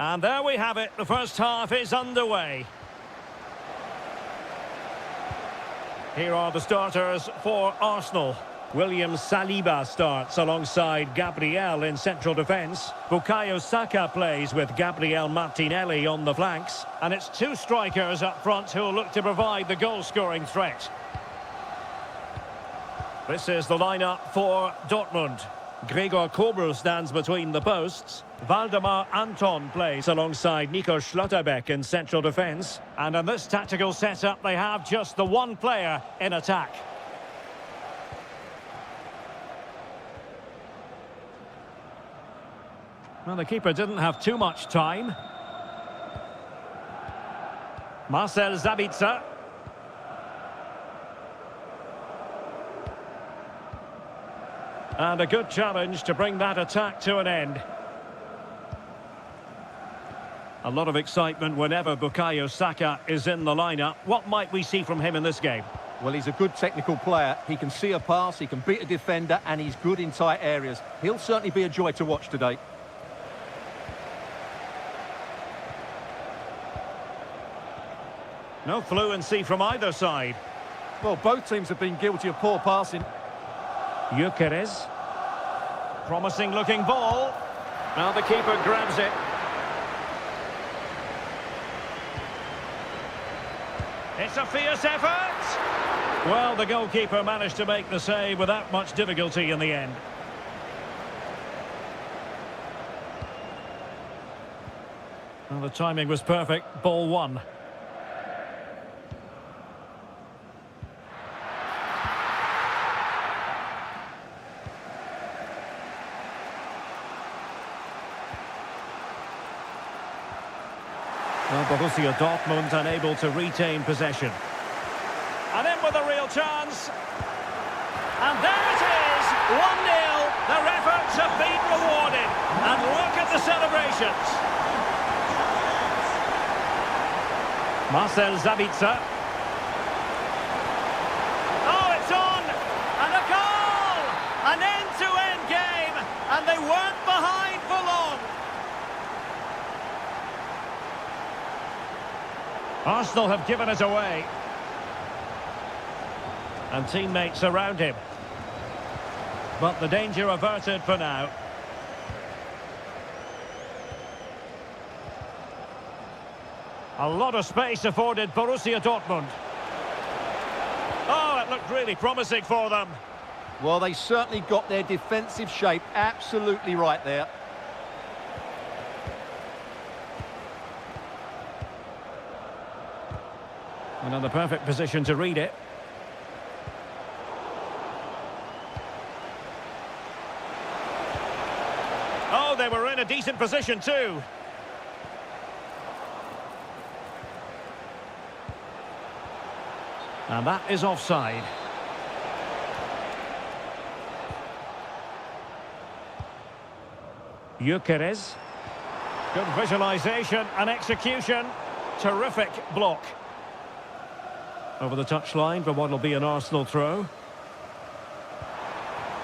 And there we have it. The first half is underway. Here are the starters for Arsenal. William Saliba starts alongside Gabriel in central defence. Bukayo Saka plays with Gabriel Martinelli on the flanks. And it's two strikers up front who will look to provide the goal-scoring threat. This is the lineup for Dortmund. Gregor Kobel stands between the posts. Waldemar Anton plays alongside Nico Schlotterbeck in central defence. And in this tactical setup, they have just the one player in attack. Well, the keeper didn't have too much time. Marcel Sabitzer. And a good challenge to bring that attack to an end. A lot of excitement whenever Bukayo Saka is in the lineup. What might we see from him in this game? Well, he's a good technical player. He can see a pass, he can beat a defender, and he's good in tight areas. He'll certainly be a joy to watch today. No fluency from either side. Well, both teams have been guilty of poor passing. Gyökeres. Promising looking ball. Now the keeper grabs it. It's a fierce effort. Well, the goalkeeper managed to make the save without much difficulty in the end. Well, the timing was perfect. Ball one. Well, Borussia Dortmund unable to retain possession. And in with a real chance. And there it is, 1-0. Their efforts have been rewarded. And look at the celebrations. Marcel Sabitzer. Oh, it's on! And a goal! An end-to-end game, and they weren't behind for long. Arsenal have given it away. And teammates around him. But the danger averted for now. A lot of space afforded Borussia Dortmund. Oh, it looked really promising for them. Well, they certainly got their defensive shape absolutely right there. Another perfect position to read it. Oh, they were in a decent position too. And that is offside. Gyökeres. Good visualisation and execution. Terrific block. Over the touchline for what will be an Arsenal throw.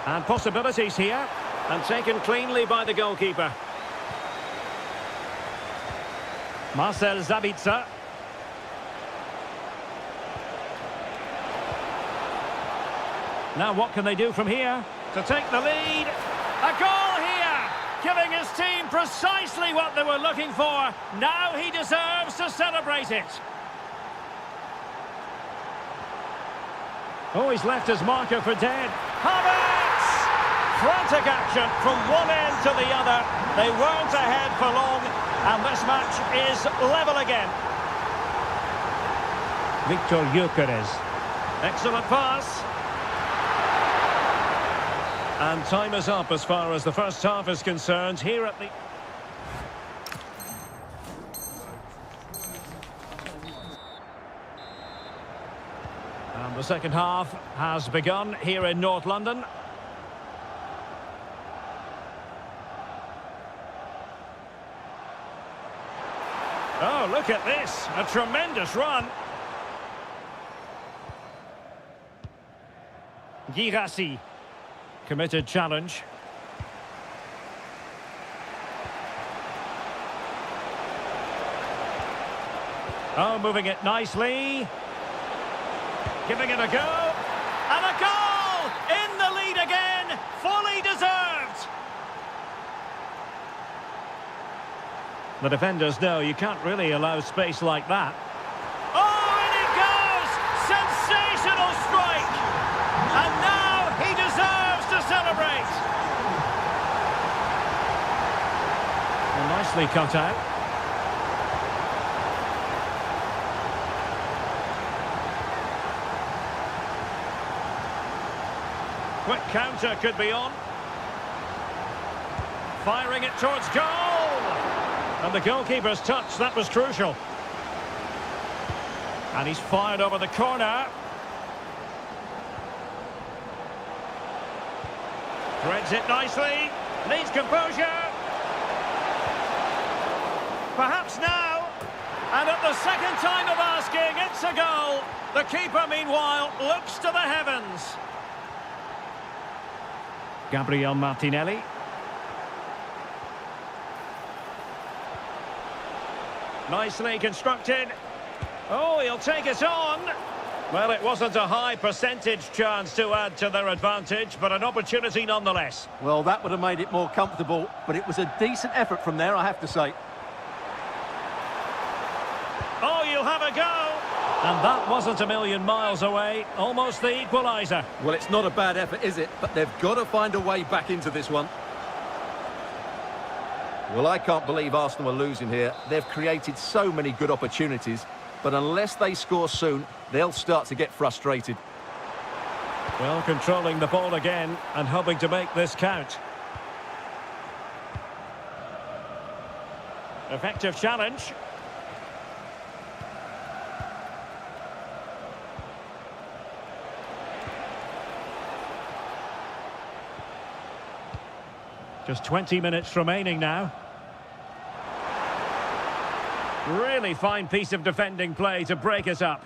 And possibilities here. And taken cleanly by the goalkeeper. Marcel Sabitzer. Now what can they do from here? To take the lead. A goal here! Giving his team precisely what they were looking for. Now he deserves to celebrate it. Oh, he's left his marker for dead. Havertz! Frantic action from one end to the other. They weren't ahead for long, and this match is level again. Victor Gyökeres. Excellent pass. And time is up as far as the first half is concerned here at the... And the second half has begun here in North London. Oh, look at this. A tremendous run. Girassi. Committed challenge. Oh, moving it nicely. Giving it a go. And a goal! In the lead again. Fully deserved. The defenders know you can't really allow space like that. Oh, and it goes! Sensational strike! And now he deserves to celebrate. Well, nicely cut out. Quick counter could be on. Firing it towards goal! And the goalkeeper's touch, that was crucial. And he's fired over the corner. Threads it nicely. Needs composure. Perhaps now. And at the second time of asking, it's a goal. The keeper, meanwhile, looks to the heavens. Gabriel Martinelli. Nicely constructed. Oh, he'll take it on. Well, it wasn't a high percentage chance to add to their advantage, but an opportunity nonetheless. Well, that would have made it more comfortable, but it was a decent effort from there, I have to say. Oh, you'll have a go. And that wasn't a million miles away. Almost the equaliser. Well, it's not a bad effort, is it? But they've got to find a way back into this one. Well, I can't believe Arsenal are losing here. They've created so many good opportunities, but unless they score soon, they'll start to get frustrated. Well, controlling the ball again and hoping to make this count. Effective challenge. Just 20 minutes remaining now. Really fine piece of defending play to break us up.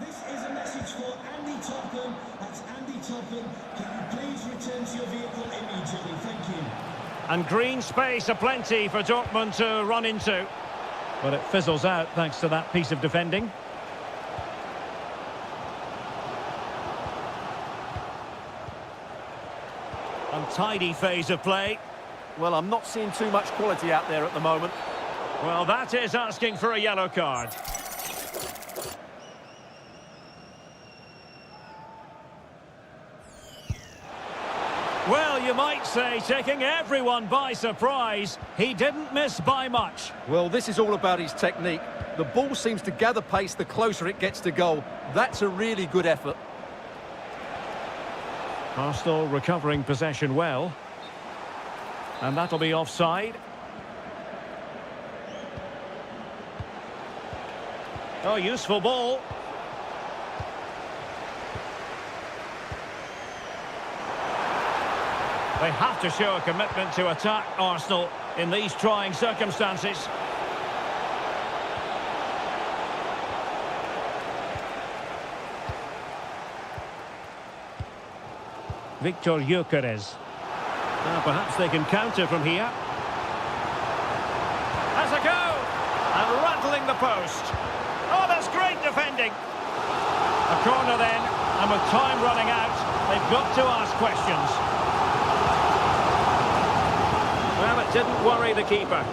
This is a message for Andy Topham. That's Andy Topham. Can you please return to your vehicle immediately? Thank you. And green space aplenty for Dortmund to run into. But it fizzles out thanks to that piece of defending. Untidy phase of play. Well, I'm not seeing too much quality out there at the moment. Well, that is asking for a yellow card. Well, you might say, taking everyone by surprise. He didn't miss by much. Well, this is all about his technique. The ball seems to gather pace the closer it gets to goal. That's a really good effort. Arsenal recovering possession well. And that'll be offside. Oh, useful ball. They have to show a commitment to attack Arsenal in these trying circumstances. Victor Gyökeres. Perhaps they can counter from here. Has a go! And rattling the post. Oh, that's great defending. A corner then, and with time running out, they've got to ask questions. Well, it didn't worry the keeper.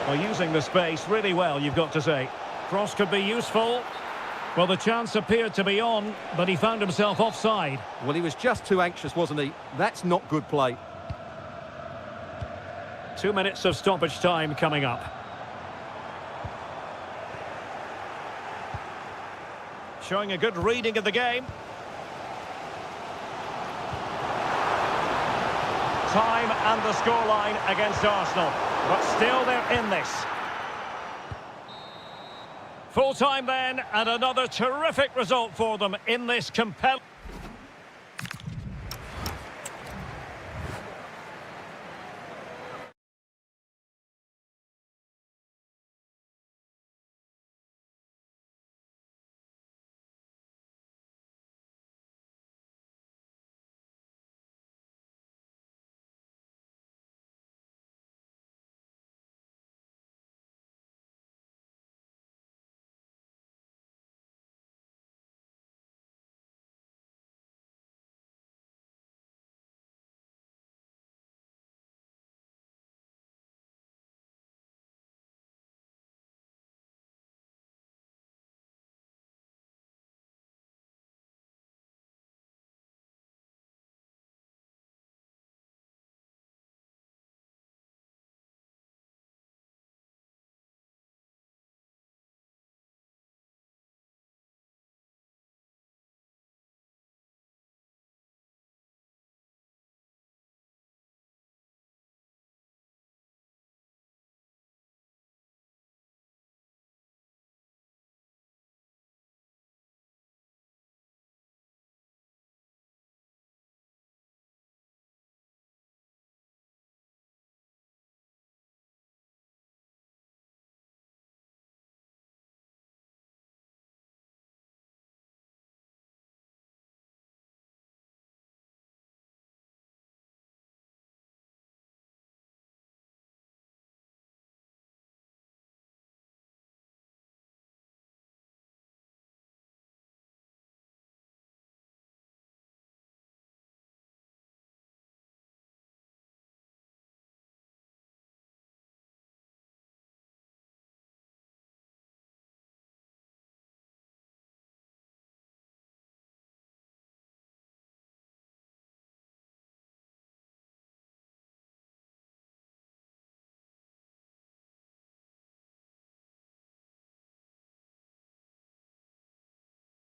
Well, using the space really well, you've got to say. Cross could be useful. Well, the chance appeared to be on, but he found himself offside. Well, he was just too anxious, wasn't he? That's not good play. 2 minutes of stoppage time coming up. Showing a good reading of the game. Time and the scoreline against Arsenal. But still they're in this. Full time then, and another terrific result for them in this compelling...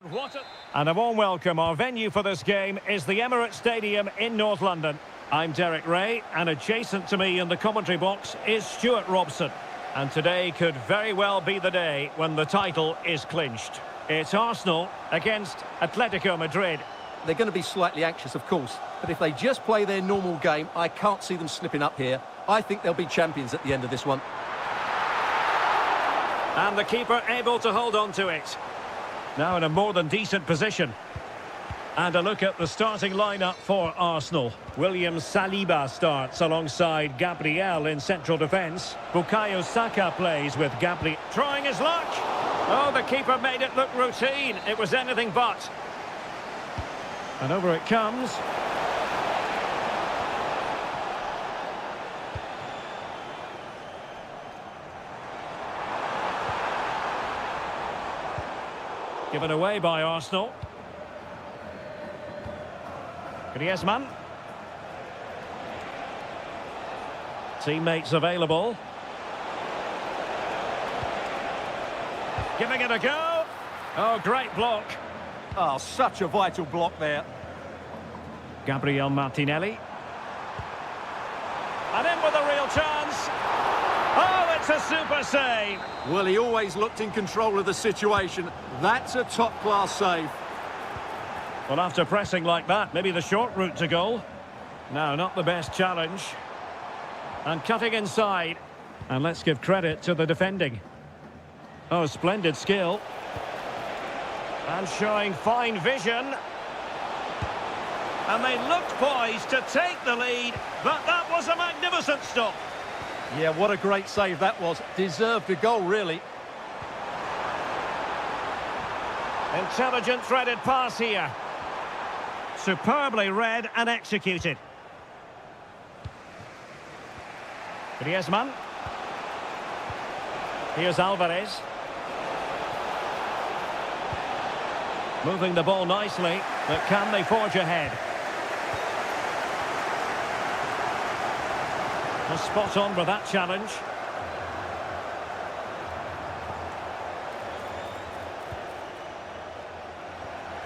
And a warm welcome. Our venue for this game is the Emirates Stadium in North London. I'm Derek Ray, and adjacent to me in the commentary box is Stuart Robson. And today could very well be the day when the title is clinched. It's Arsenal against Atletico Madrid. They're going to be slightly anxious, of course, but if they just play their normal game, I can't see them slipping up here. I think they'll be champions at the end of this one. And the keeper able to hold on to it. Now in a more than decent position. And a look at the starting lineup for Arsenal. William Saliba starts alongside Gabriel in central defence. Bukayo Saka plays with Gabriel. Trying his luck. Oh, the keeper made it look routine. It was anything but. And over it comes. Given away by Arsenal. Griezmann. Teammates available. Giving it a go. Oh, great block. Oh, such a vital block there. Gabriel Martinelli. And in with a real chance. Oh, it's a super save. Well, he always looked in control of the situation. That's a top-class save. Well, after pressing like that, maybe the short route to goal. No, not the best challenge. And cutting inside. And let's give credit to the defending. Oh, splendid skill. And showing fine vision. And they looked poised to take the lead, but that was a magnificent stop. Yeah, what a great save that was. Deserved a goal, really. Intelligent threaded pass here. Superbly read and executed. Griezmann. Here's Alvarez. Moving the ball nicely, but can they forge ahead? Well, spot on with that challenge.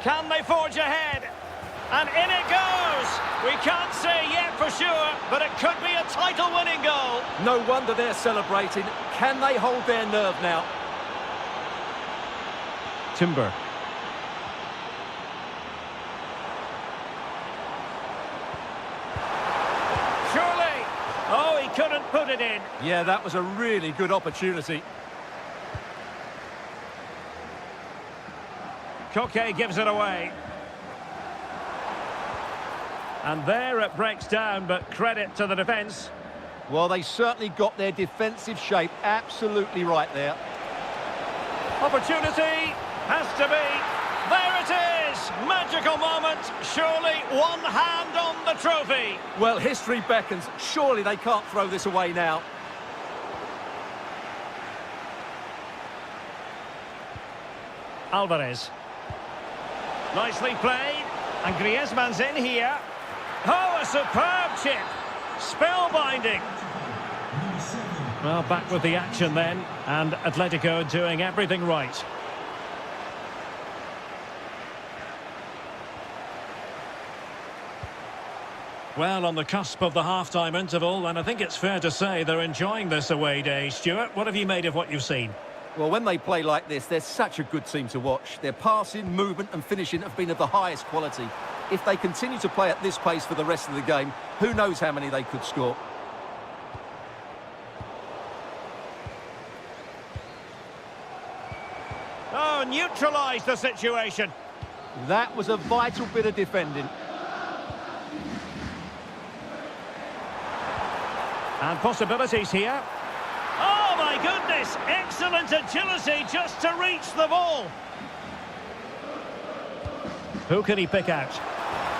Can they forge ahead? And in it goes! We can't say yet for sure, but it could be a title-winning goal. No wonder they're celebrating. Can they hold their nerve now? Timber. Surely! Oh, he couldn't put it in. Yeah, that was a really good opportunity. Koke gives it away. And there it breaks down, but credit to the defence. Well, they certainly got their defensive shape absolutely right there. Opportunity has to be. There it is! Magical moment. Surely one hand on the trophy. Well, history beckons. Surely they can't throw this away now. Alvarez. Nicely played. And Griezmann's in here. Oh, a superb chip. Spellbinding. Well, back with the action then. And Atletico doing everything right. Well, on the cusp of the half-time interval, and I think it's fair to say they're enjoying this away day. Stuart, what have you made of what you've seen? Well, when they play like this, they're such a good team to watch. Their passing, movement and finishing have been of the highest quality. If they continue to play at this pace for the rest of the game, who knows how many they could score. Oh, neutralised the situation. That was a vital bit of defending. And possibilities here. Oh, my goodness! Excellent agility just to reach the ball. Who can he pick out?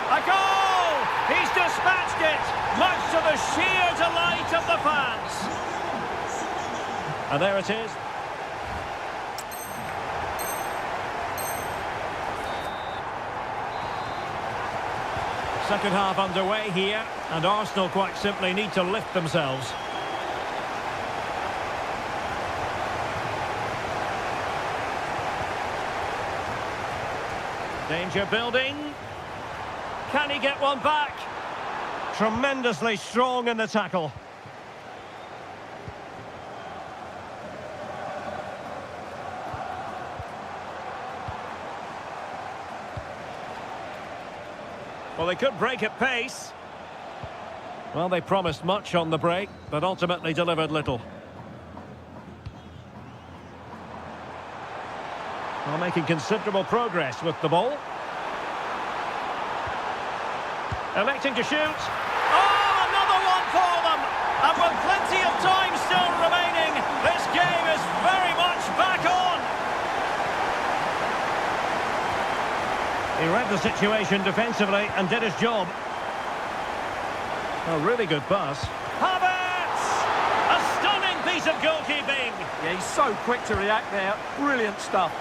A goal! He's dispatched it, much to the sheer delight of the fans. And there it is. Second half underway here, and Arsenal quite simply need to lift themselves. Danger building. Can he get one back? Tremendously strong in the tackle. Well, they could break at pace. Well, they promised much on the break, but ultimately delivered little. Well, making considerable progress with the ball. Electing to shoot. Oh, another one for them! And with plenty of time still remaining, this game is very much back on. He read the situation defensively and did his job. A really good pass. Havertz! A stunning piece of goalkeeping. Yeah, he's so quick to react there. Brilliant stuff.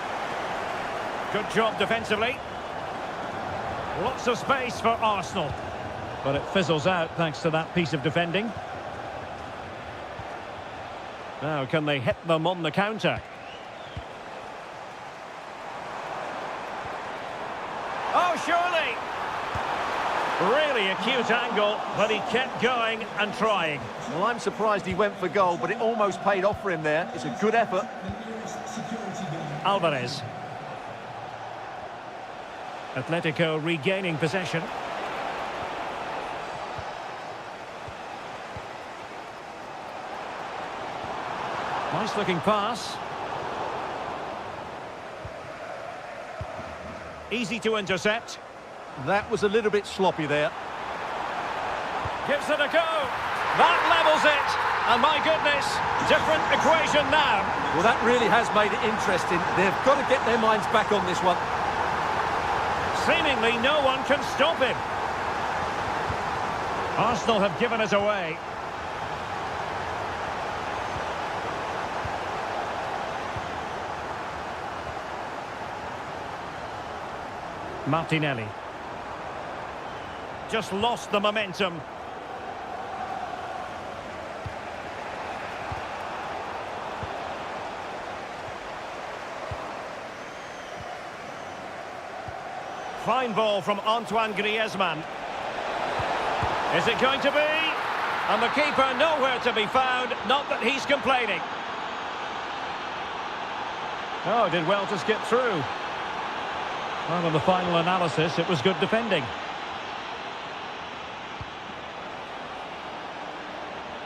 Good job defensively. Lots of space for Arsenal. But it fizzles out thanks to that piece of defending. Now, can they hit them on the counter? Oh, surely! Really acute angle, but he kept going and trying. Well, I'm surprised he went for goal, but it almost paid off for him there. It's a good effort. Alvarez. Atletico regaining possession. Nice looking pass. Easy to intercept. That was a little bit sloppy there. Gives it a go. That levels it. And my goodness, different equation now. Well, that really has made it interesting. They've got to get their minds back on this one. Seemingly no one can stop him. Arsenal have given us away. Martinelli. Just lost the momentum. Fine ball from Antoine Griezmann. Is it going to be? And the keeper nowhere to be found, not that he's complaining. Oh, did well to skip through. Well, in the final analysis, it was good defending.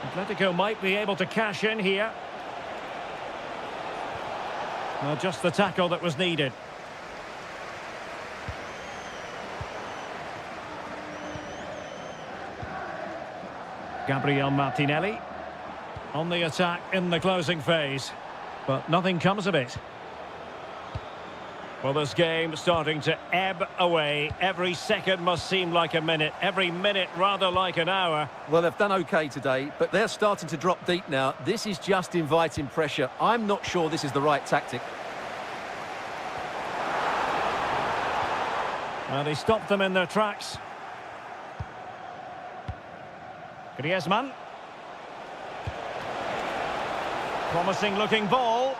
Atletico might be able to cash in here. Well, just the tackle that was needed. Gabriel Martinelli on the attack in the closing phase, but nothing comes of it. Well, this game starting to ebb away. Every second must seem like a minute, every minute rather like an hour. Well, they've done okay today, but they're starting to drop deep now. This is just inviting pressure. I'm not sure this is the right tactic. And he stopped them in their tracks. Griezmann. Promising looking ball.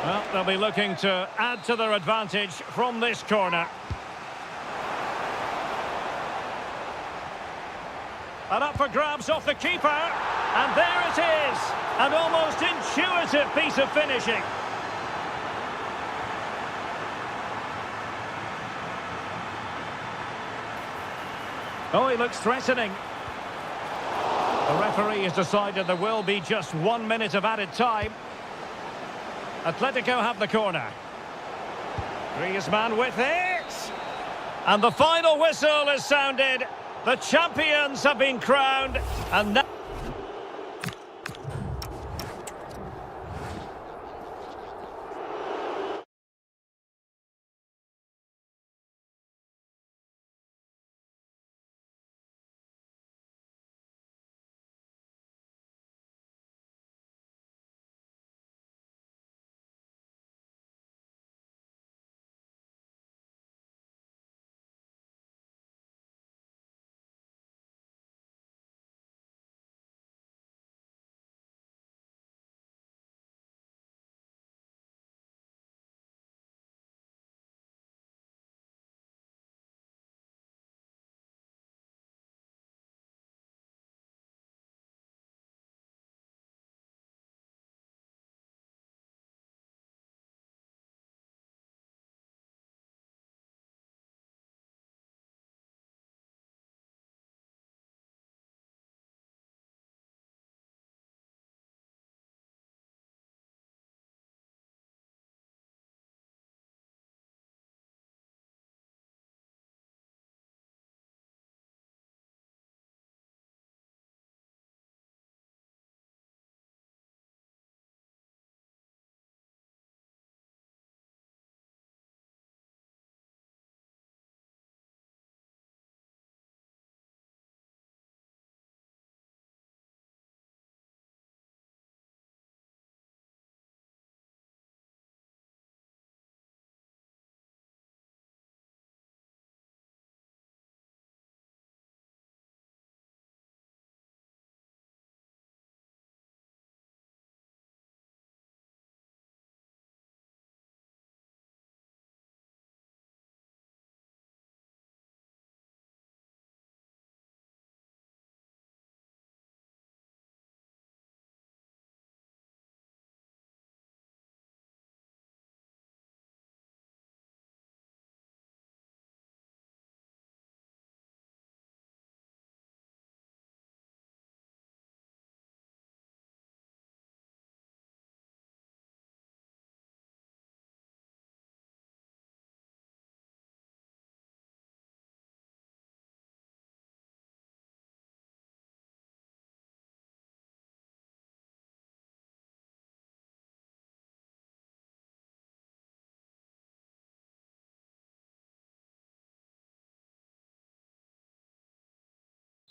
Well, they'll be looking to add to their advantage from this corner. And up for grabs off the keeper. And there it is. An almost intuitive piece of finishing. Oh, he looks threatening. The referee has decided there will be just 1 minute of added time. Atletico have the corner. Griezmann with it. And the final whistle is sounded. The champions have been crowned. And now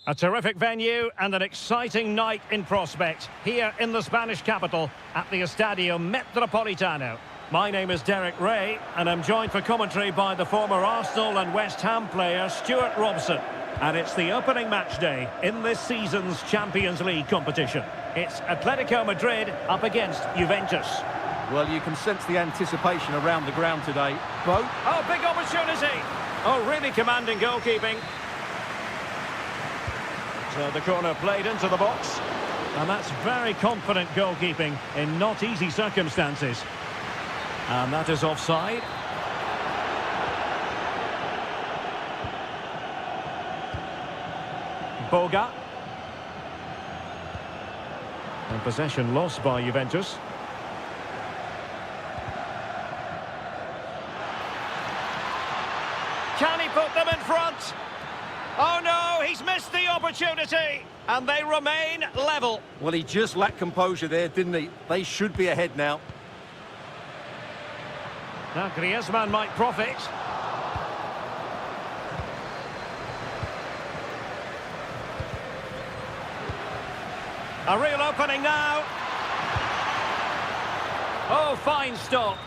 A terrific venue and an exciting night in prospect here in the Spanish capital at the Estadio Metropolitano. My name is Derek Ray and I'm joined for commentary by the former Arsenal and West Ham player Stuart Robson. And it's the opening match day in this season's Champions League competition. It's Atletico Madrid up against Juventus. Well, you can sense the anticipation around the ground today. Both. Oh, big opportunity. Oh, really commanding goalkeeping. So the corner played into the box. And that's very confident goalkeeping in not easy circumstances. And that is offside. Boga. And possession lost by Juventus. Can he put them in front? Oh no, he's missed the opportunity. And they remain level. Well, he just lacked composure there, didn't he? They should be ahead now. Now Griezmann might profit. A real opening now. Oh, fine stop.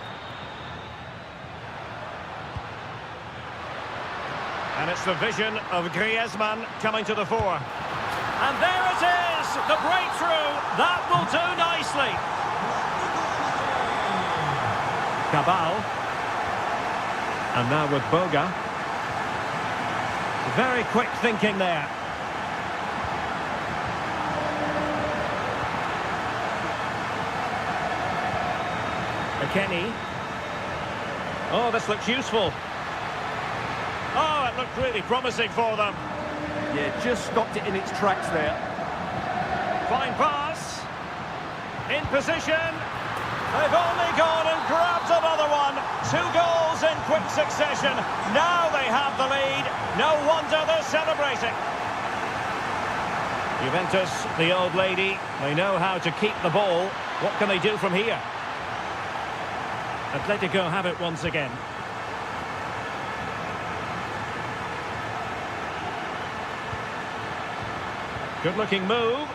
And it's the vision of Griezmann coming to the fore. And there it is, the breakthrough. That will do nicely. Cabal. And now with Boga. Very quick thinking there. Kenny. Oh, this looks useful. Oh, it looked really promising for them. Yeah, just stopped it in its tracks there. Fine pass. In position. They've only gone and grabbed another one. 2 goals in quick succession. Now they have the lead. No wonder they're celebrating. Juventus, the old lady, they know how to keep the ball. What can they do from here? Atletico have it once again. Good-looking move.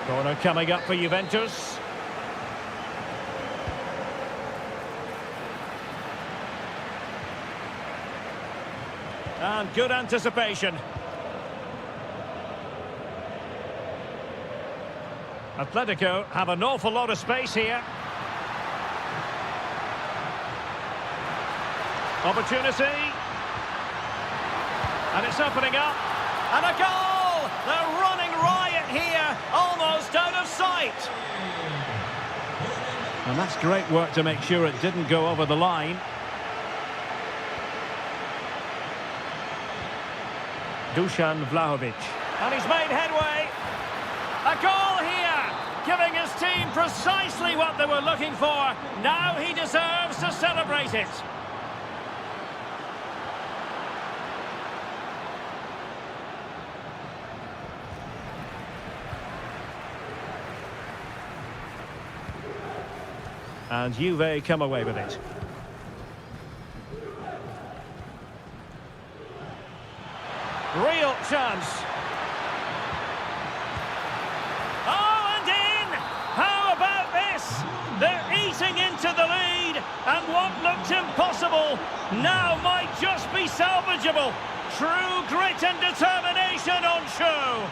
Corner coming up for Juventus. And good anticipation. Atletico have an awful lot of space here. Opportunity. And it's opening up. And a goal! They're running riot here, almost out of sight. And that's great work to make sure it didn't go over the line. Dusan Vlahovic. And he's made headway. A goal here, giving his team precisely what they were looking for. Now he deserves to celebrate it. And Juve come away with it. Real chance. Oh, and in! How about this? They're eating into the lead, and what looked impossible now might just be salvageable. True grit and determination on show.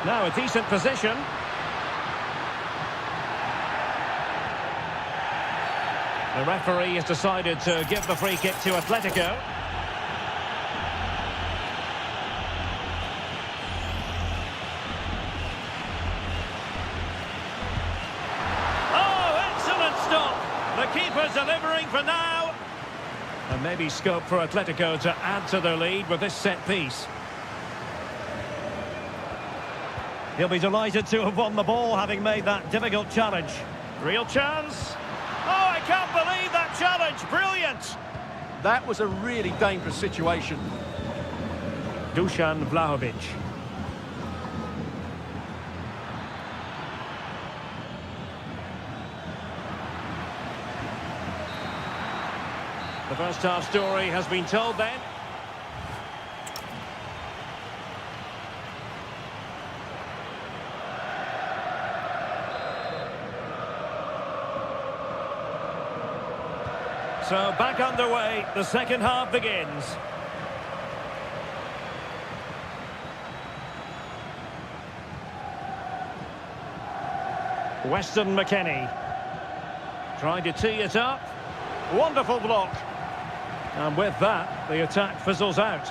Now a decent position. The referee has decided to give the free kick to Atletico. Oh, excellent stop. The keeper delivering for now. And maybe scope for Atletico to add to their lead with this set piece. He'll be delighted to have won the ball, having made that difficult challenge. Real chance. Oh, I can't believe that challenge. Brilliant. That was a really dangerous situation. Dusan Vlahovic. The First half story has been told then. So back underway, the second half begins. Weston McKennie trying to tee it up. Wonderful block. And with that, the attack fizzles out.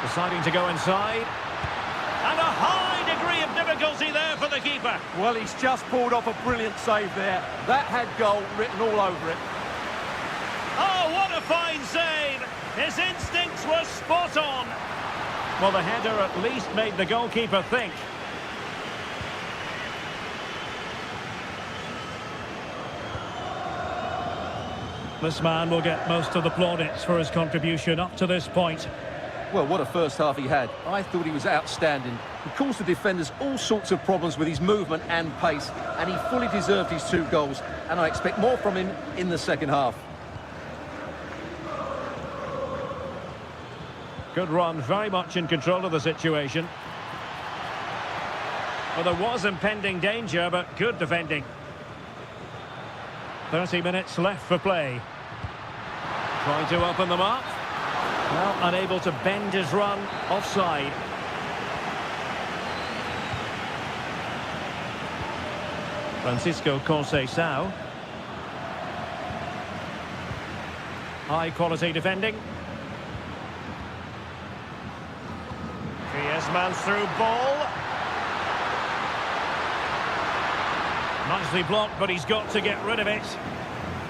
Deciding to go inside. And a high degree of difficulty there for the keeper. Well, he's just pulled off a brilliant save there. That had goal written all over it. Oh, what a fine save! His instincts were spot on. Well, the header at least made the goalkeeper think. This man will get most of the plaudits for his contribution up to this point. Well, what a first half he had. I thought he was outstanding. He caused the defenders all sorts of problems with his movement and pace, and he fully deserved his 2 goals, and I expect more from him in the second half. Good run, very much in control of the situation. Well, there was impending danger, but good defending. 30 minutes left for play. Trying to open them up. Well, unable to bend his run, offside. Francisco Conceição. High quality defending. Griezmann through ball. Nicely blocked, but he's got to get rid of it.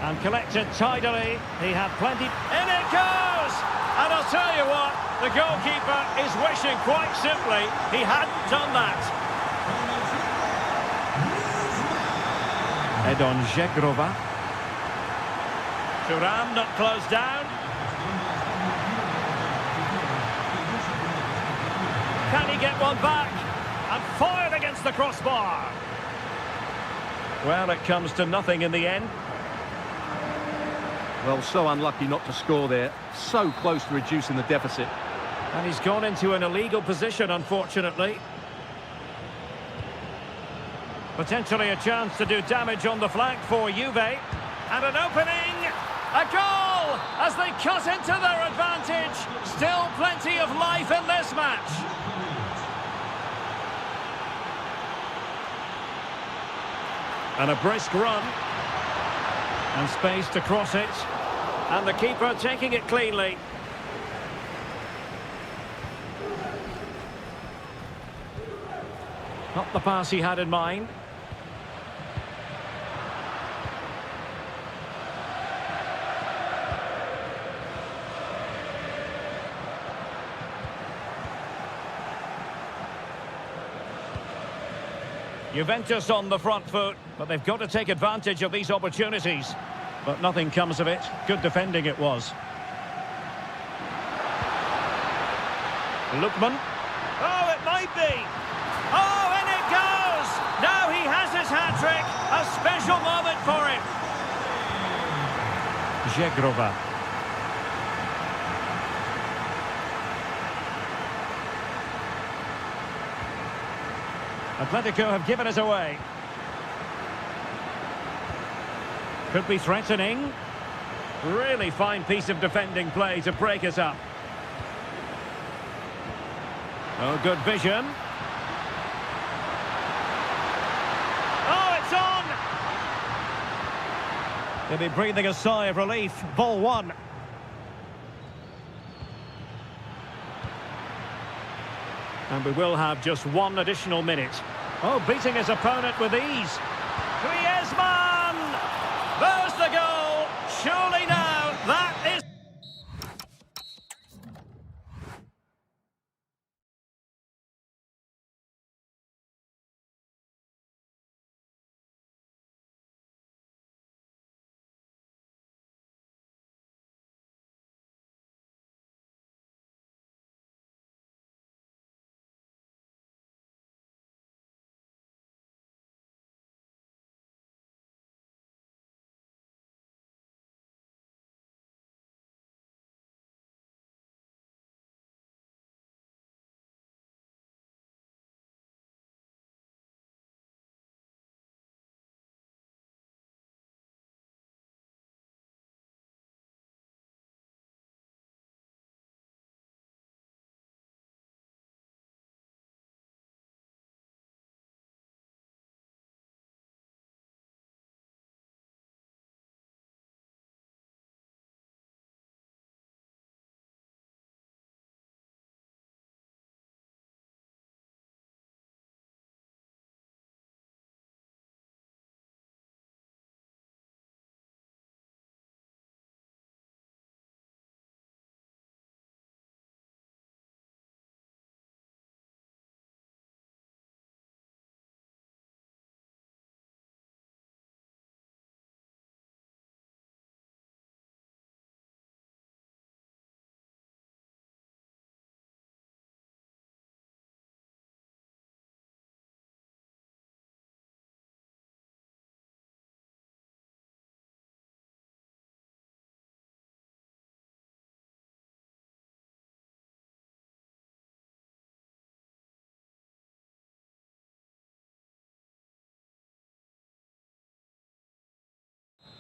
And collected tidily. He had plenty. In it goes! And I'll tell you what, the goalkeeper is wishing quite simply he hadn't done that. Edon Žegrova. Thuram not closed down. Can he get one back? And fired against the crossbar. Well, it comes to nothing in the end. Well, so unlucky not to score there. So close to reducing the deficit. And he's gone into an illegal position, unfortunately. Potentially a chance to do damage on the flank for Juve. And an opening! A goal! As they cut into their advantage. Still plenty of life in this match. And a brisk run. And space to cross it. And the keeper taking it cleanly. Not the pass he had in mind. Juventus on the front foot, but they've got to take advantage of these opportunities. But nothing comes of it. Good defending it was. Lookman. Oh, it might be. Oh, in it goes! Now he has his hat-trick. A special moment for him. Žegrova. Atletico have given it away. Could be threatening. Really fine piece of defending play to break it up. Oh, good vision. Oh, it's on! They'll be breathing a sigh of relief. Ball one. And we will have just one additional minute. Oh, beating his opponent with ease. Griezmann! There's the goal. Surely now, that is...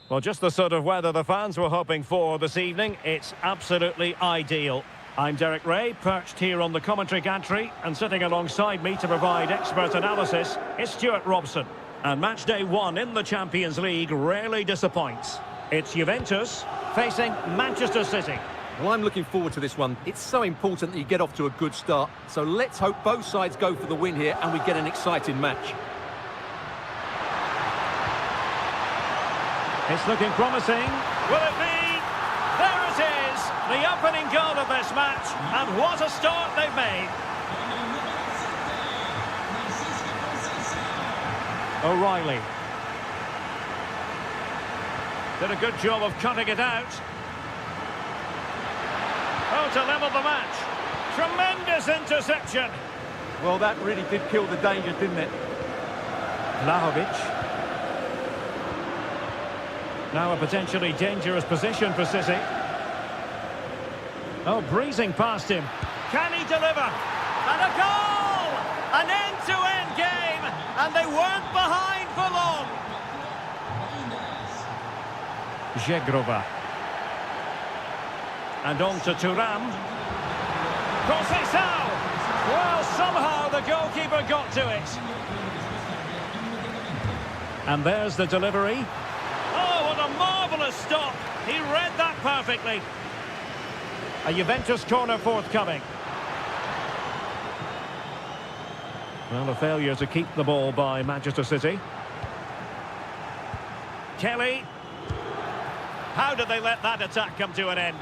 Well, just the sort of weather the fans were hoping for this evening. It's absolutely ideal. I'm Derek Ray, perched here on the commentary gantry, and sitting alongside me to provide expert analysis is Stuart Robson. And match day one in the Champions League rarely disappoints. It's Juventus facing Manchester City. Well, I'm looking forward to this one. It's so important that you get off to a good start. So let's hope both sides go for the win here and we get an exciting match. It's looking promising. Will it be? There it is! The opening goal of this match. And what a start they've made. O'Reilly. Did a good job of cutting it out. Oh, to level the match. Tremendous interception. Well, that really did kill the danger, didn't it? Vlahovic. Now a potentially dangerous position for City. Oh, breezing past him. Can he deliver? And a goal! An end-to-end game, and they weren't behind for long. Zegrova. And on to Thuram. Conceição! Well, somehow the goalkeeper got to it. And there's the delivery. Oh, what a marvellous stop. He read that perfectly. A Juventus corner forthcoming. Well, a failure to keep the ball by Manchester City. Kelly. How did they let that attack come to an end?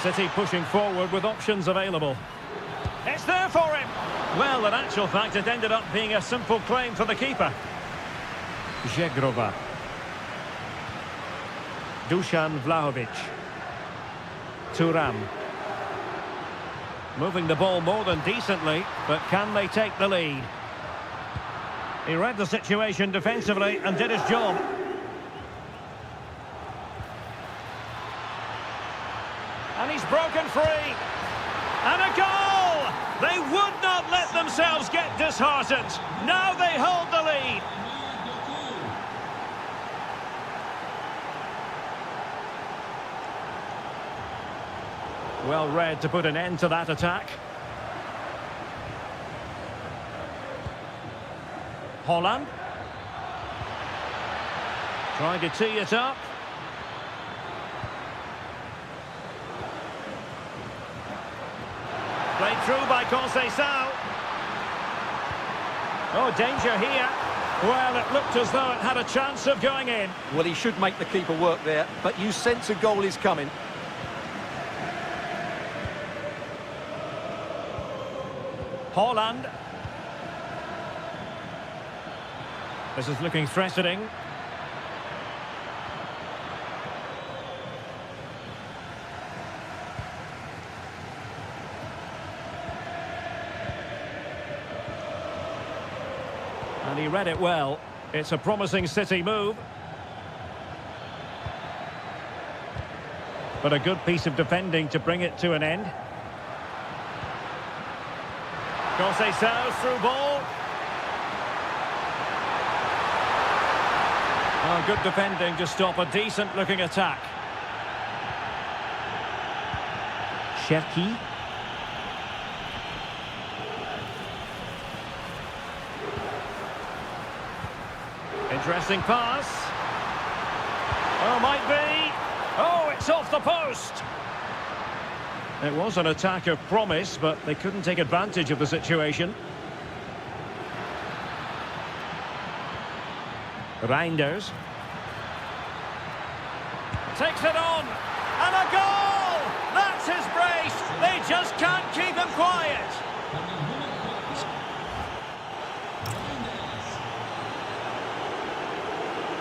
City pushing forward with options available. It's there for him. Well, in actual fact, it ended up being a simple claim for the keeper. Zegrova. Dusan Vlahovic. Thuram. Moving the ball more than decently, but can they take the lead? He read the situation defensively and did his job. And he's broken free. And a goal! They would not let themselves get disheartened. Now they hold the lead. Well read to put an end to that attack. Holland. Trying to tee it up. Played through by Conceição. Oh, danger here. Well, it looked as though it had a chance of going in. Well, he should make the keeper work there, but you sense a goal is coming. Holland. This is looking threatening. And he read it well. It's a promising City move. But a good piece of defending to bring it to an end. Conceição through ball. Oh, good defending to stop a decent-looking attack. Czechia. Interesting pass. Oh, might be. Oh, it's off the post. It was an attack of promise, but they couldn't take advantage of the situation. Reinders. Takes it on. And a goal! That's his brace. They just can't keep him quiet.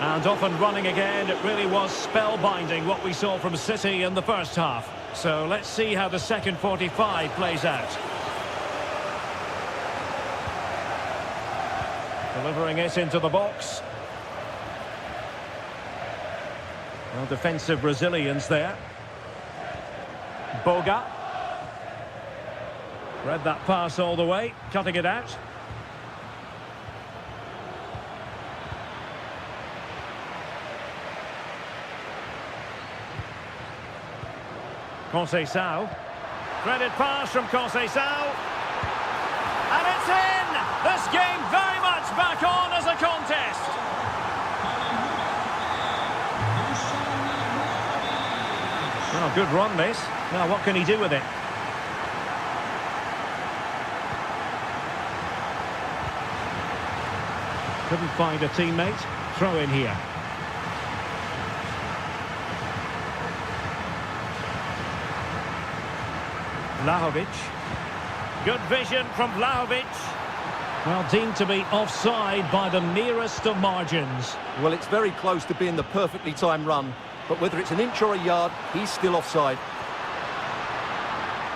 And off and running again. It really was spellbinding what we saw from City in the first half. So let's see how the second 45 plays out. Delivering it into the box. Well, defensive resilience there. Boga. Read that pass all the way, cutting it out. Conceição. Threaded pass from Conceição. And it's in! This game very much back on as a contest. Oh, good run this. Now what can he do with it? Couldn't find a teammate. Throw in here. Vlahovic. Good vision from Vlahovic. Well, deemed to be offside by the merest of margins. Well, it's very close to being the perfectly timed run, but whether it's an inch or a yard, he's still offside.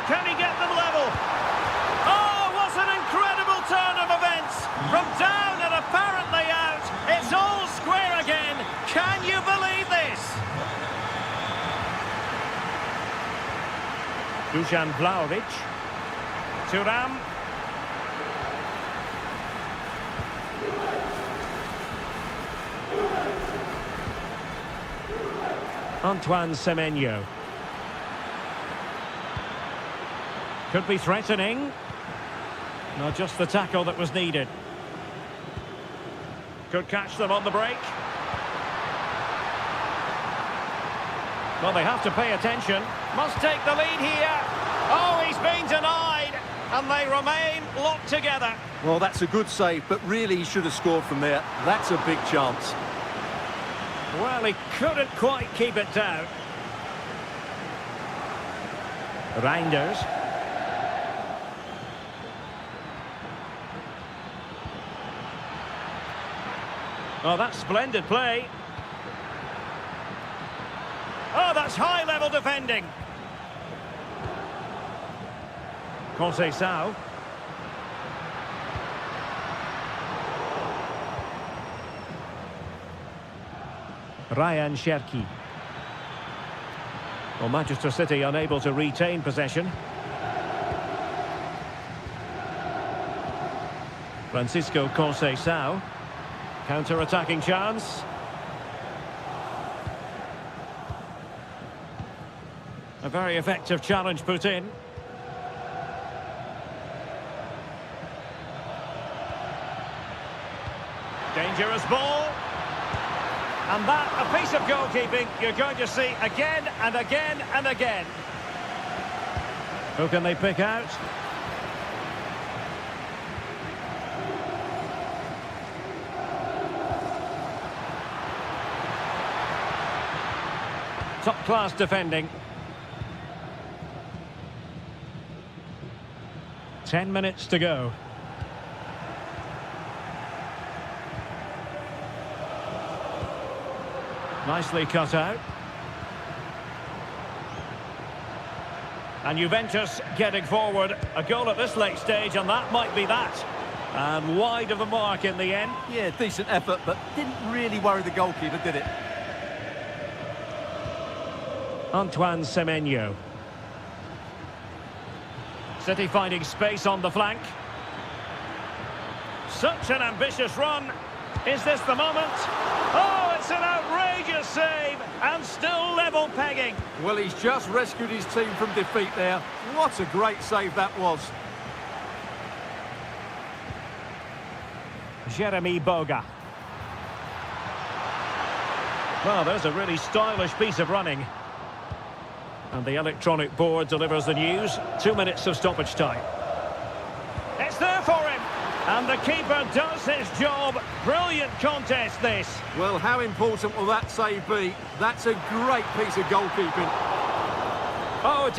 Can he get them level? Oh, what an incredible turn of events! From down and apparently out, it's all square again. Can you believe this? Dusan Vlahovic. Thuram. Antoine Semenyo. Could be threatening. Not just the tackle that was needed. Could catch them on the break. Well, they have to pay attention. Must take the lead here. Oh, he's been denied. And they remain locked together. Well, that's a good save, but really he should have scored from there. That's a big chance. Well, he couldn't quite keep it down. Reinders. Oh, that's splendid play. Oh, that's high-level defending. Conceição. Ryan Cherki. Well, Manchester City unable to retain possession. Francisco Conceição. Counter-attacking chance. A very effective challenge put in. Dangerous ball. And that, a piece of goalkeeping you're going to see again and again and again. Who can they pick out? Top-class defending. 10 minutes to go. Nicely cut out. And Juventus getting forward. A goal at this late stage, and that might be that. And wide of the mark in the end. Yeah, decent effort, but didn't really worry the goalkeeper, did it? Antoine Semenyo. City finding space on the flank. Such an ambitious run. Is this the moment? Oh, it's an outrageous save and still level pegging. Well, he's just rescued his team from defeat there. What a great save that was. Jeremy Boga. Well, there's a really stylish piece of running. And the electronic board delivers the news. 2 minutes of stoppage time. It's there for him. And the keeper does his job. Brilliant contest, this. Well, how important will that save be? That's a great piece of goalkeeping. Oh,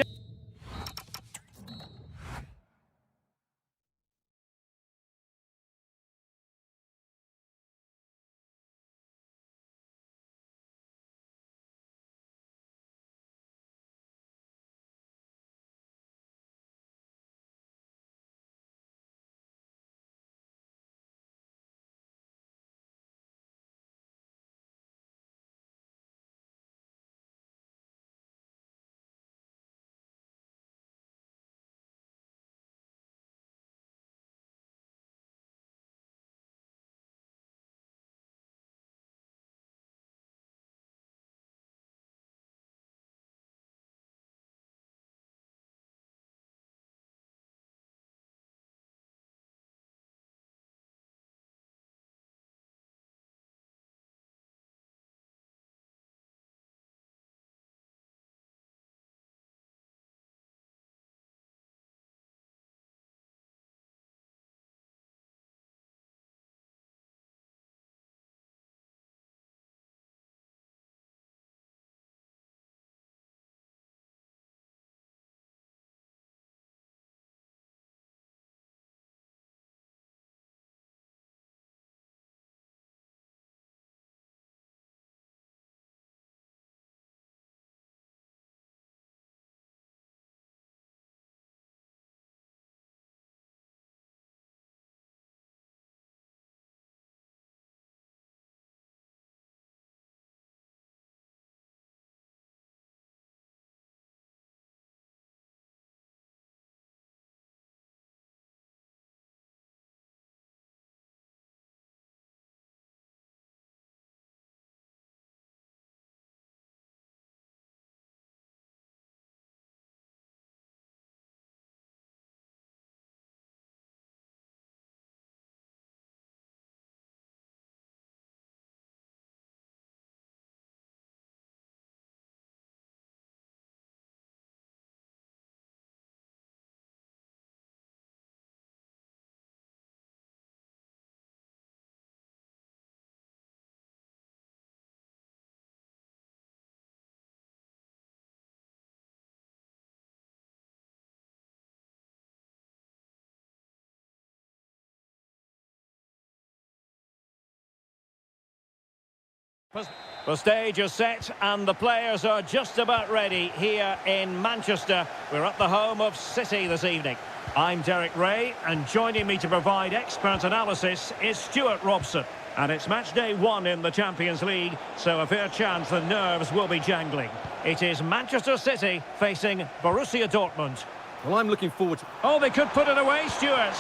The stage is set and the players are just about ready here in Manchester. We're at the home of City this evening. I'm Derek Ray, and joining me to provide expert analysis is Stuart Robson. And it's match day 1 in the Champions League, so a fair chance the nerves will be jangling. It is Manchester City facing Borussia Dortmund. Well, I'm looking forward to... Oh, they could put it away, Stuart.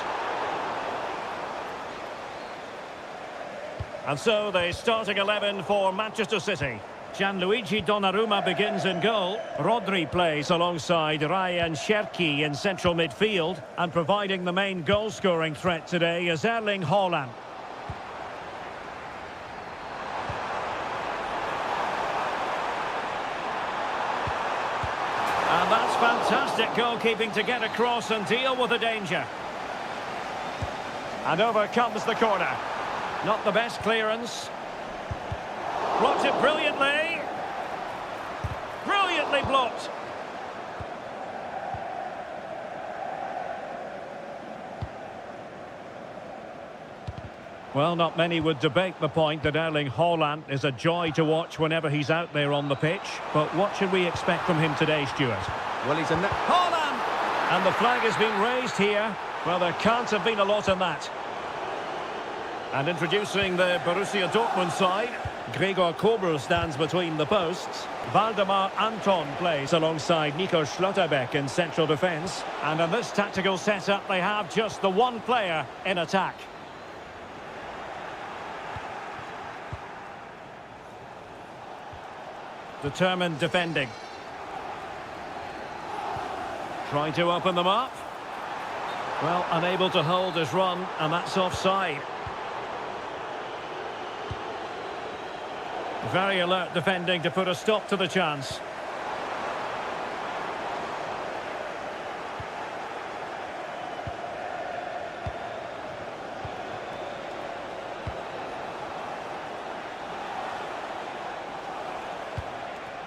And so the starting 11 for Manchester City. Gianluigi Donnarumma begins in goal. Rodri plays alongside Ryan Cherki in central midfield. And providing the main goal-scoring threat today is Erling Haaland. And that's fantastic goalkeeping to get across and deal with the danger. And over comes the corner. Not the best clearance. Blocked it brilliantly. Brilliantly blocked. Well, not many would debate the point that Erling Haaland is a joy to watch whenever he's out there on the pitch. But what should we expect from him today, Stuart? Well, he's a... Haaland! And the flag has been raised here. Well, there can't have been a lot in that. And introducing the Borussia Dortmund side, Gregor Kobel stands between the posts. Waldemar Anton plays alongside Nico Schlotterbeck in central defence. And in this tactical setup, they have just the one player in attack. Determined defending. Trying to open them up. Well, unable to hold his run, and that's offside. Very alert defending to put a stop to the chance.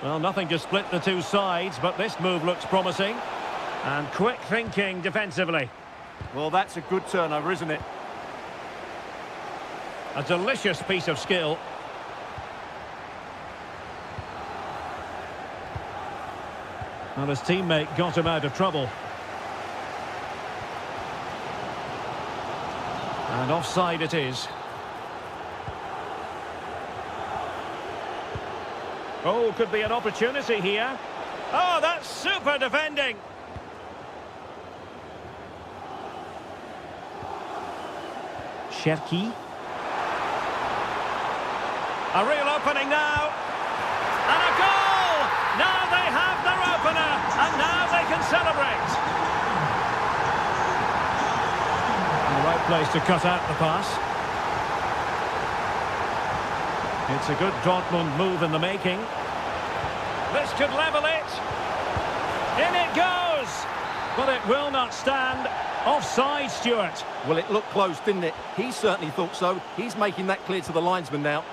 Well, nothing to split the two sides, but this move looks promising. And quick thinking defensively. Well, that's a good turnover, isn't it? A delicious piece of skill. Well, his teammate got him out of trouble. And offside it is. Oh, could be an opportunity here. Oh, that's super defending. Cherki. A real opening now. And a goal! Now they have their opener, and now they can celebrate. The right place to cut out the pass. It's a good Dortmund move in the making. This could level it. In it goes! But it will not stand. Offside, Stuart. Well, it looked close, didn't it? He certainly thought so. He's making that clear to the linesman now.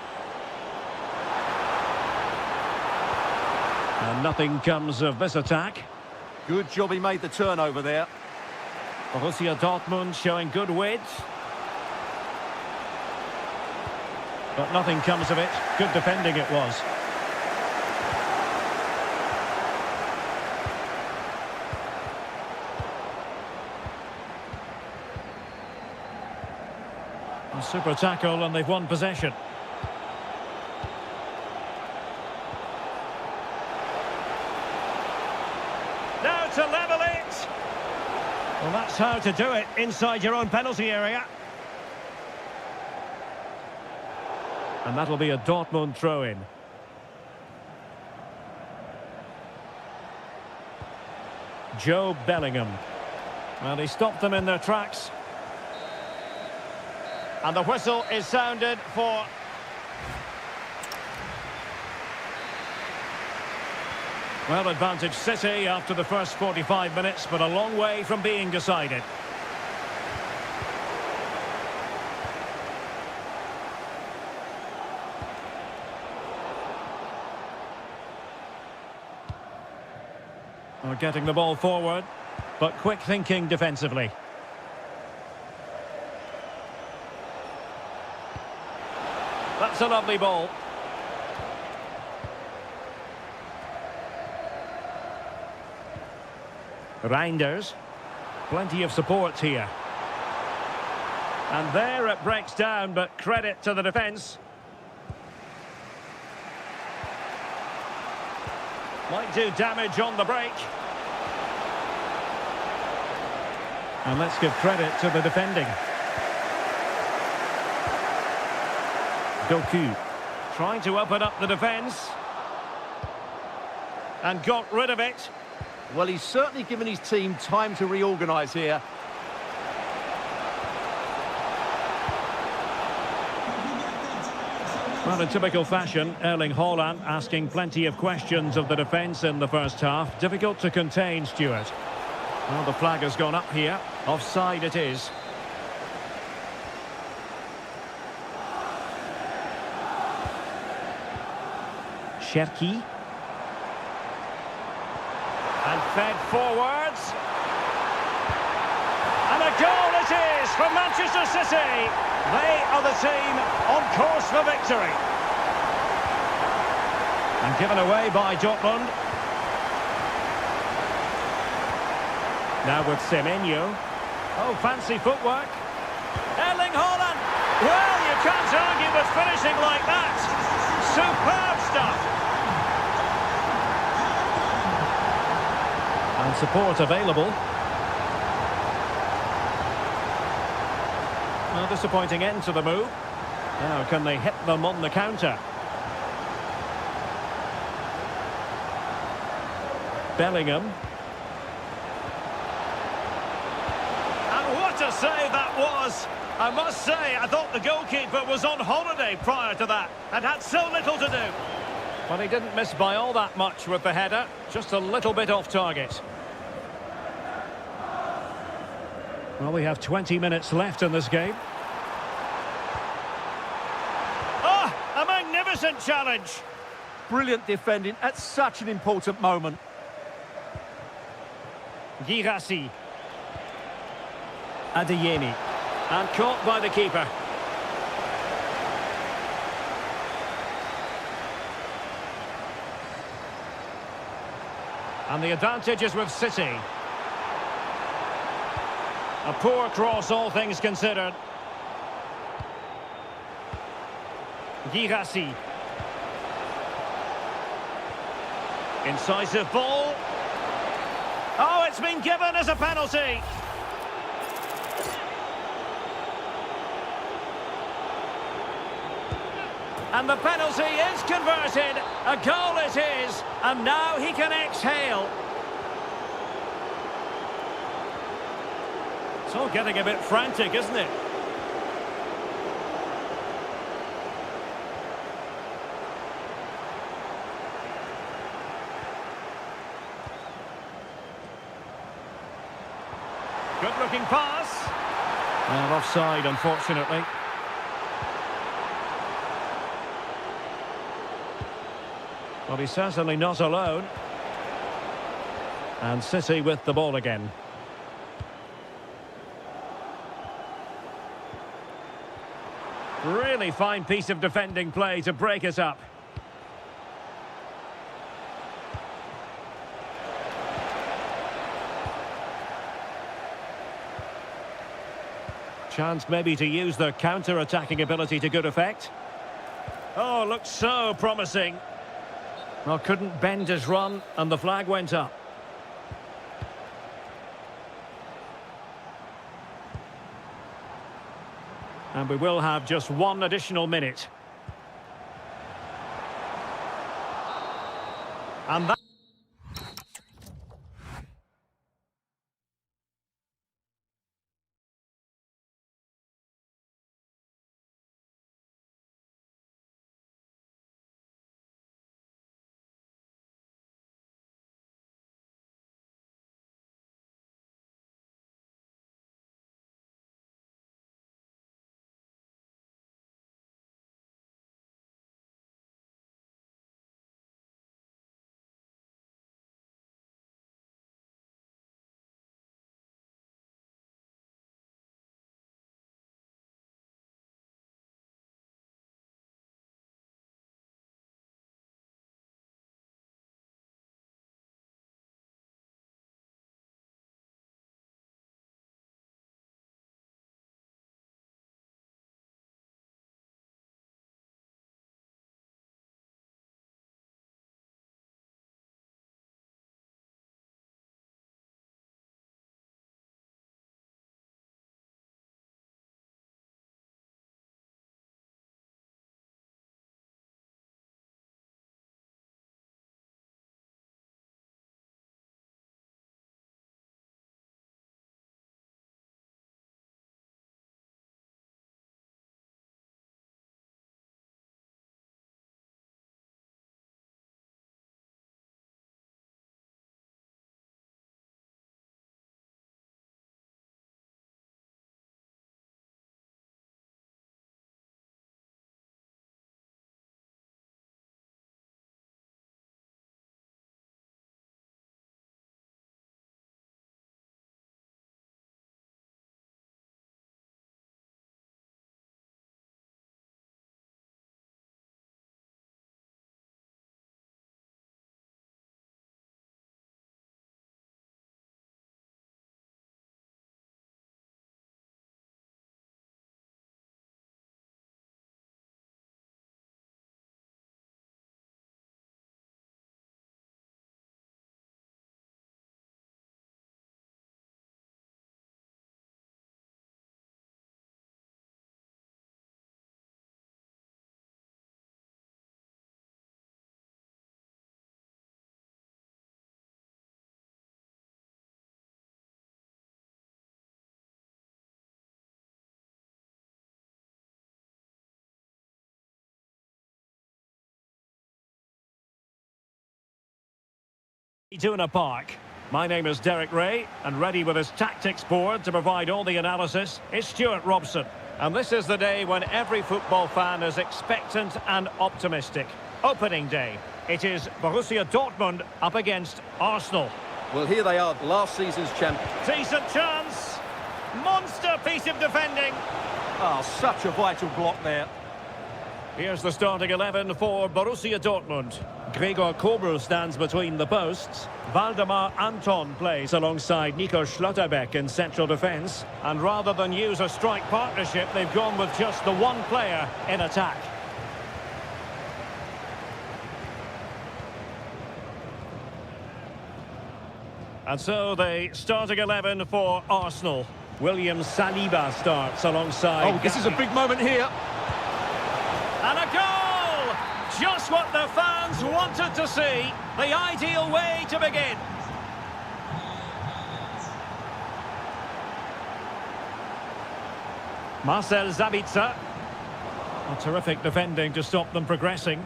And nothing comes of this attack. Good job he made the turnover there. Borussia Dortmund showing good width. But nothing comes of it. Good defending it was. A super tackle, and they've won possession. Now to level it. Well, that's how to do it inside your own penalty area. And that'll be a Dortmund throw-in. Joe Bellingham. Well, he stopped them in their tracks. And the whistle is sounded for... Well, advantage City after the first 45 minutes, but a long way from being decided. We're getting the ball forward, but quick thinking defensively. That's a lovely ball. Reinders. Plenty of support here. And there it breaks down, but credit to the defence. Might do damage on the break. And let's give credit to the defending. Doku trying to open up the defence. And got rid of it. Well, he's certainly given his team time to reorganise here. Well, in typical fashion, Erling Haaland asking plenty of questions of the defence in the first half. Difficult to contain, Stuart. Well, the flag has gone up here. Offside it is. Cherki. And fed forwards. And a goal it is for Manchester City. They are the team on course for victory. And given away by Dortmund. Now with Semenyo. Oh, fancy footwork. Erling Haaland. Well, you can't argue with finishing like that. Superb stuff. And support available. A disappointing end to the move. Now, can they hit them on the counter? Bellingham. And what a save that was! I must say, I thought the goalkeeper was on holiday prior to that and had so little to do. But he didn't miss by all that much with the header, just a little bit off target. Well, we have 20 minutes left in this game. Oh, a magnificent challenge. Brilliant defending at such an important moment. Girassi. Adeyemi. And caught by the keeper. And the advantage is with City. A poor cross, all things considered. Girassi. Incisive ball. Oh, it's been given as a penalty. And the penalty is converted. A goal it is. And now he can exhale. It's all getting a bit frantic, isn't it? Good-looking pass. And offside, unfortunately. Well, he's certainly not alone. And City with the ball again. Really fine piece of defending play to break us up. Chance maybe to use their counter-attacking ability to good effect. Oh, looks so promising. Well, couldn't bend his run, and the flag went up. And we will have just one additional minute. And that Iduna Park. My name is Derek Ray, and ready with his tactics board to provide all the analysis is Stuart Robson. And this is the day when every football fan is expectant and optimistic. Opening day. It is Borussia Dortmund up against Arsenal. Well, here they are, last season's champions. Decent chance. Monster piece of defending. Oh, such a vital block there. Here's the starting 11 for Borussia Dortmund. Gregor Kobel stands between the posts. Waldemar Anton plays alongside Nico Schlotterbeck in central defence. And rather than use a strike partnership, they've gone with just the one player in attack. And so the starting 11 for Arsenal. William Saliba starts alongside... Oh, this is a big moment here. And a goal! Just what the fans wanted to see. The ideal way to begin. Marcel Sabitzer. A terrific defending to stop them progressing.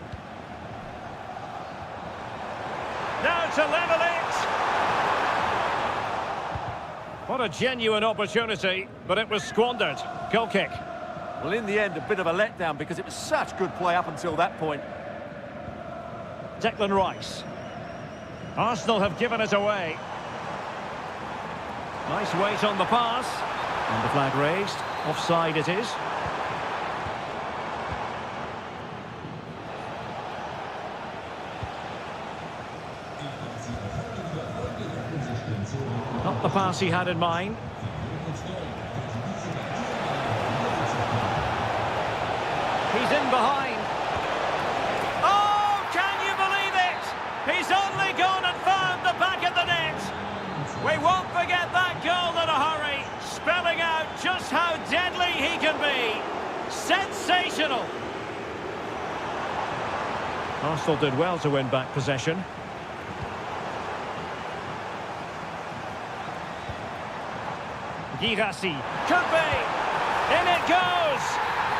Now to level it. What a genuine opportunity, but it was squandered. Goal kick. Well, in the end, a bit of a letdown because it was such good play up until that point. Declan Rice. Arsenal have given it away. Nice weight on the pass. And the flag raised. Offside it is. Not the pass he had in mind. He's in behind. Oh, can you believe it? He's only gone and found the back of the net. We won't forget that goal in a hurry, spelling out just how deadly he can be. Sensational. Arsenal did well to win back possession. Girassi. Could be. In it goes.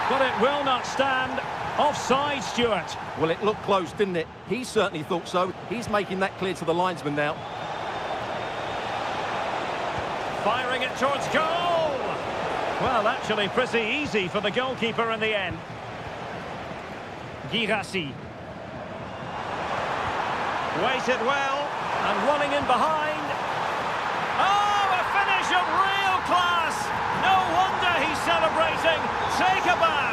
But it will not stand. Offside, Stuart. Well, it looked close, didn't it? He certainly thought so. He's making that clear to the linesman now. Firing it towards goal. Well, actually pretty easy for the goalkeeper in the end. Girassi. Waited well. And running in behind. Oh, a finish of real class. No wonder he's celebrating. Take a bow.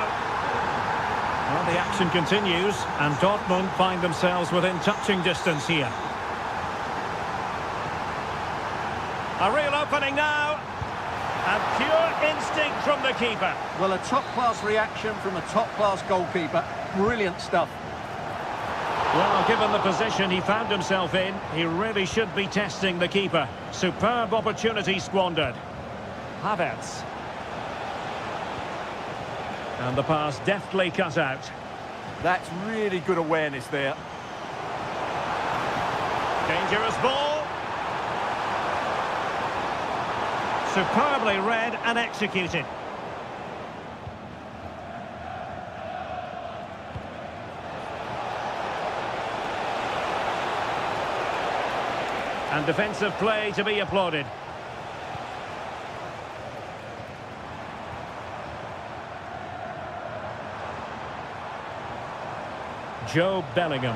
Well, the action continues, and Dortmund find themselves within touching distance here. A real opening now. And pure instinct from the keeper. Well, a top-class reaction from a top-class goalkeeper. Brilliant stuff. Well, given the position he found himself in, he really should be testing the keeper. Superb opportunity squandered. Havertz. And the pass deftly cut out. That's really good awareness there. Dangerous ball. Superbly read and executed. And defensive play to be applauded. Joe Bellingham.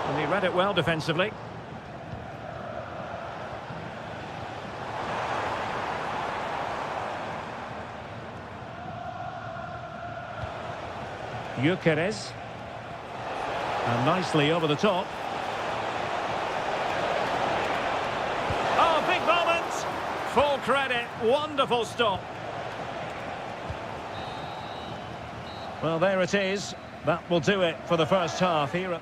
And he read it well defensively. Gyökeres. And nicely over the top. Oh, big moment! Full credit, wonderful stop. Well, there it is. That will do it for the first half here.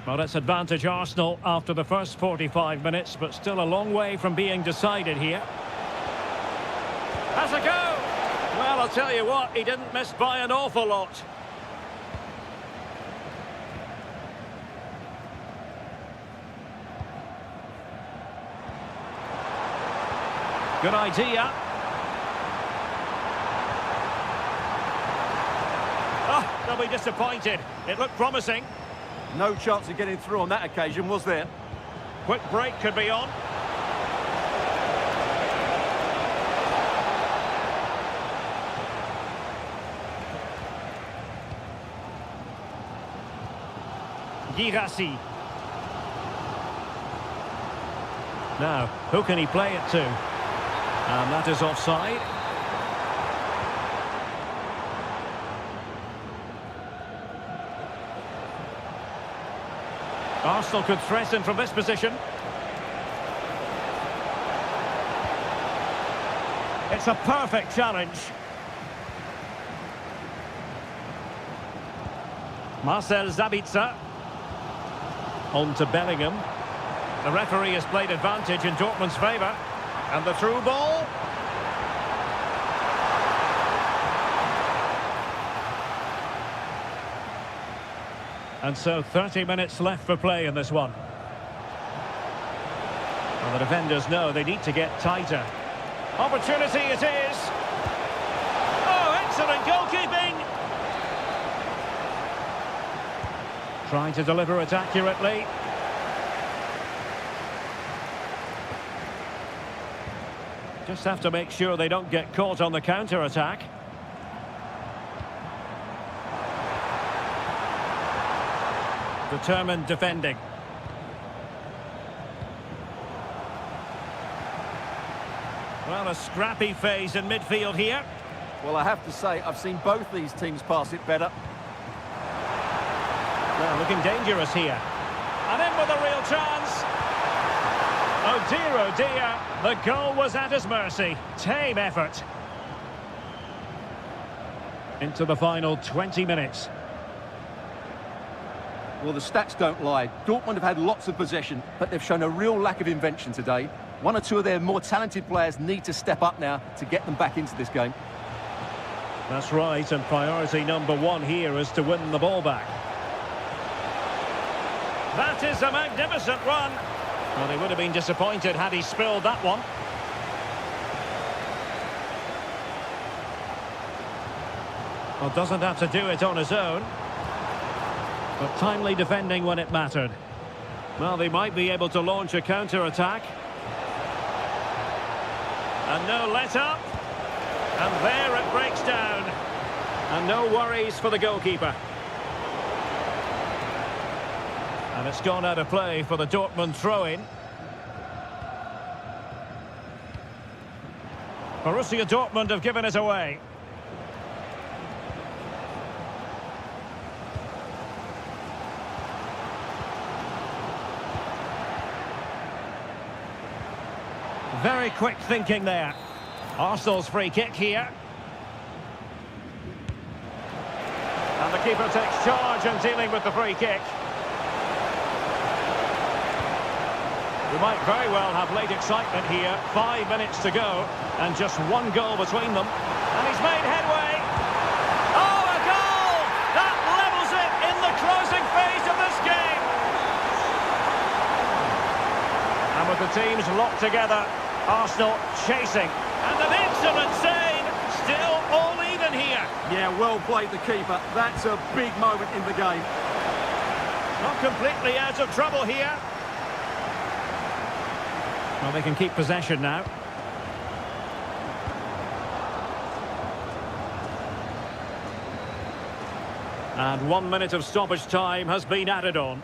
Well, it's advantage Arsenal after the first 45 minutes, but still a long way from being decided here. Has a go! Well, I'll tell you what, he didn't miss by an awful lot. Good idea. Oh, they'll be disappointed. It looked promising. No chance of getting through on that occasion, was there? Quick break could be on. Girassi. Now, who can he play it to? And that is offside. Arsenal could threaten from this position. It's a perfect challenge. Marcel Sabitzer. On to Bellingham. The referee has played advantage in Dortmund's favour. And the through ball. And so 30 minutes left for play in this one. Well, the defenders know they need to get tighter. Opportunity it is. Oh, excellent goalkeeping. Trying to deliver it accurately. Just have to make sure they don't get caught on the counter-attack. Determined defending. Well, a scrappy phase in midfield here. Well, I have to say, I've seen both these teams pass it better. Well, looking dangerous here. And in with a real chance. Oh dear, the goal was at his mercy. Tame effort. Into the final 20 minutes. Well, the stats don't lie. Dortmund have had lots of possession, but they've shown a real lack of invention today. One or two of their more talented players need to step up now to get them back into this game. That's right, and priority number one here is to win the ball back. That is a magnificent run. Well, he would have been disappointed had he spilled that one. Well, doesn't have to do it on his own. But timely defending when it mattered. Well, they might be able to launch a counter-attack. And no let-up. And there it breaks down. And no worries for the goalkeeper. And it's gone out of play for the Dortmund throw-in. Borussia Dortmund have given it away. Very quick thinking there. Arsenal's free kick here. And the keeper takes charge in dealing with the free kick. We might very well have late excitement here. 5 minutes to go, and just one goal between them. And he's made headway. Oh, a goal! That levels it in the closing phase of this game. And with the teams locked together, Arsenal chasing. And an excellent save. Still all even here. Yeah, well played, the keeper. That's a big moment in the game. Not completely out of trouble here. Well, they can keep possession now. And 1 minute of stoppage time has been added on.